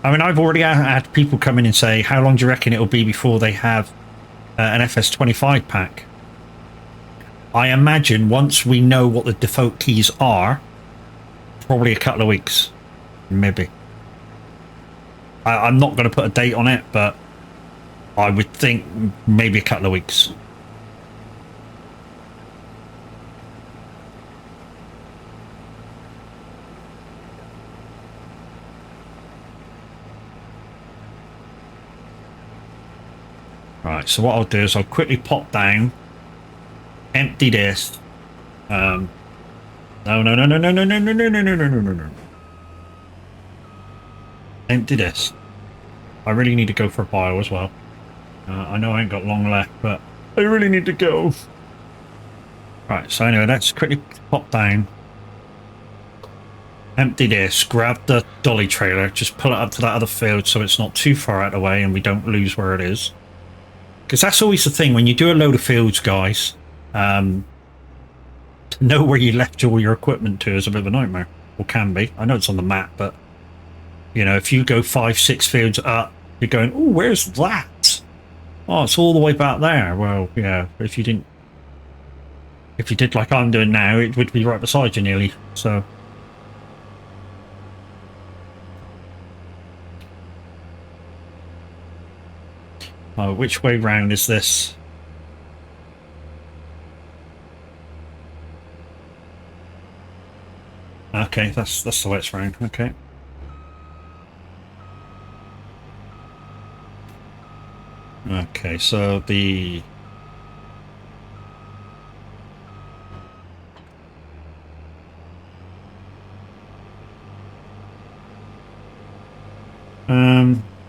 I mean, I've already had people come in and say, how long do you reckon it'll be before they have an FS25 pack? I imagine once we know what the default keys are, probably a couple of weeks, maybe. I'm not going to put a date on it, but I would think maybe a couple of weeks. Right, so what I'll do is I'll quickly pop down, empty this. No. Empty this. I really need to go for a bio as well. I know I ain't got long left, but I really need to go. Right, so anyway, let's quickly pop down. Empty this, grab the dolly trailer, just pull it up to that other field so it's not too far out of the way and we don't lose where it is. Because that's always the thing, when you do a load of fields, guys, to know where you left all your equipment to is a bit of a nightmare. Or can be. I know it's on the map, but, if you go 5-6 fields up, you're going, oh, where's that? Oh, it's all the way back there. Well, yeah, if you did like I'm doing now, it would be right beside you nearly, so... Oh, which way round is this? Okay, that's the way it's round. Okay. Okay, so the...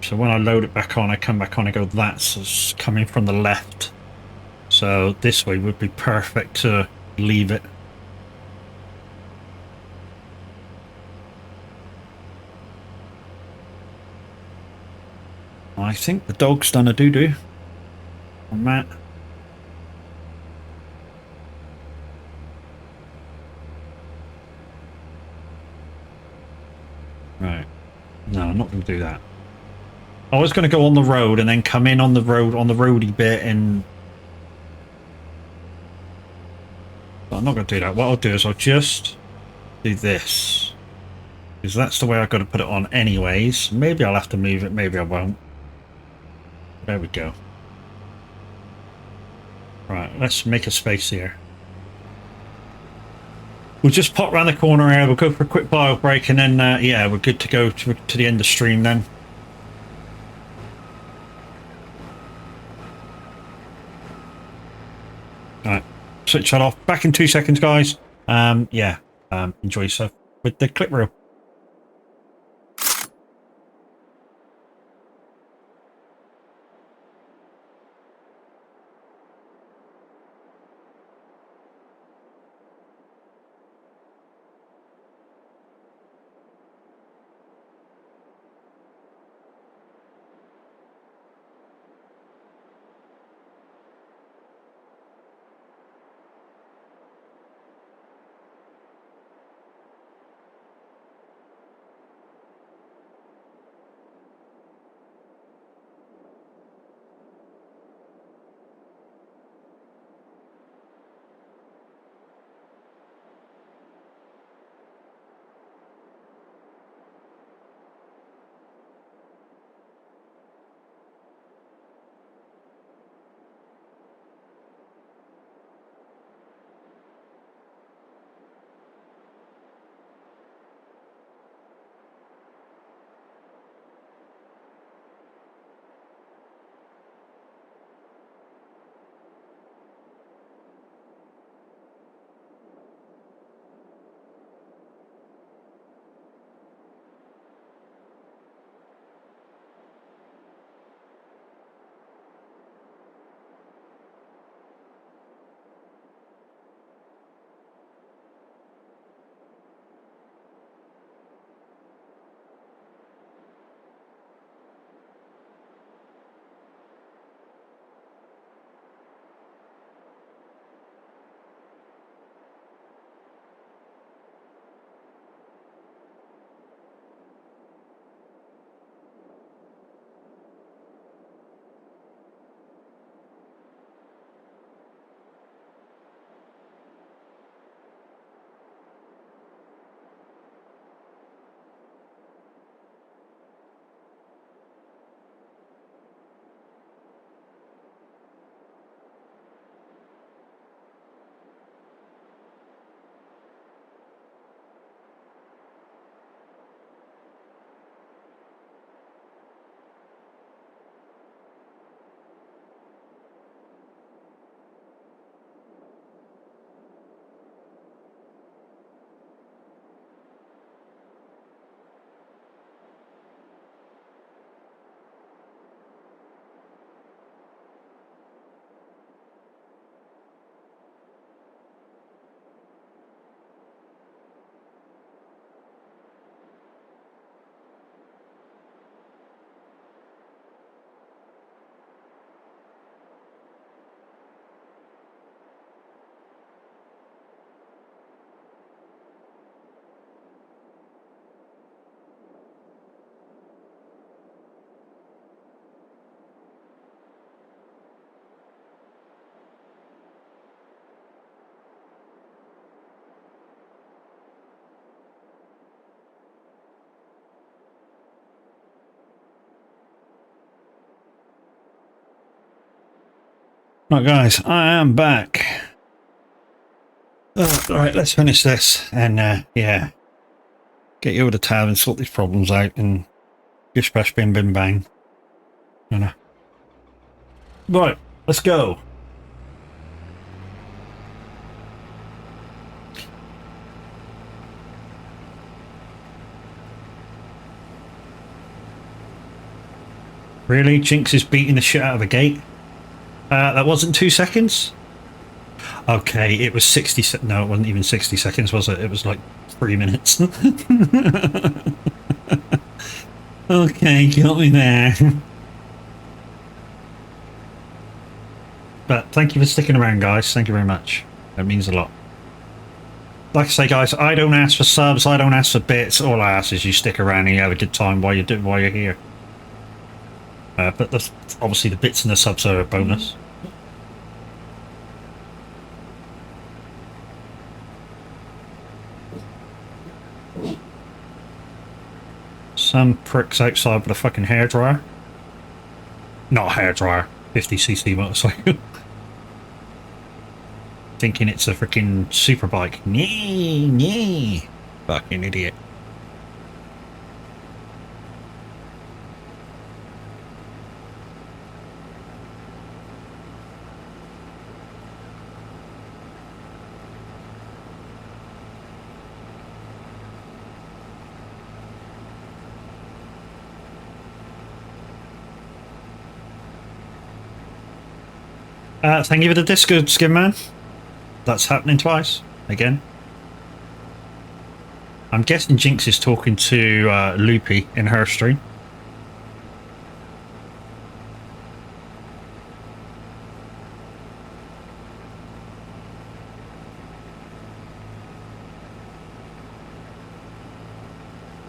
So when I load it back on, I come back on, I go, that's coming from the left. So this way would be perfect to leave it. I think the dog's done a doo-doo on that. Right. No, I'm not going to do that. I was going to go on the road and then come in on the road, on the roady bit, and... But I'm not going to do that. What I'll do is I'll just do this. Because that's the way I've got to put it on anyways. Maybe I'll have to move it, maybe I won't. There we go. Right, let's make a space here. We'll just pop around the corner here, we'll go for a quick bio break, and then, yeah, we're good to go to the end of stream then. Alright, switch that off. Back in 2 seconds, guys. Yeah, enjoy yourself with the clip reel. Right, guys, I am back. Right, let's finish this and yeah, get you over the tab and sort these problems out and bish bash bim bim bang. You know. Right, let's go. Really? Jinx is beating the shit out of a gate? That wasn't 2 seconds? Okay, it was 60 no, it wasn't even 60 seconds, was it? It was like 3 minutes. Okay, got me there. But thank you for sticking around, guys. Thank you very much. That means a lot. Like I say, guys, I don't ask for subs, I don't ask for bits. All I ask is you stick around and you have a good time while you're here. But obviously the bits and the subs are a bonus. Some pricks outside with a fucking hairdryer. Not a hairdryer, 50cc motorcycle. Thinking it's a freaking super bike. Nee. Fucking idiot. Thank you for the Discord, Skimman. That's happening twice. Again. I'm guessing Jinx is talking to Loopy in her stream.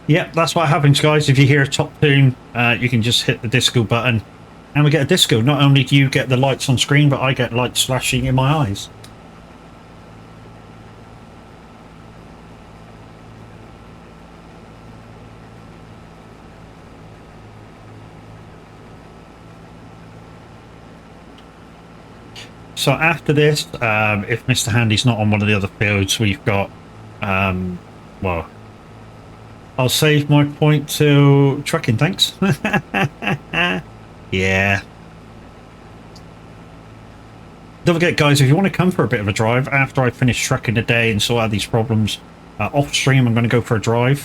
Yep, that's what happens, guys. If you hear a top tune, you can just hit the disco button and we get a disco. Not only do you get the lights on screen, but I get lights flashing in my eyes. So after this, if Mr. Handy's not on one of the other fields, we've got, well, I'll save my point to trucking, thanks. Yeah. Don't forget, guys, if you want to come for a bit of a drive after I finish trucking today and sort out these problems, off stream I'm going to go for a drive.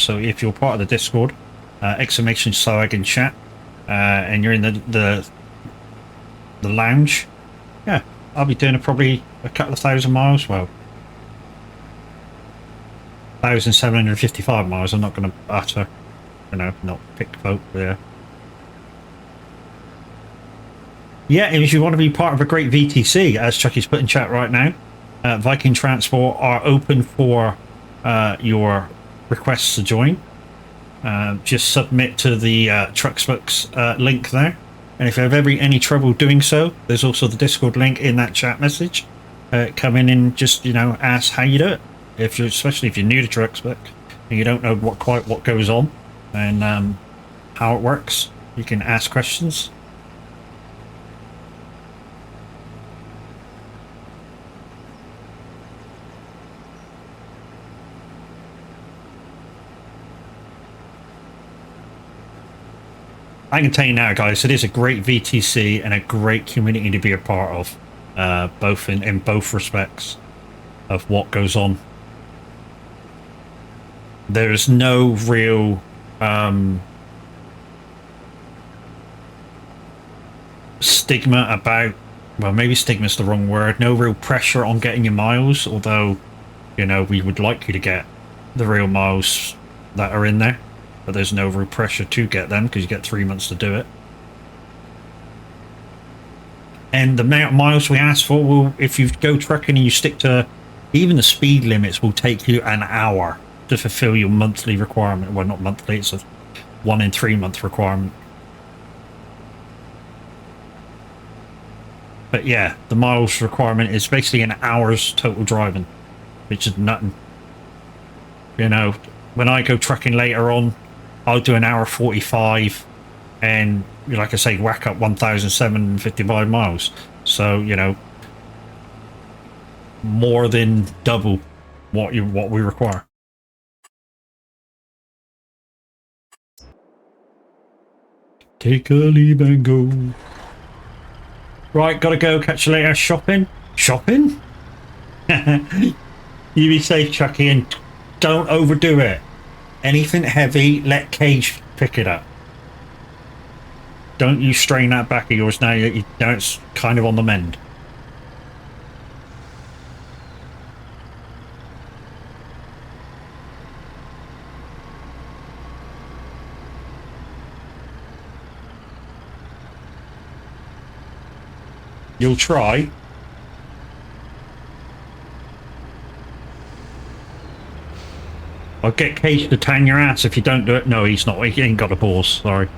So if you're part of the Discord, exclamation soag in chat, and you're in the lounge, yeah, I'll be doing probably a couple of 1,000 miles. Well, 1,755 miles. I'm not going to utter, not pick vote there. Yeah, and if you want to be part of a great VTC, as Chucky's put in chat right now, Viking Transport are open for your requests to join. Just submit to the Trucksbooks link there. And if you have any trouble doing so, there's also the Discord link in that chat message. Come in and just, ask how you do it. Especially if you're new to Trucksbook and you don't know what goes on and how it works, you can ask questions. I can tell you now, guys, it is a great VTC and a great community to be a part of, both in both respects of what goes on. There's no real stigma about, well, maybe stigma's the wrong word, no real pressure on getting your miles, although, we would like you to get the real miles that are in there. But there's no real pressure to get them because you get 3 months to do it. And the amount of miles we ask for will, if you go trucking and you stick to even the speed limits, will take you an hour to fulfill your monthly requirement. Well, not monthly, it's a 1 in 3 month requirement. But yeah, the miles requirement is basically an hour's total driving, which is nothing. When I go trucking later on, I'll do an hour 45 and, like I say, whack up 1,755 miles. So, you know, more than double what we require. Take a leave and go. Right, gotta go. Catch you later. Shopping? Shopping? You be safe, Chucky, and don't overdo it. Anything heavy, let Cage pick it up. Don't you strain that back of yours now. Now it's kind of on the mend. You'll try. I'll get Cage to tan your ass if you don't do it. No, he's not. He ain't got a balls. Sorry.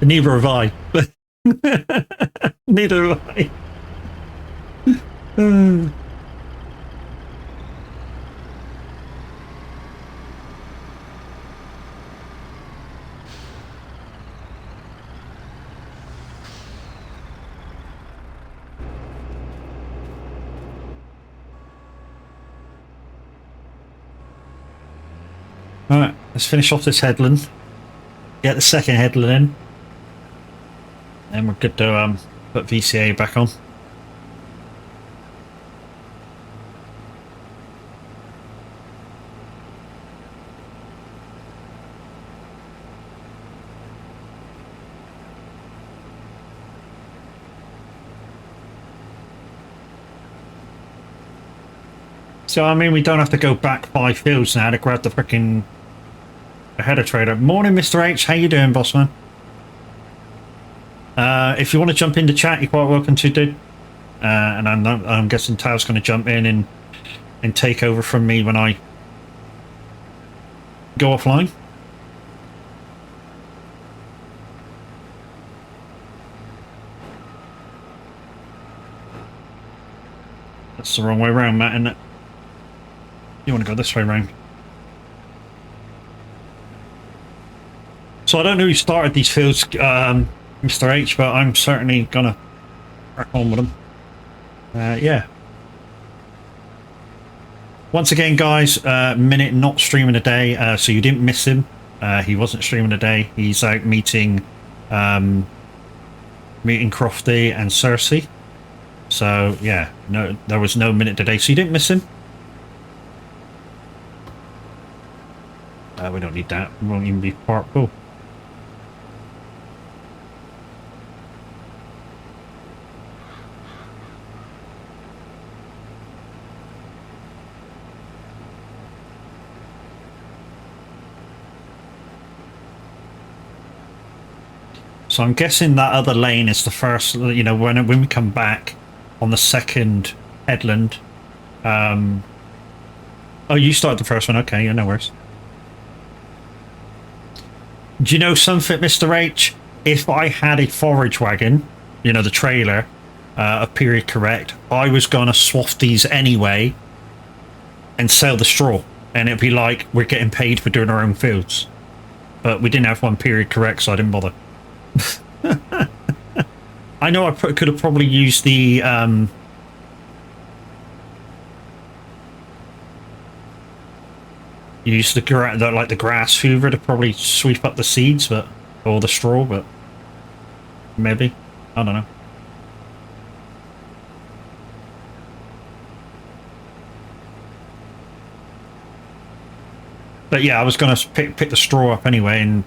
Neither have I. Neither have I. Alright, let's finish off this headland. Get the second headland in. And we're good to put VCA back on. So, I mean, we don't have to go back 5 fields now to grab the frickin' header trailer. Morning, Mr. H. How you doing, bossman? If you want to jump into chat, you're quite welcome to, dude. And I'm guessing Tao's going to jump in and take over from me when I go offline. That's the wrong way around, Matt, isn't it? You want to go this way round. So I don't know who started these fields, Mr. H, but I'm certainly gonna crack on with them. Yeah. Once again, guys, Minute not streaming today, so you didn't miss him. He wasn't streaming today. He's out meeting Crofty and Cersei. So yeah, no, there was no Minute today, so you didn't miss him. We don't need that. We won't even be part pool. So I'm guessing that other lane is the first, you know, when we come back on the second headland. Oh, you started the first one. Okay, yeah, no worries. Do you know something, Mr. H? If I had a forage wagon, you know, the trailer, a period correct, I was going to swath these anyway and sell the straw. And it'd be like, we're getting paid for doing our own fields. But we didn't have one period correct, so I didn't bother. I know I could have probably used the... use the grass hoover to probably sweep up the seeds, but or the straw, but maybe, I don't know. But yeah, I was gonna pick the straw up anyway and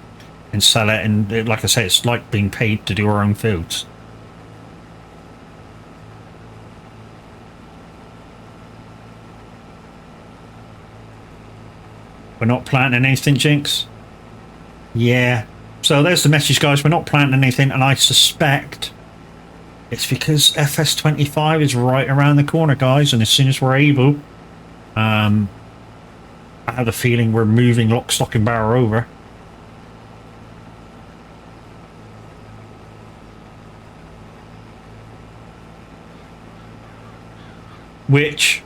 sell it, and like I say, it's like being paid to do our own fields. We're not planting anything, Jinx? Yeah. So there's the message, guys. We're not planting anything, and I suspect it's because FS25 is right around the corner, guys, and as soon as we're able, I have a feeling we're moving lock, stock, and barrel over. Which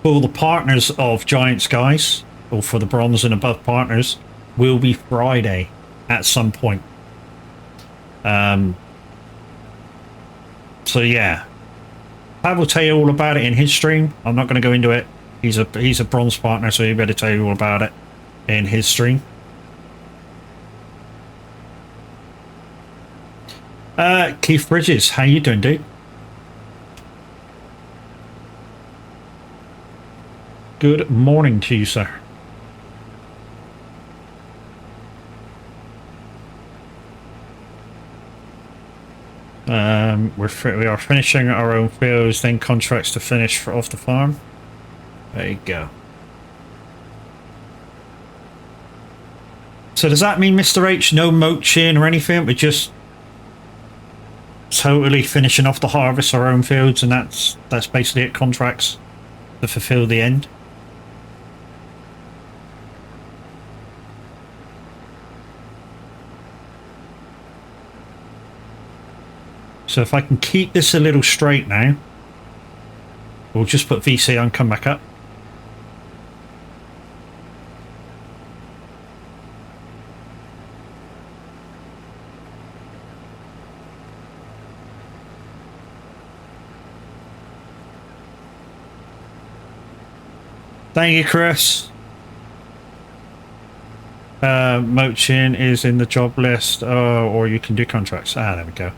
for the partners of Giant Skies, or for the bronze and above partners, will be Friday at some point. So yeah, Pat will tell you all about it in his stream. I'm not going to go into it. He's a bronze partner, so he better tell you all about it in his stream. Keith Bridges, how you doing, dude? Good morning to you, sir. We are finishing our own fields, then contracts to finish off the farm. There you go. So does that mean, Mr. H, no moaching or anything? We're just totally finishing off the harvest, our own fields, and that's basically it. Contracts to fulfill the end. So if I can keep this a little straight now, we'll just put VC on, come back up. Thank you, Chris. Moaching is in the job list, or you can do contracts. Ah, there we go.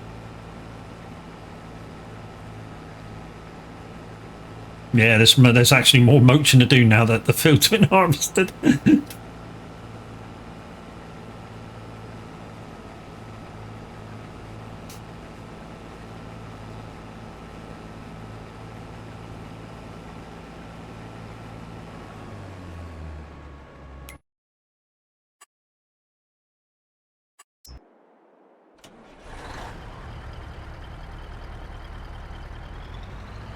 Yeah, there's actually more moaching to do now that the field's been harvested.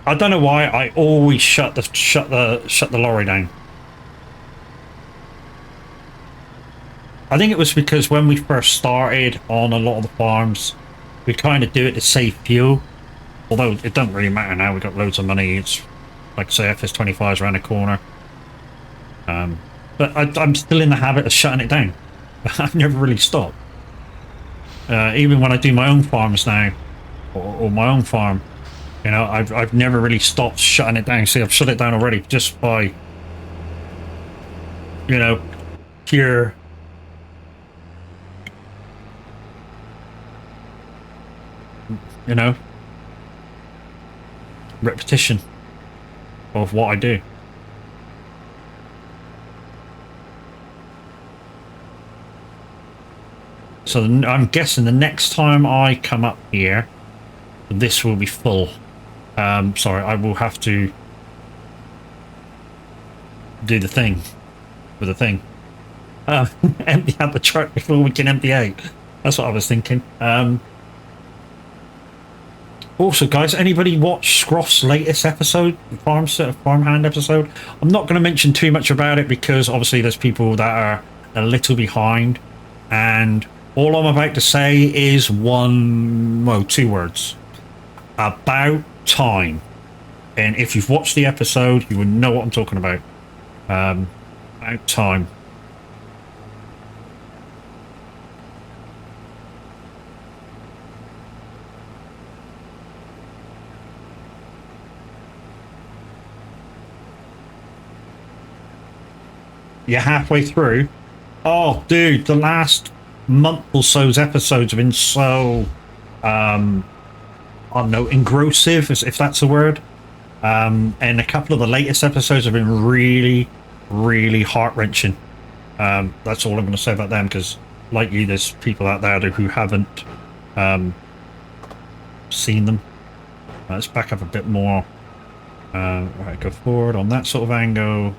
I don't know why I always shut the lorry down. I think it was because when we first started on a lot of the farms, we kind of do it to save fuel. Although it doesn't really matter now, we've got loads of money. It's like I say, FS25 is around the corner. But I'm still in the habit of shutting it down. I've never really stopped. Even when I do my own farms now, or my own farm, you know, I've never really stopped shutting it down. See, I've shut it down already just by, you know, pure repetition of what I do. So I'm guessing the next time I come up here, this will be full. Sorry, I will have to do the thing with the thing. Empty out the truck before we can empty out. That's what I was thinking. Also, guys, anybody watch Scroff's latest episode, Farmhand episode? I'm not going to mention too much about it because obviously there's people that are a little behind, and all I'm about to say is two words. About time. And if you've watched the episode, you will know what I'm talking about. About time. You're halfway through. Oh, dude, the last month or so's episodes have been so, I don't know, engrossive, if that's a word. And a couple of the latest episodes have been really, really heart-wrenching. That's all I'm going to say about them, because, like you, there's people out there who haven't seen them. Let's back up a bit more. Right, go forward on that sort of angle.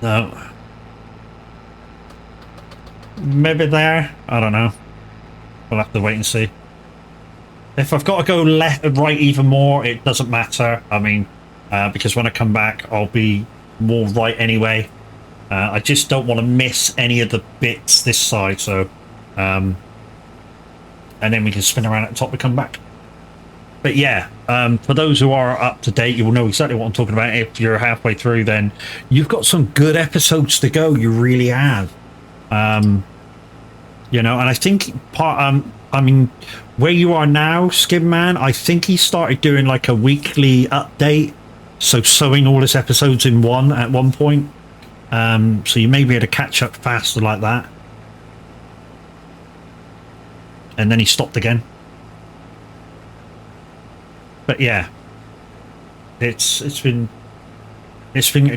No. Maybe there. I don't know. We'll have to wait and see. If I've got to go left and right even more, it doesn't matter. I mean, because when I come back, I'll be more right anyway. I just don't want to miss any of the bits this side, so... and then we can spin around at the top and come back. But yeah, for those who are up to date, you will know exactly what I'm talking about. If you're halfway through, then you've got some good episodes to go. You really have. You know, and I think I mean, where you are now, Skim Man, I think he started doing like a weekly update, so sewing all his episodes in one at one point. So you may be able to catch up faster like that. And then he stopped again. But yeah, it's been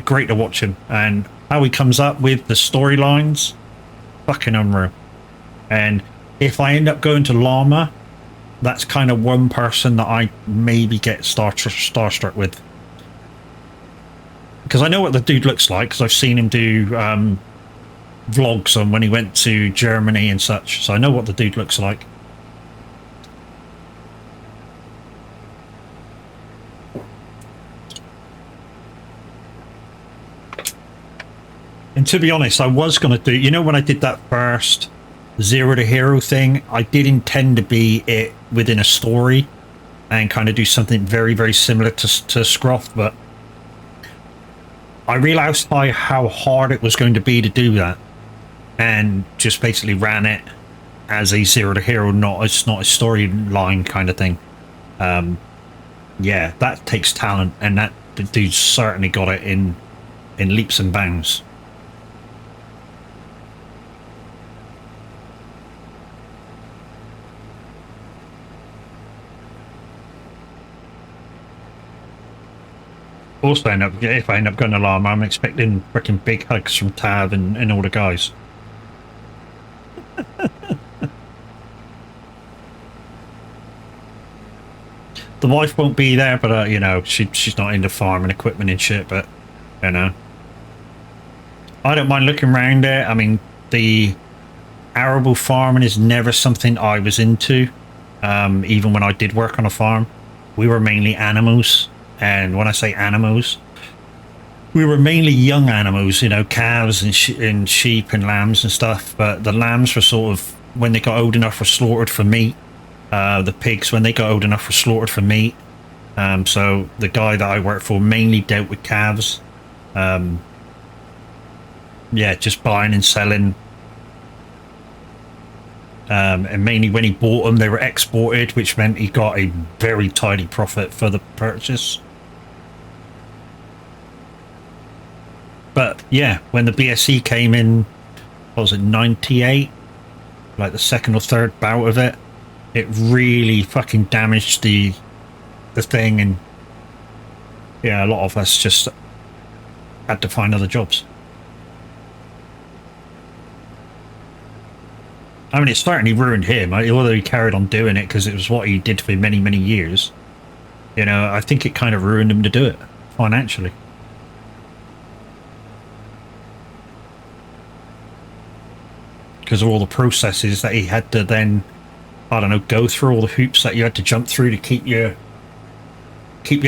great to watch him, and how he comes up with the storylines, fucking unreal. And if I end up going to Llama, that's kind of one person that I maybe get starstruck with, because I know what the dude looks like, because I've seen him do vlogs on when he went to Germany and such, so I know what the dude looks like. And to be honest, I was going to do, you know, when I did that first Zero to Hero thing, I did intend to be it within a story and kind of do something very, very similar to Scruff, but I realized by how hard it was going to be to do that, and just basically ran it as a Zero to Hero, not a storyline kind of thing. Yeah, that takes talent, and that dude certainly got it in leaps and bounds. Also, if I end up going to Llama, I'm expecting freaking big hugs from Tav and all the guys. The wife won't be there, but you know, she's not into farming equipment and shit. But you know, I don't mind looking around there. I mean, the arable farming is never something I was into. Even when I did work on a farm, we were mainly animals. And when I say animals, we were mainly young animals, you know, calves and sheep and lambs and stuff. But the lambs were sort of, when they got old enough, were slaughtered for meat. The pigs, when they got old enough, were slaughtered for meat. So the guy that I worked for mainly dealt with calves. Yeah, just buying and selling. And mainly when he bought them, they were exported, which meant he got a very tidy profit for the purchase. But yeah, when the BSE came in, what was it, 98? Like the second or third bout of it, it really fucking damaged the thing, and yeah, a lot of us just had to find other jobs. I mean, it certainly ruined him, although he carried on doing it because it was what he did for many, many years. You know, I think it kind of ruined him to do it financially. Because of all the processes that he had to then, I don't know, go through, all the hoops that you had to jump through to keep your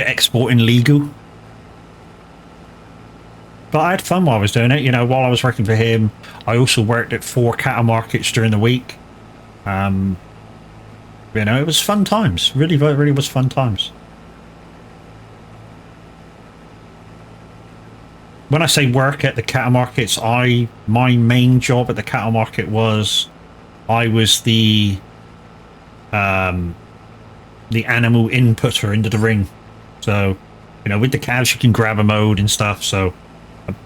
exporting legal. But I had fun while I was doing it. You know, while I was working for him, I also worked at 4 cattle markets during the week. You know, it was fun times. Really, really was fun times. When I say work at the cattle markets, my main job at the cattle market was, I was the animal inputter into the ring. So, you know, with the calves you can grab a mode and stuff, so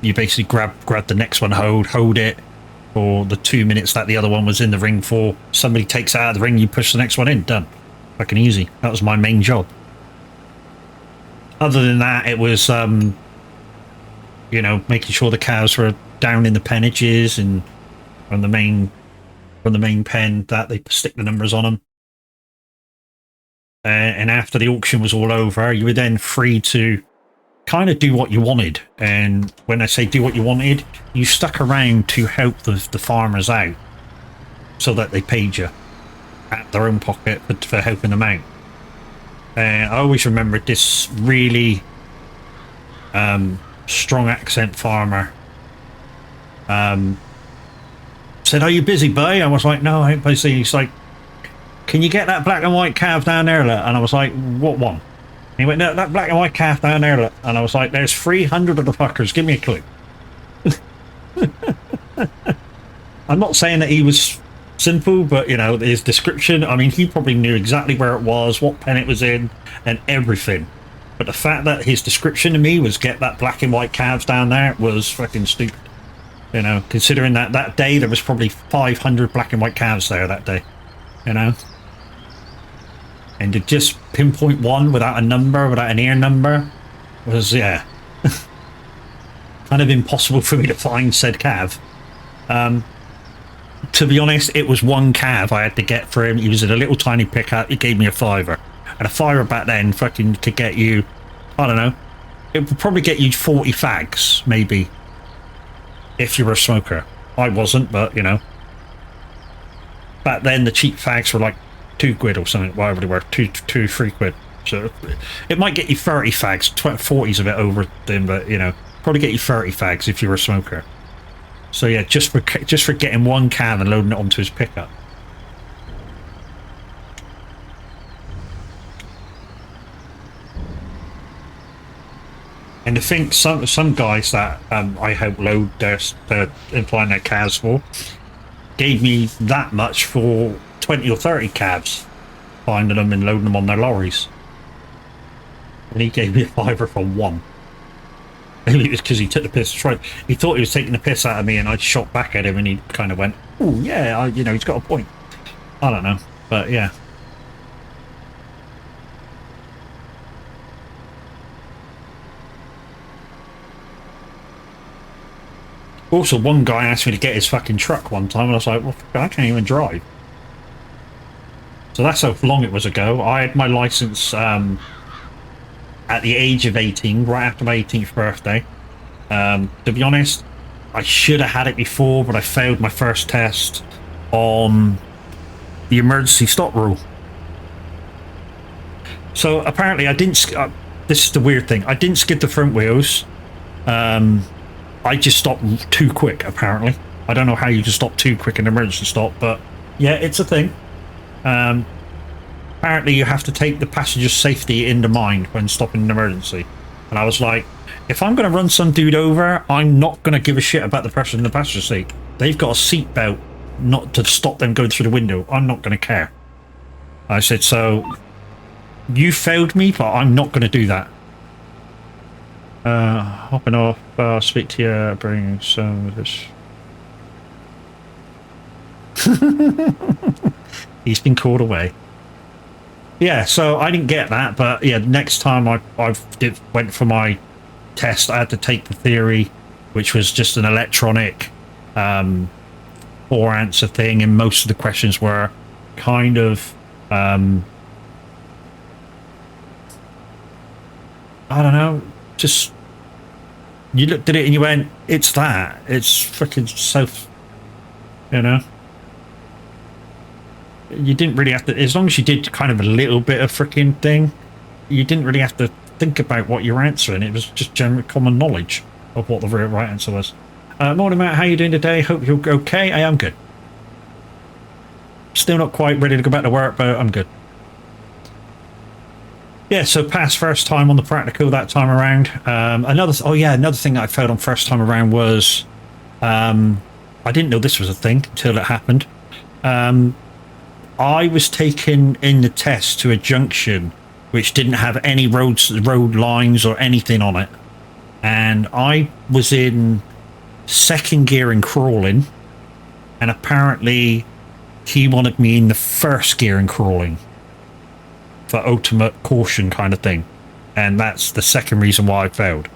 you basically grab the next one, hold it for the 2 minutes that the other one was in the ring for. Somebody takes it out of the ring, you push the next one in, done. Fucking easy. That was my main job. Other than that, it was you know, making sure the cows were down in the penages and from the main pen, that they stick the numbers on them. And after the auction was all over, you were then free to kind of do what you wanted. And when I say do what you wanted, you stuck around to help the farmers out so that they paid you at their own pocket for helping them out. And I always remembered this really strong accent farmer said, "Are you busy, boy?" I was like, "No, I ain't busy." He's like, can you get that black and white calf down there? Look? And I was like, what one? And he went, no, that black and white calf down there. Look. And I was like, there's 300 of the fuckers. Give me a clue. I'm not saying that he was simple, but, you know, his description, I mean, he probably knew exactly where it was, what pen it was in, and everything. But the fact that his description to me was get that black and white calves down there was fucking stupid. You know, considering that that day there was probably 500 black and white calves there that day. You know? And to just pinpoint one without a number, without an ear number, was, yeah, kind of impossible for me to find said calf. To be honest, it was one calf I had to get for him. He was in a little tiny pickup. He gave me a fiver. And a fiver back then fucking could get you, I don't know, it would probably get you 40 fags, maybe, if you were a smoker. I wasn't, but, you know. Back then, the cheap fags were like 2 quid or something, whatever they were, 3 quid. So it might get you 30 fags. 40's a bit over them, but, you know, probably get you 30 fags if you were a smoker. So yeah, just for getting one can and loading it onto his pickup. And I think some guys that I helped load their implying their calves for gave me that much for 20 or 30 calves, finding them and loading them on their lorries. And he gave me a fiver for one. Maybe it was because he took the piss. He thought he was taking the piss out of me, and I shot back at him, and he kind of went, "Oh yeah, you know, he's got a point." I don't know, but yeah. Also, one guy asked me to get his fucking truck one time, and I was like, "Well, I can't even drive." So that's how long it was ago. I had my license at the age of 18, right after my 18th birthday. To be honest, I should have had it before, but I failed my first test on the emergency stop rule. So apparently I didn't, this is the weird thing, I didn't skid the front wheels. I just stopped too quick, apparently. I don't know how you can stop too quick in an emergency stop, but yeah, it's a thing. Apparently you have to take the passenger's safety into mind when stopping an emergency. And I was like, if I'm going to run some dude over, I'm not going to give a shit about the person in the passenger seat. They've got a seat belt not to stop them going through the window. I'm not going to care. I said, so you failed me, but I'm not going to do that. Hopping off, speak to you, bring some of this. He's been called away. Yeah, so I didn't get that, but yeah, next time I went for my test, I had to take the theory, which was just an electronic 4-answer thing, and most of the questions were kind of I don't know, just you looked at it and you went, it's that, it's freaking so, you know. You didn't really have to, as long as you did kind of a little bit of freaking thing, you didn't really have to think about what you were answering. It was just general common knowledge of what the right answer was. Morning, Matt, how you doing today? Hope you're okay. I am good. Still not quite ready to go back to work, but I'm good. Yeah, so passed first time on the practical that time around. Another thing that I failed on first time around was I didn't know this was a thing until it happened. I was taken in the test to a junction which didn't have any road lines or anything on it, and I was in second gear and crawling, and apparently he wanted me in the first gear and crawling for ultimate caution kind of thing, and that's the second reason why I failed.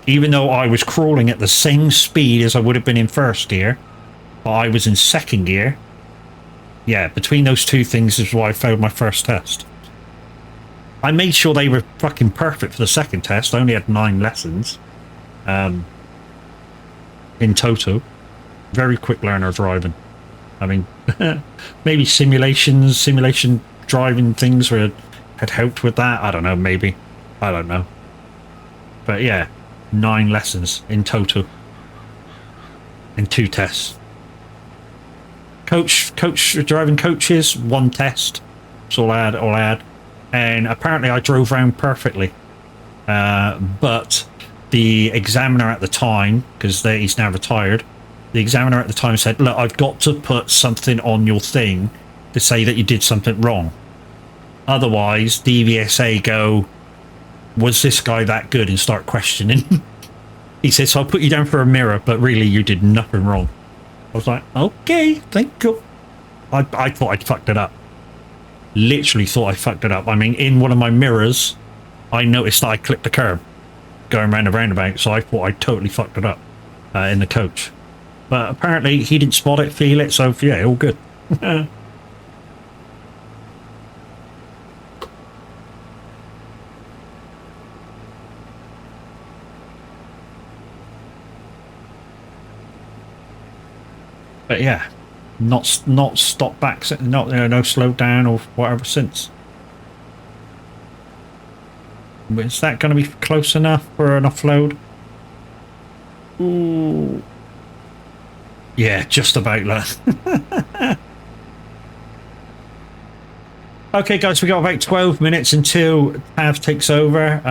Even though I was crawling at the same speed as I would have been in first gear, but I was in second gear. Yeah, between those two things is why I failed my first test. I made sure they were fucking perfect for the second test. I only had 9 lessons in total. Very quick learner of driving. I mean, maybe simulation driving things had helped with that. I don't know, maybe. I don't know. But yeah, 9 lessons in total in 2 tests. driving coaches, one test. That's all I had. And apparently I drove around perfectly. But the examiner at the time, because he's now retired, the examiner at the time said, look, I've got to put something on your thing to say that you did something wrong. Otherwise, DVSA go, was this guy that good, and start questioning. He said, so I'll put you down for a mirror, but really you did nothing wrong. I was like, okay, thank you. I thought I'd fucked it up. Literally thought I fucked it up. I mean, in one of my mirrors, I noticed that I clipped the curb going around the roundabout, so I thought I totally fucked it up in the coach. But apparently he didn't spot it, feel it, so yeah, all good. But yeah, not stop back, not no slow down or whatever since. Is that going to be close enough for an offload? Ooh. Yeah, just about that. Okay, guys, we got about 12 minutes until Tav takes over.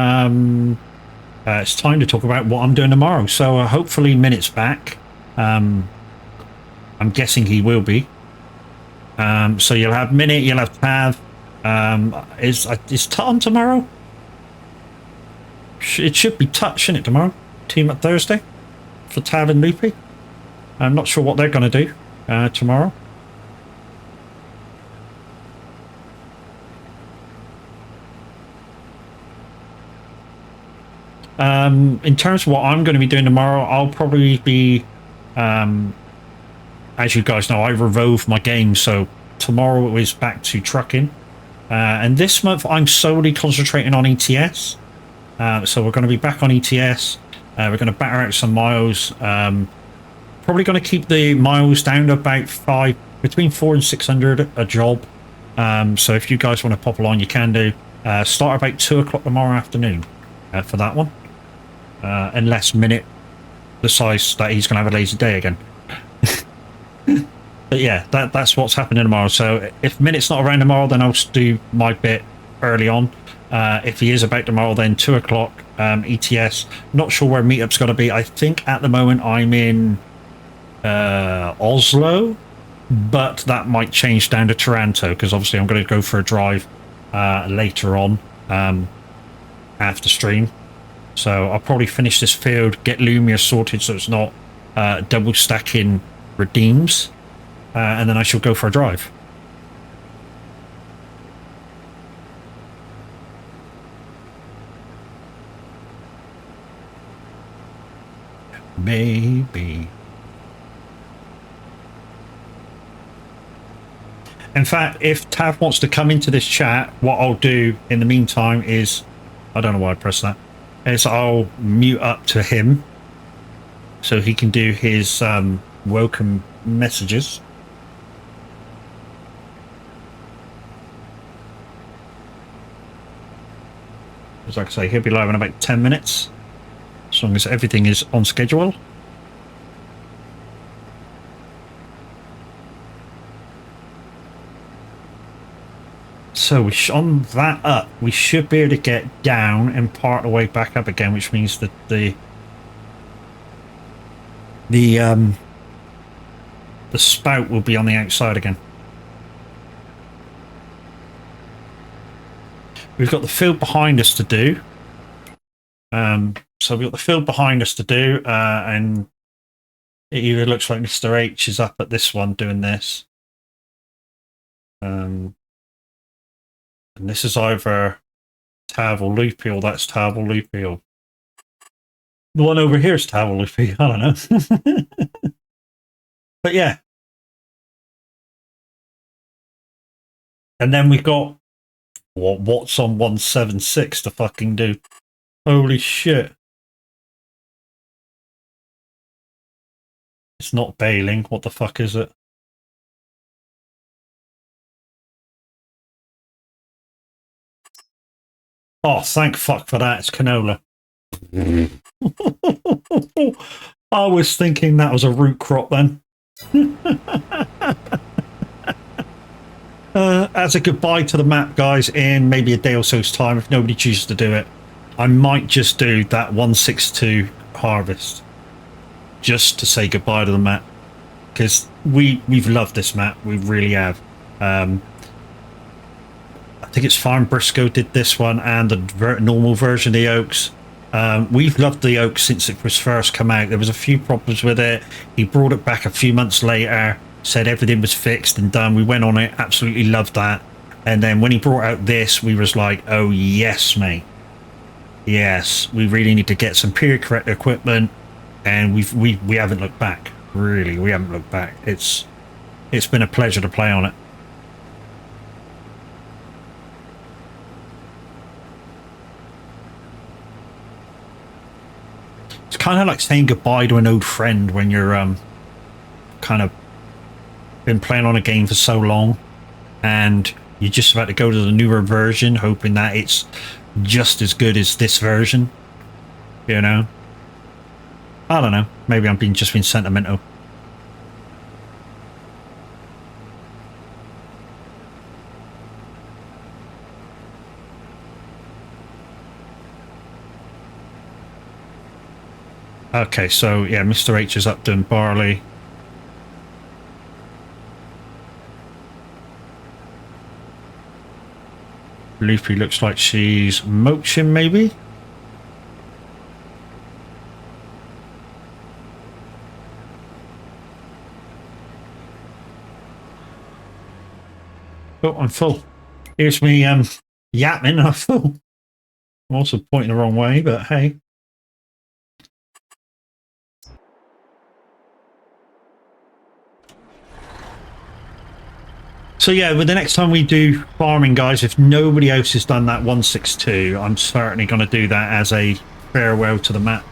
It's time to talk about what I'm doing tomorrow. So hopefully Minute's back. I'm guessing he will be. So you'll have Minute, you'll have Tav. Is Tut on tomorrow? It should be Tut, shouldn't it, tomorrow? Team up Thursday for Tav and Loopy. I'm not sure what they're going to do tomorrow. In terms of what I'm going to be doing tomorrow, I'll probably be, as you guys know, I revove my game, so tomorrow is back to trucking. And this month I'm solely concentrating on ETS. So we're going to be back on ETS. We're going to batter out some miles. Probably going to keep the miles down to about between 400 and 600 a job. So if you guys want to pop along, you can do. Start about 2 o'clock tomorrow afternoon for that one. Unless Minute decides that he's going to have a lazy day again. But yeah, that's what's happening tomorrow. So if Minute's not around tomorrow, then I'll do my bit early on. If he is about tomorrow, then 2 o'clock ETS. Not sure where meetup's going to be. I think at the moment I'm in Oslo, but that might change down to Toronto, because obviously I'm going to go for a drive later on after stream. So I'll probably finish this field, get Lumia sorted so it's not double stacking redeems, and then I shall go for a drive. Maybe. In fact, if Tav wants to come into this chat, what I'll do in the meantime is, I don't know why I pressed that, is I'll mute up to him so he can do his welcome messages. As like I say, he'll be live in about 10 minutes, as long as everything is on schedule. So on that up, we should be able to get down and part the way back up again, which means that the spout will be on the outside again. We've got the field behind us to do. So we've got the field behind us to do, and it either looks like Mr. H is up at this one doing this. And this is either Tav or Loopy, or that's Tav or Loopy, or the one over here is Tav or Loopy. I don't know. But yeah. And then we've got what's on 176 to fucking do. Holy shit. It's not bailing. What the fuck is it? Oh, thank fuck for that. It's canola. I was thinking that was a root crop then. as a goodbye to the map, guys, in maybe a day or so's time, if nobody chooses to do it, I might just do that 162 harvest just to say goodbye to the map, because we've loved this map. We really have. I think it's Farm Briscoe did this one, and the normal version of the Oaks. We've loved the Oaks since it was first come out. There was a few problems with it. He brought it back a few months later, said everything was fixed and done. We went on it, absolutely loved that. And then when he brought out this, we was like, oh yes, mate. Yes, we really need to get some period correct equipment, and we haven't looked back. Really, we haven't looked back. It's been a pleasure to play on it. It's kind of like saying goodbye to an old friend when you're kind of been playing on a game for so long, and you're just about to go to the newer version, hoping that it's just as good as this version. You know, I don't know. Maybe I'm just being sentimental. Okay, so yeah, Mr. H is up doing barley. Luffy looks like she's moaching, maybe? Oh, I'm full. Here's me yapping, I'm full. I'm also pointing the wrong way, but hey. So yeah, with the next time we do farming, guys, if nobody else has done that 162, I'm certainly going to do that as a farewell to the map.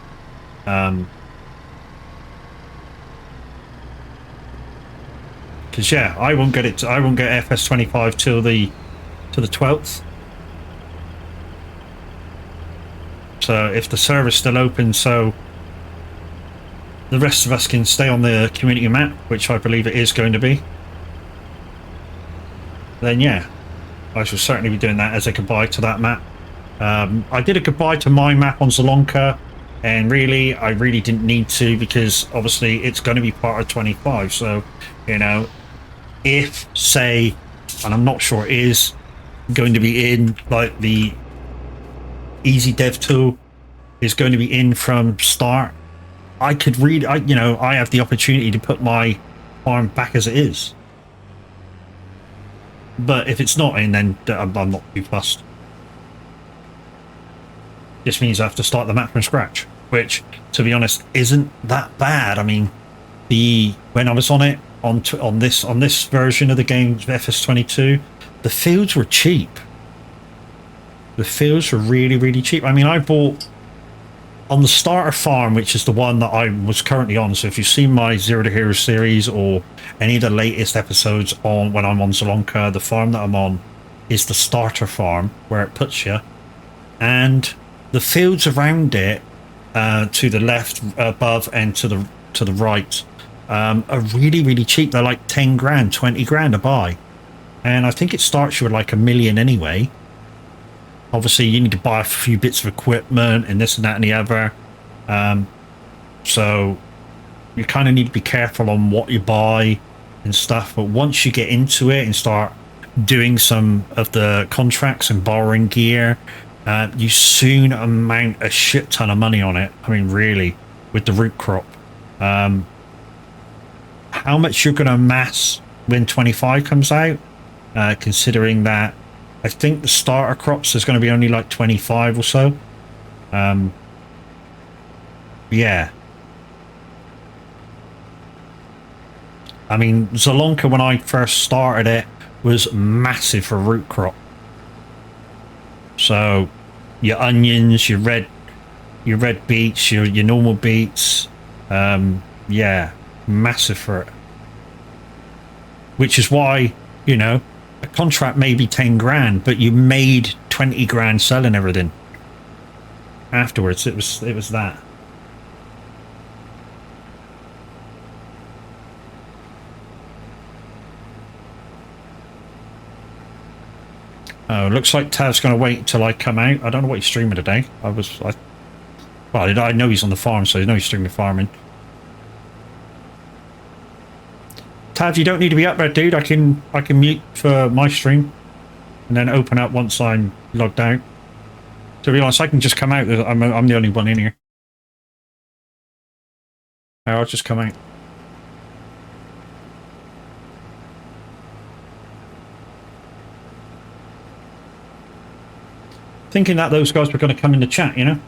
Because yeah, I won't get it. I won't get FS25 till the 12th. So if the server's still open, so the rest of us can stay on the community map, which I believe it is going to be, then yeah, I shall certainly be doing that as a goodbye to that map. I did a goodbye to my map on Zalonka, and really, I really didn't need to, because obviously it's going to be part of 25. So, you know, if, say, and I'm not sure it is going to be in, like the easy dev tool is going to be in from start, I could read, you know, I have the opportunity to put my farm back as it is. But if it's not in, then I'm not too fussed. This means I have to start the map from scratch, which, to be honest, isn't that bad. I mean, when I was on it on this version of the game, FS22, the fields were cheap. The fields were really, really cheap. I mean, I bought on the starter farm, which is the one that I was currently on. So if you've seen my Zero to Hero series or any of the latest episodes on when I'm on Zalonka, the farm that I'm on is the starter farm, where it puts you, and the fields around it, to the left, above, and to the right, are really, really cheap. They're like 10 grand, 20 grand to buy, and I think it starts you with like $1 million anyway. Obviously, you need to buy a few bits of equipment and this and that and the other. So you kind of need to be careful on what you buy and stuff. But once you get into it and start doing some of the contracts and borrowing gear, you soon amount a shit ton of money on it. I mean, really, with the root crop. How much you're going to amass when 25 comes out, considering that I think the starter crops is going to be only like 25 or so. Yeah. I mean, Zalonka, when I first started it, was massive for root crop. So your onions, your red beets, your normal beets, yeah, massive for it. Which is why, you know, a contract may be 10 grand, but you made 20 grand selling everything. Afterwards, it was that. Oh, looks like Tav's going to wait until I come out. I don't know what he's streaming today. Well, I know he's on the farm, so I know he's streaming farming. Tav, you don't need to be up there, dude. I can mute for my stream and then open up once I'm logged out. To be honest, I can just come out. I'm the only one in here. I'll just come out. Thinking that those guys were going to come in the chat, you know?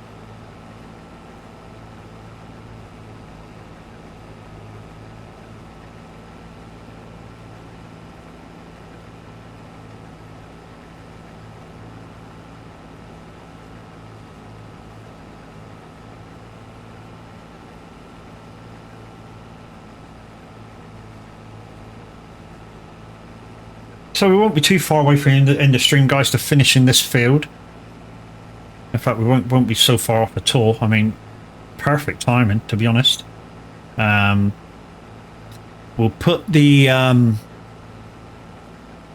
So we won't be too far away from the end of stream, guys, to finish in this field. In fact, we won't be so far off at all. I mean, perfect timing, to be honest. We'll put the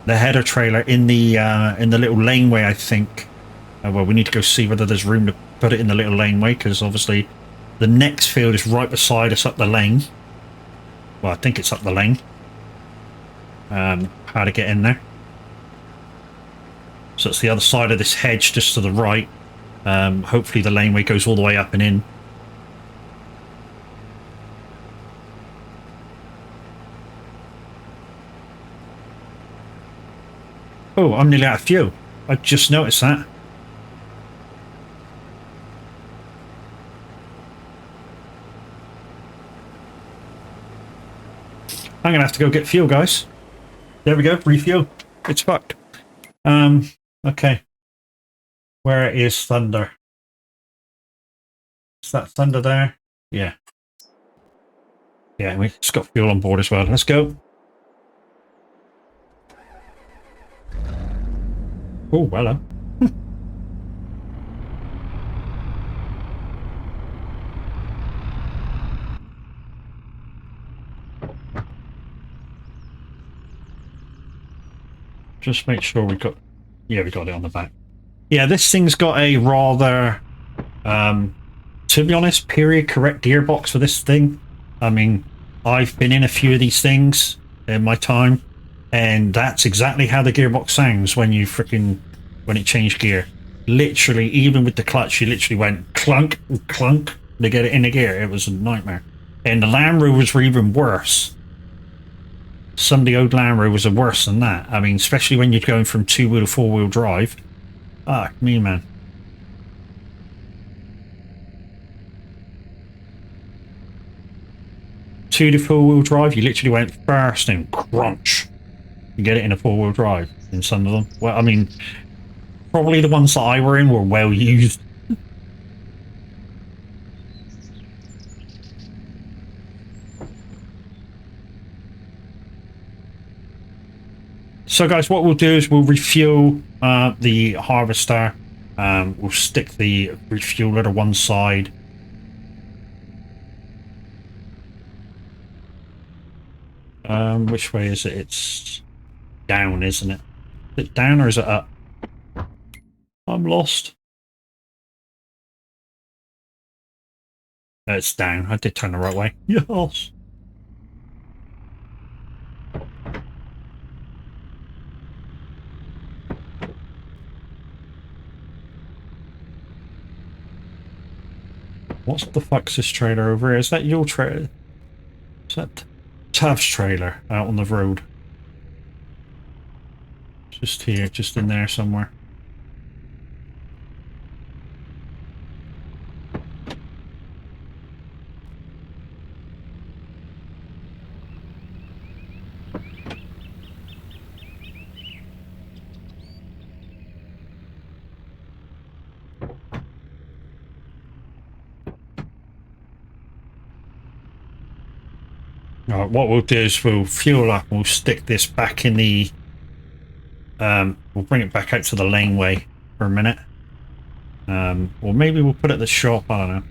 header trailer in the little laneway, I think. Well, we need to go see whether there's room to put it in the little laneway, because obviously the next field is right beside us up the lane. Well, I think it's up the lane. How to get in there. So it's the other side of this hedge, just to the right. Hopefully the laneway goes all the way up and in. Oh, I'm nearly out of fuel. I just noticed that. I'm gonna have to go get fuel, guys. There we go, refuel. It's fucked. Okay. Where is Thunder? Is that Thunder there? Yeah. Yeah, we just got fuel on board as well. Let's go. Oh, hello. Just make sure we got... Yeah, we got it on the back. Yeah, this thing's got a rather, to be honest, period correct gearbox for this thing. I mean, I've been in a few of these things in my time, and that's exactly how the gearbox sounds when it changed gear. Literally, even with the clutch, you literally went clunk, clunk to get it in the gear. It was a nightmare. And the Land Rovers were even worse. Some of the old Land Rovers are worse than that. I mean, especially when you're going from 2-wheel to 4-wheel drive. Ah, me, man. To 4-wheel drive, you literally went first and crunch. You get it in a 4-wheel drive in some of them. Well, I mean, probably the ones that I were in were well used. So guys, what we'll do is we'll refuel the harvester. We'll stick the refueler to one side. Which way is it? It's down, isn't it? Is it down or is it up? I'm lost. It's down. I did turn the right way. Yes. What the fuck's this trailer over here? Is that your trailer? Is that Tav's trailer out on the road? Just here, just in there somewhere. Alright, what we'll do is we'll fuel up and we'll stick this back in the... we'll bring it back out to the laneway for a minute. Or maybe we'll put it at the shop, I don't know.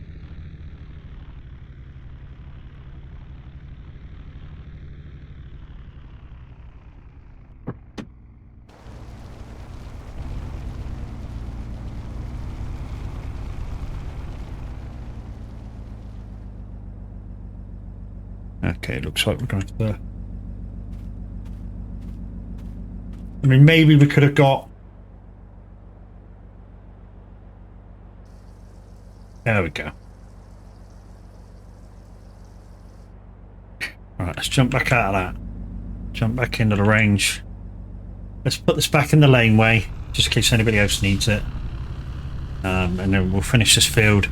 Okay, it looks like we're going to have to... I mean, maybe we could have got... There we go. Alright, let's jump back out of that. Jump back into the range. Let's put this back in the laneway, just in case anybody else needs it. And then we'll finish this field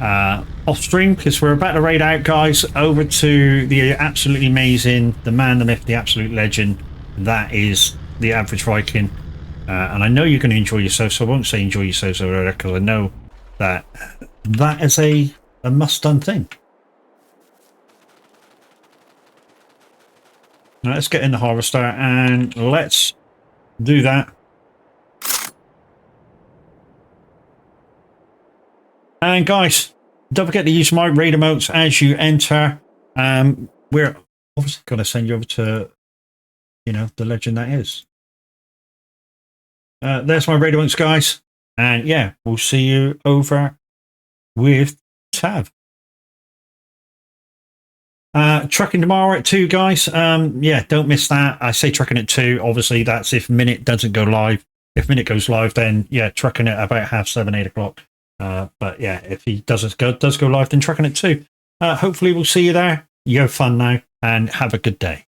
off stream, because we're about to raid out, guys, over to the absolutely amazing, the man, the myth, the absolute legend. That is the Average Viking. And I know you're going to enjoy yourself, so I won't say enjoy yourselves over there, because I know that that is a must-done thing. Now let's get in the harvester and let's do that. And guys, don't forget to use my raid emotes as you enter. We're obviously going to send you over to, you know, the legend that is. There's my raid emotes, guys. And yeah, we'll see you over with Tav. Trucking tomorrow at 2, guys. Yeah, don't miss that. I say trucking at 2. Obviously, that's if Minute doesn't go live. If Minute goes live, then yeah, trucking at about 7:30, 8 o'clock. But yeah, if he does go live, then trucking at 2. Hopefully, we'll see you there. You have fun now and have a good day.